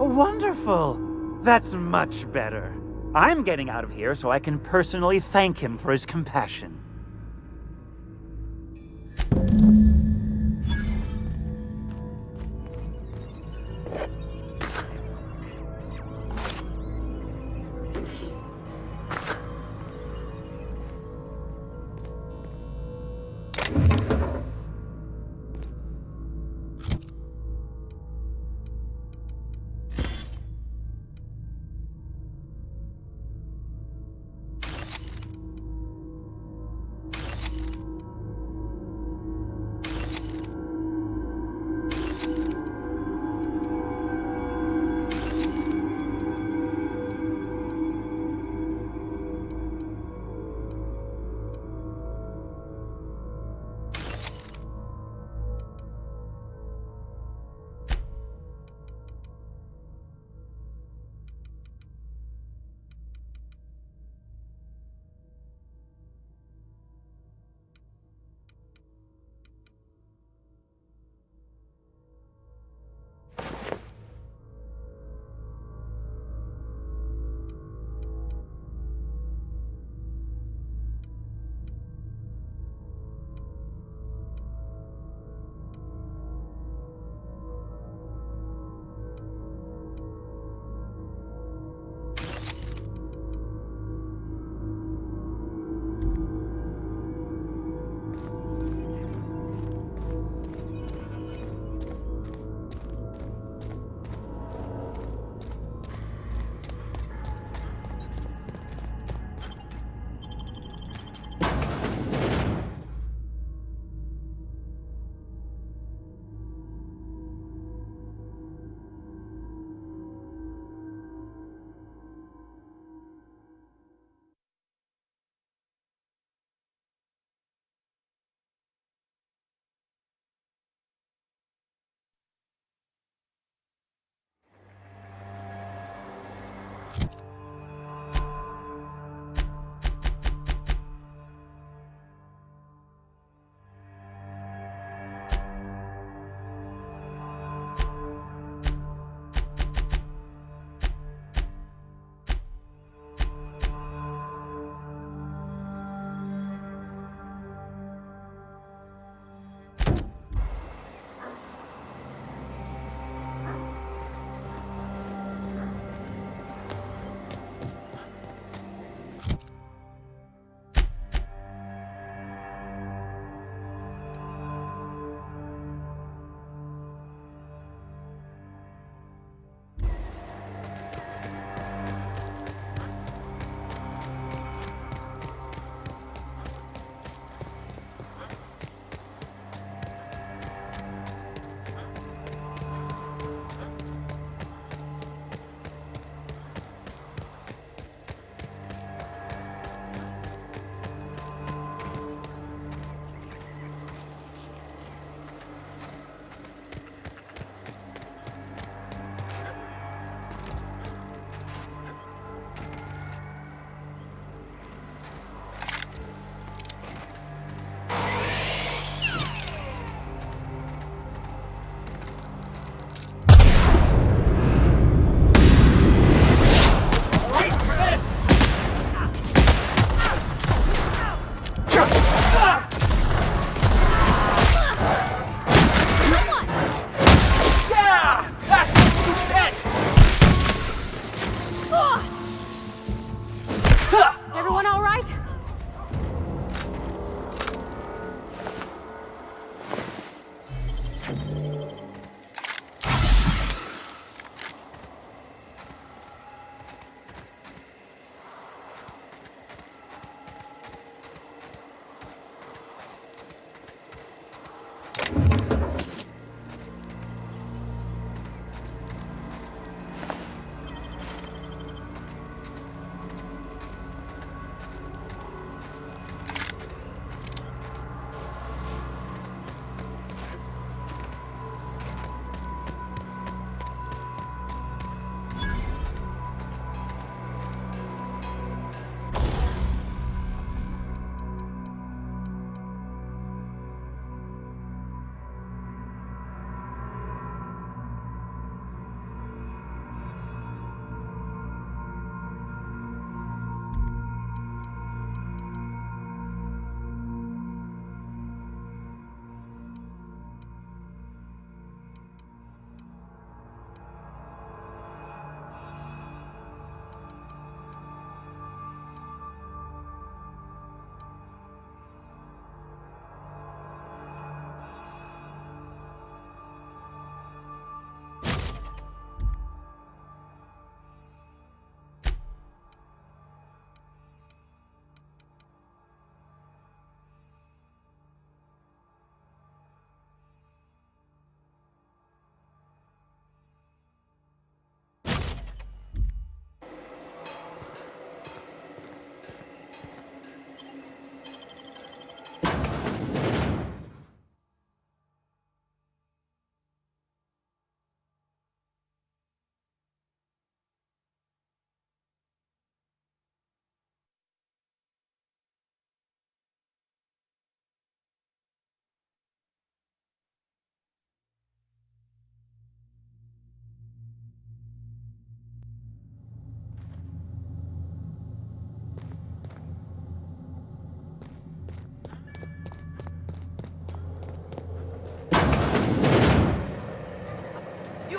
Wonderful! That's much better. I'm getting out of here so I can personally thank him for his compassion.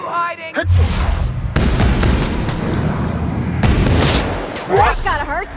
you hiding? That's gotta hurt.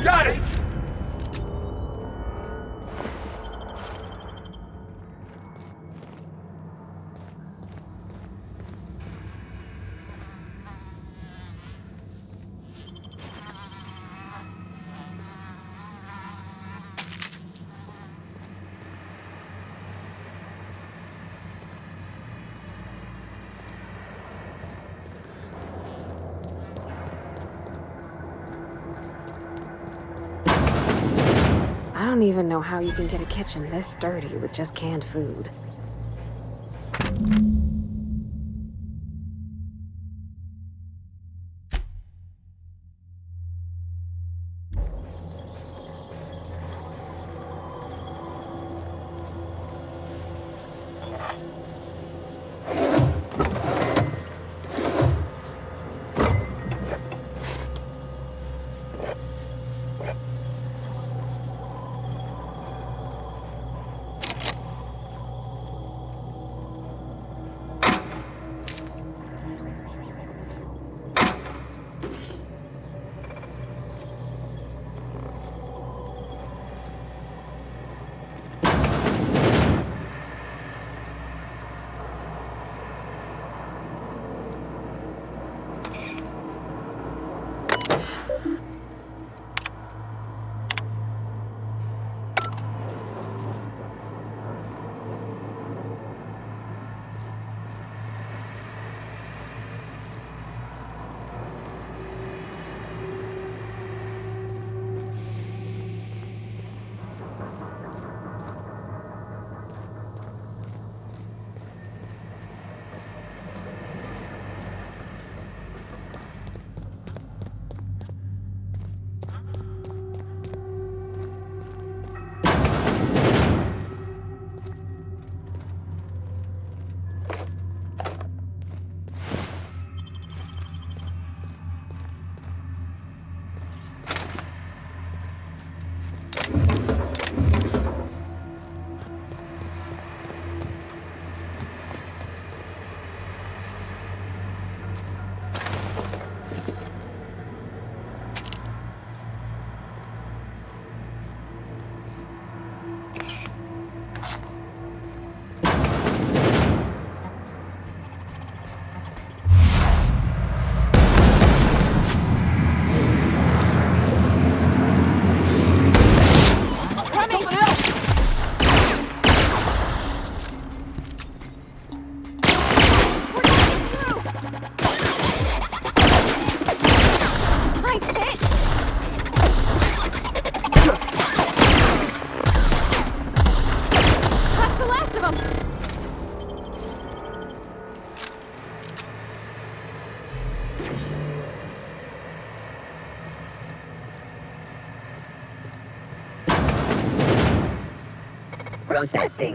Got it! I don't even know how you can get a kitchen this dirty with just canned food. Processing.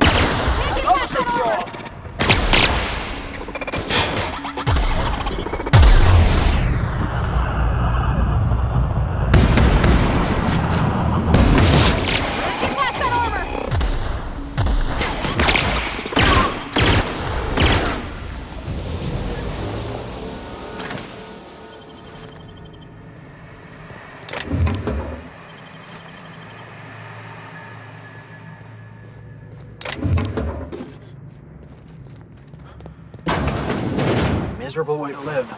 Miserable way to live.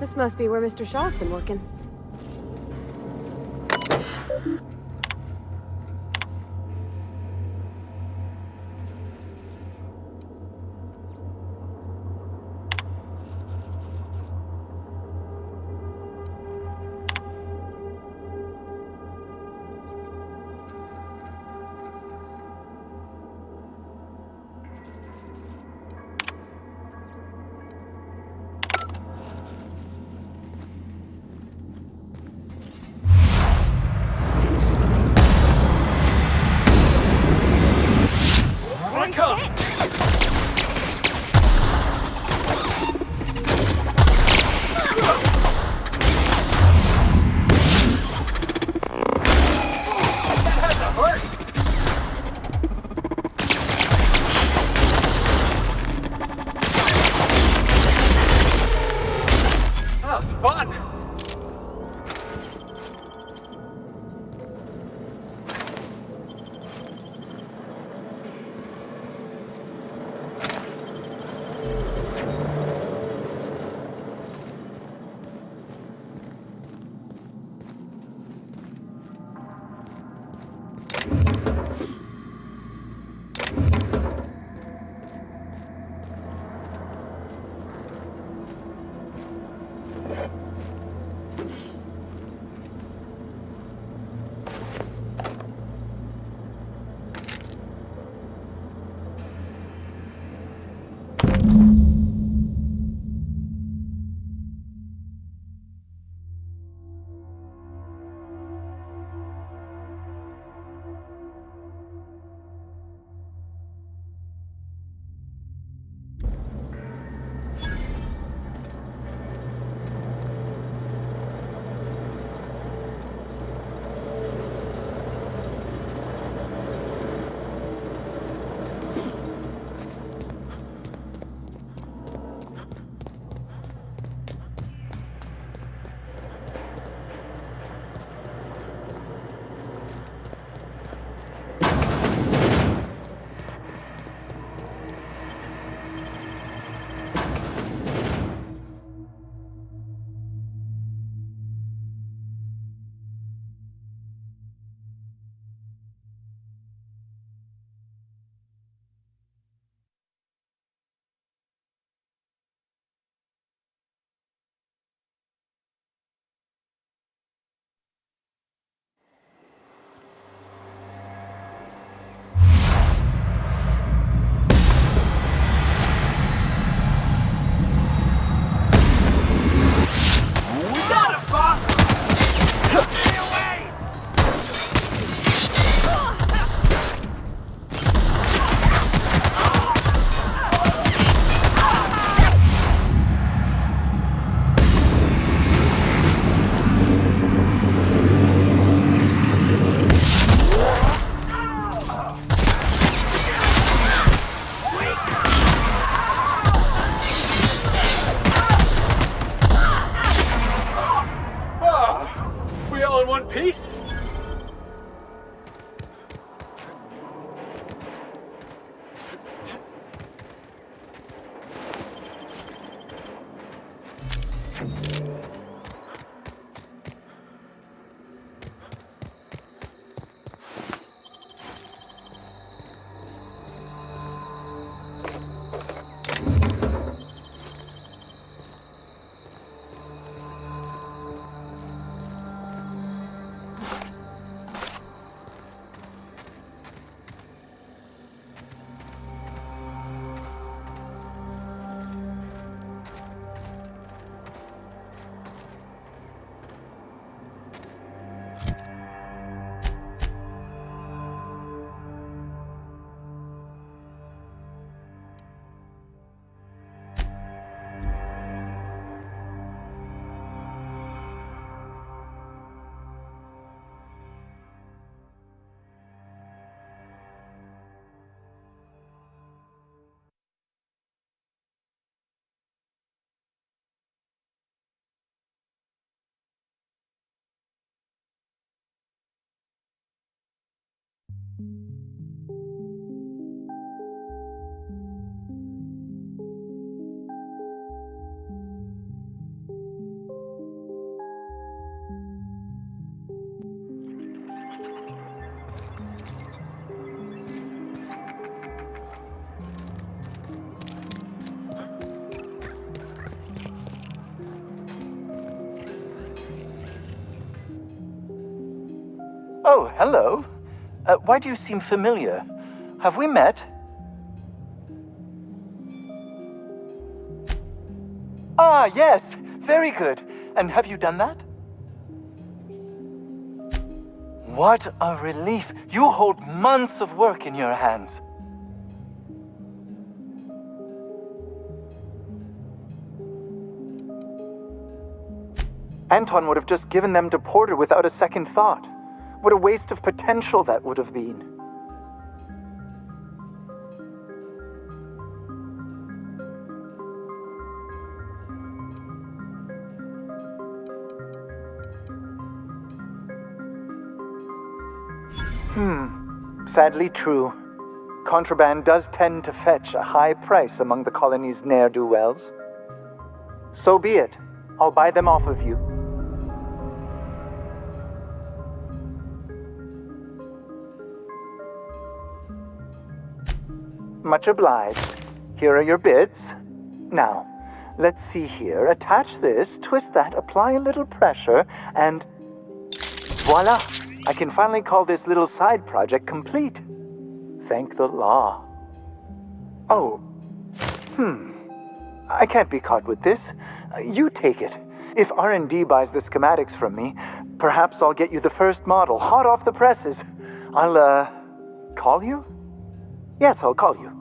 This must be where Mr. Shaw's been working. Oh, hello. Why do you seem familiar? Have we met? Ah, yes. Very good. And have you done that? What a relief. You hold months of work in your hands. Anton would have just given them to Porter without a second thought. What a waste of potential that would have been. Sadly true. Contraband does tend to fetch a high price among the colony's ne'er-do-wells. So be it. I'll buy them off of you. Much obliged. Here are your bids. Now, let's see here. Attach this, twist that, apply a little pressure, and voila! I can finally call this little side project complete. Thank the law. Oh. I can't be caught with this. You take it. If R&D buys the schematics from me, perhaps I'll get you the first model, hot off the presses. I'll, call you? Yes, I'll call you.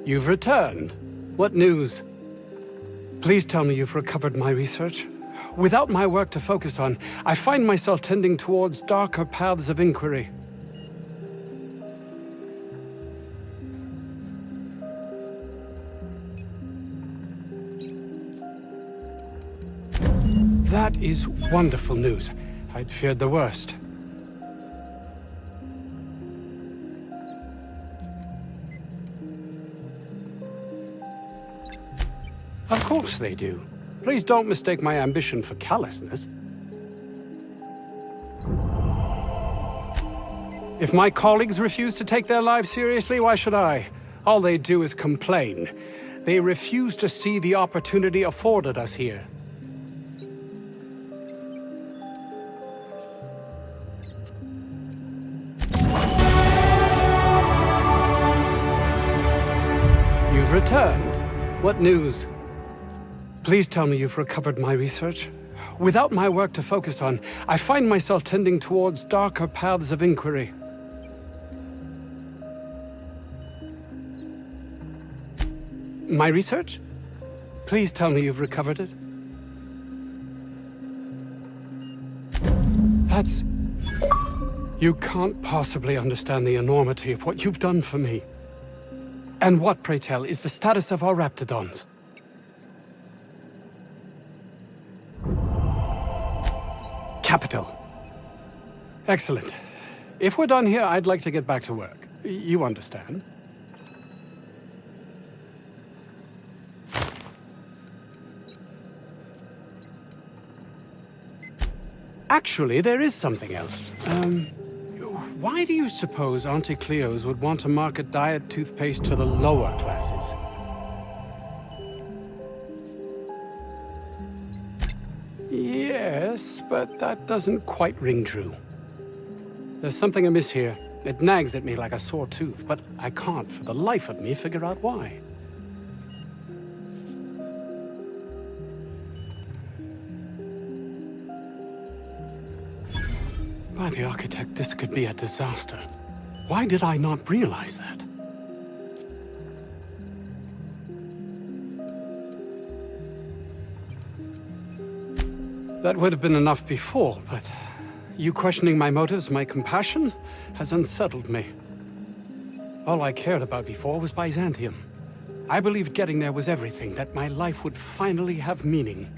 You've returned. What news? Please tell me you've recovered my research. Without my work to focus on, I find myself tending towards darker paths of inquiry. That is wonderful news. I'd feared the worst. Of course they do. Please don't mistake my ambition for callousness. If my colleagues refuse to take their lives seriously, why should I? All they do is complain. They refuse to see the opportunity afforded us here. You've returned. What news? Please tell me you've recovered my research. Without my work to focus on, I find myself tending towards darker paths of inquiry. My research? Please tell me you've recovered it. That's... You can't possibly understand the enormity of what you've done for me. And what, pray tell, is the status of our raptidons? Capital. Excellent. If we're done here, I'd like to get back to work. You understand? Actually, there is something else. Why do you suppose Auntie Cleo's would want to market diet toothpaste to the lower classes? Yes, but that doesn't quite ring true. There's something amiss here. It nags at me like a sore tooth, but I can't for the life of me figure out why. By the architect, this could be a disaster. Why did I not realize that? That would have been enough before, but you questioning my motives, my compassion, has unsettled me. All I cared about before was Byzantium. I believed getting there was everything, that my life would finally have meaning.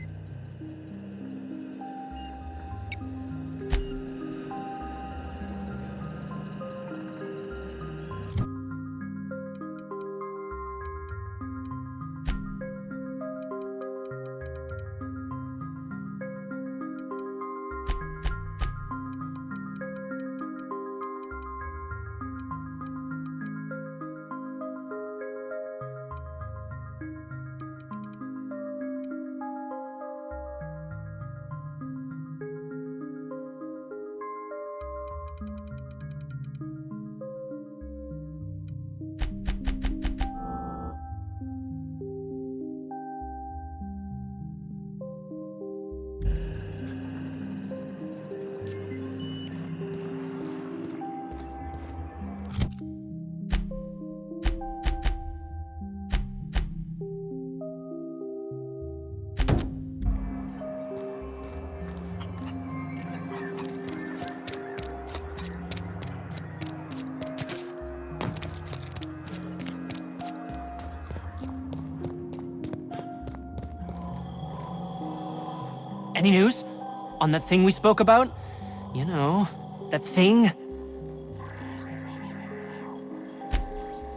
Any news? On that thing we spoke about? You know, that thing?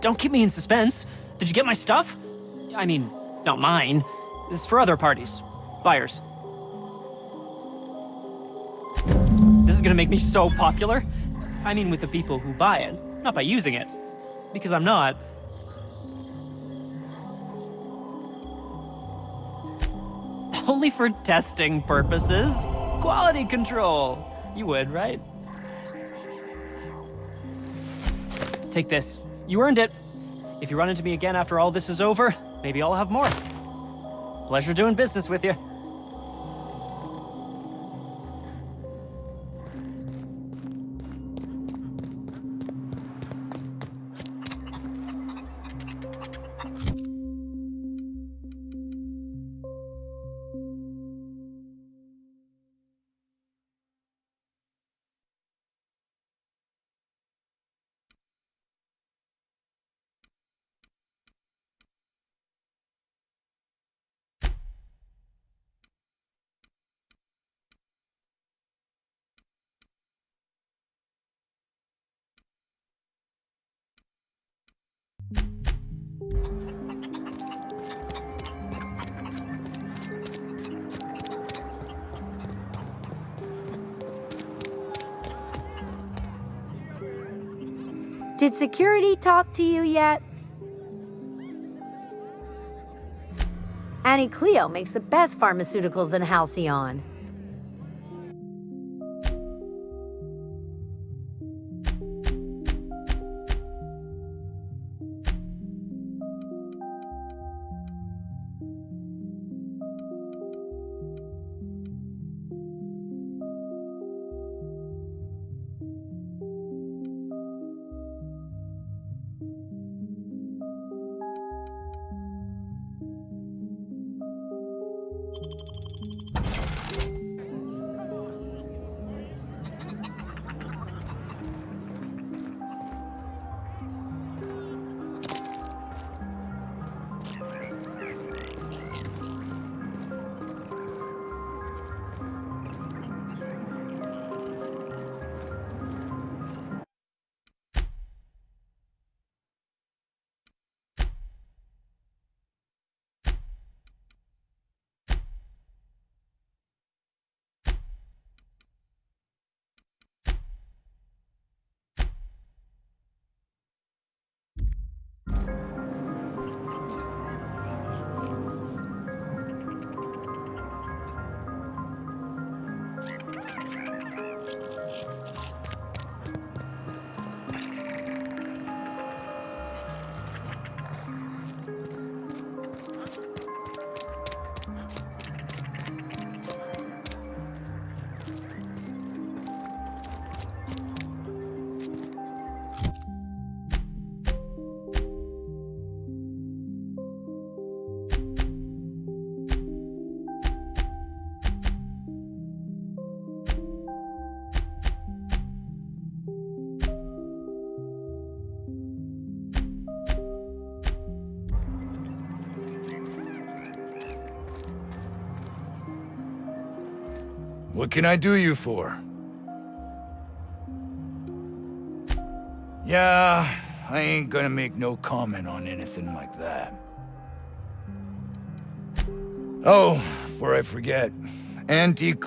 Don't keep me in suspense. Did you get my stuff? I mean, not mine. It's for other parties. Buyers. This is gonna make me so popular. I mean with the people who buy it, not by using it. Because I'm not. Only for testing purposes. Quality control. You would, right? Take this. You earned it. If you run into me again after all this is over, maybe I'll have more. Pleasure doing business with you. Did security talk to you yet? Annie Cleo makes the best pharmaceuticals in Halcyon. What can I do you for? Yeah, I ain't gonna make no comment on anything like that. Oh, before I forget, antique...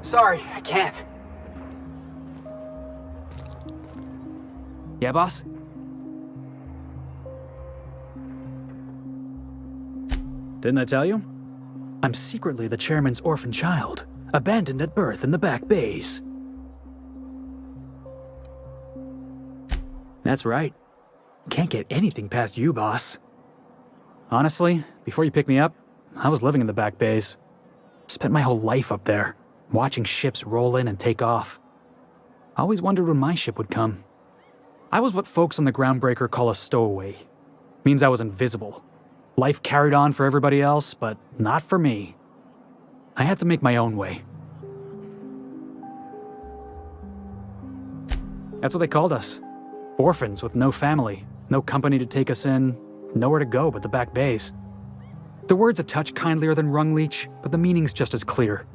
Sorry, I can't. Yeah, boss? Didn't I tell you? I'm secretly the chairman's orphan child, abandoned at birth in the back bays. That's right. Can't get anything past you, boss. Honestly, before you picked me up, I was living in the back bays. Spent my whole life up there, watching ships roll in and take off. Always wondered when my ship would come. I was what folks on the Groundbreaker call a stowaway. Means I was invisible. Life carried on for everybody else, but not for me. I had to make my own way. That's what they called us. Orphans with no family, no company to take us in, nowhere to go but the back bays. The word's a touch kindlier than Rungleech, but the meaning's just as clear.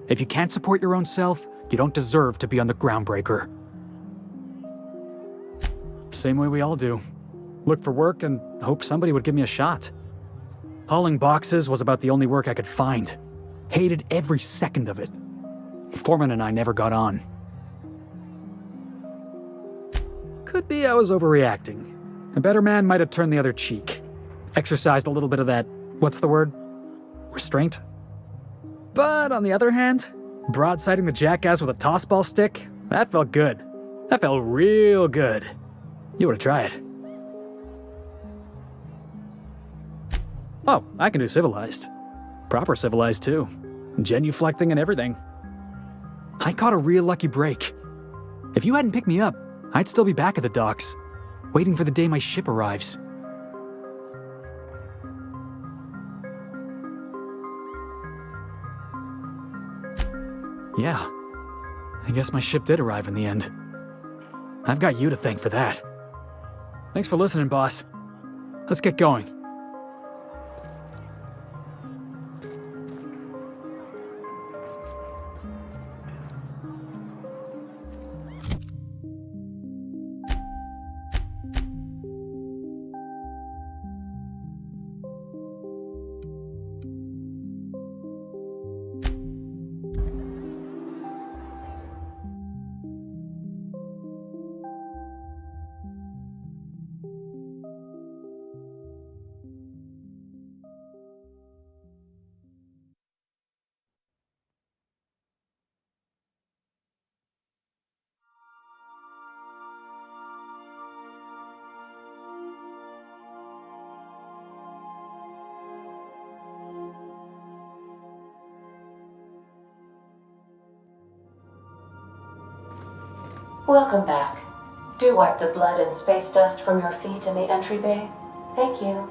If you can't support your own self, you don't deserve to be on the Groundbreaker. Same way we all do. Look for work and hope somebody would give me a shot. Hauling boxes was about the only work I could find. Hated every second of it. Foreman and I never got on. Could be I was overreacting. A better man might have turned the other cheek. Exercised a little bit of that, what's the word? Restraint? But on the other hand, broadsiding the jackass with a tossball stick, that felt good. That felt real good. You ought to try it. Oh, I can do civilized. Proper civilized, too. Genuflecting and everything. I caught a real lucky break. If you hadn't picked me up, I'd still be back at the docks, waiting for the day my ship arrives. Yeah, I guess my ship did arrive in the end. I've got you to thank for that. Thanks for listening, boss. Let's get going. Welcome back. Do wipe the blood and space dust from your feet in the entry bay. Thank you.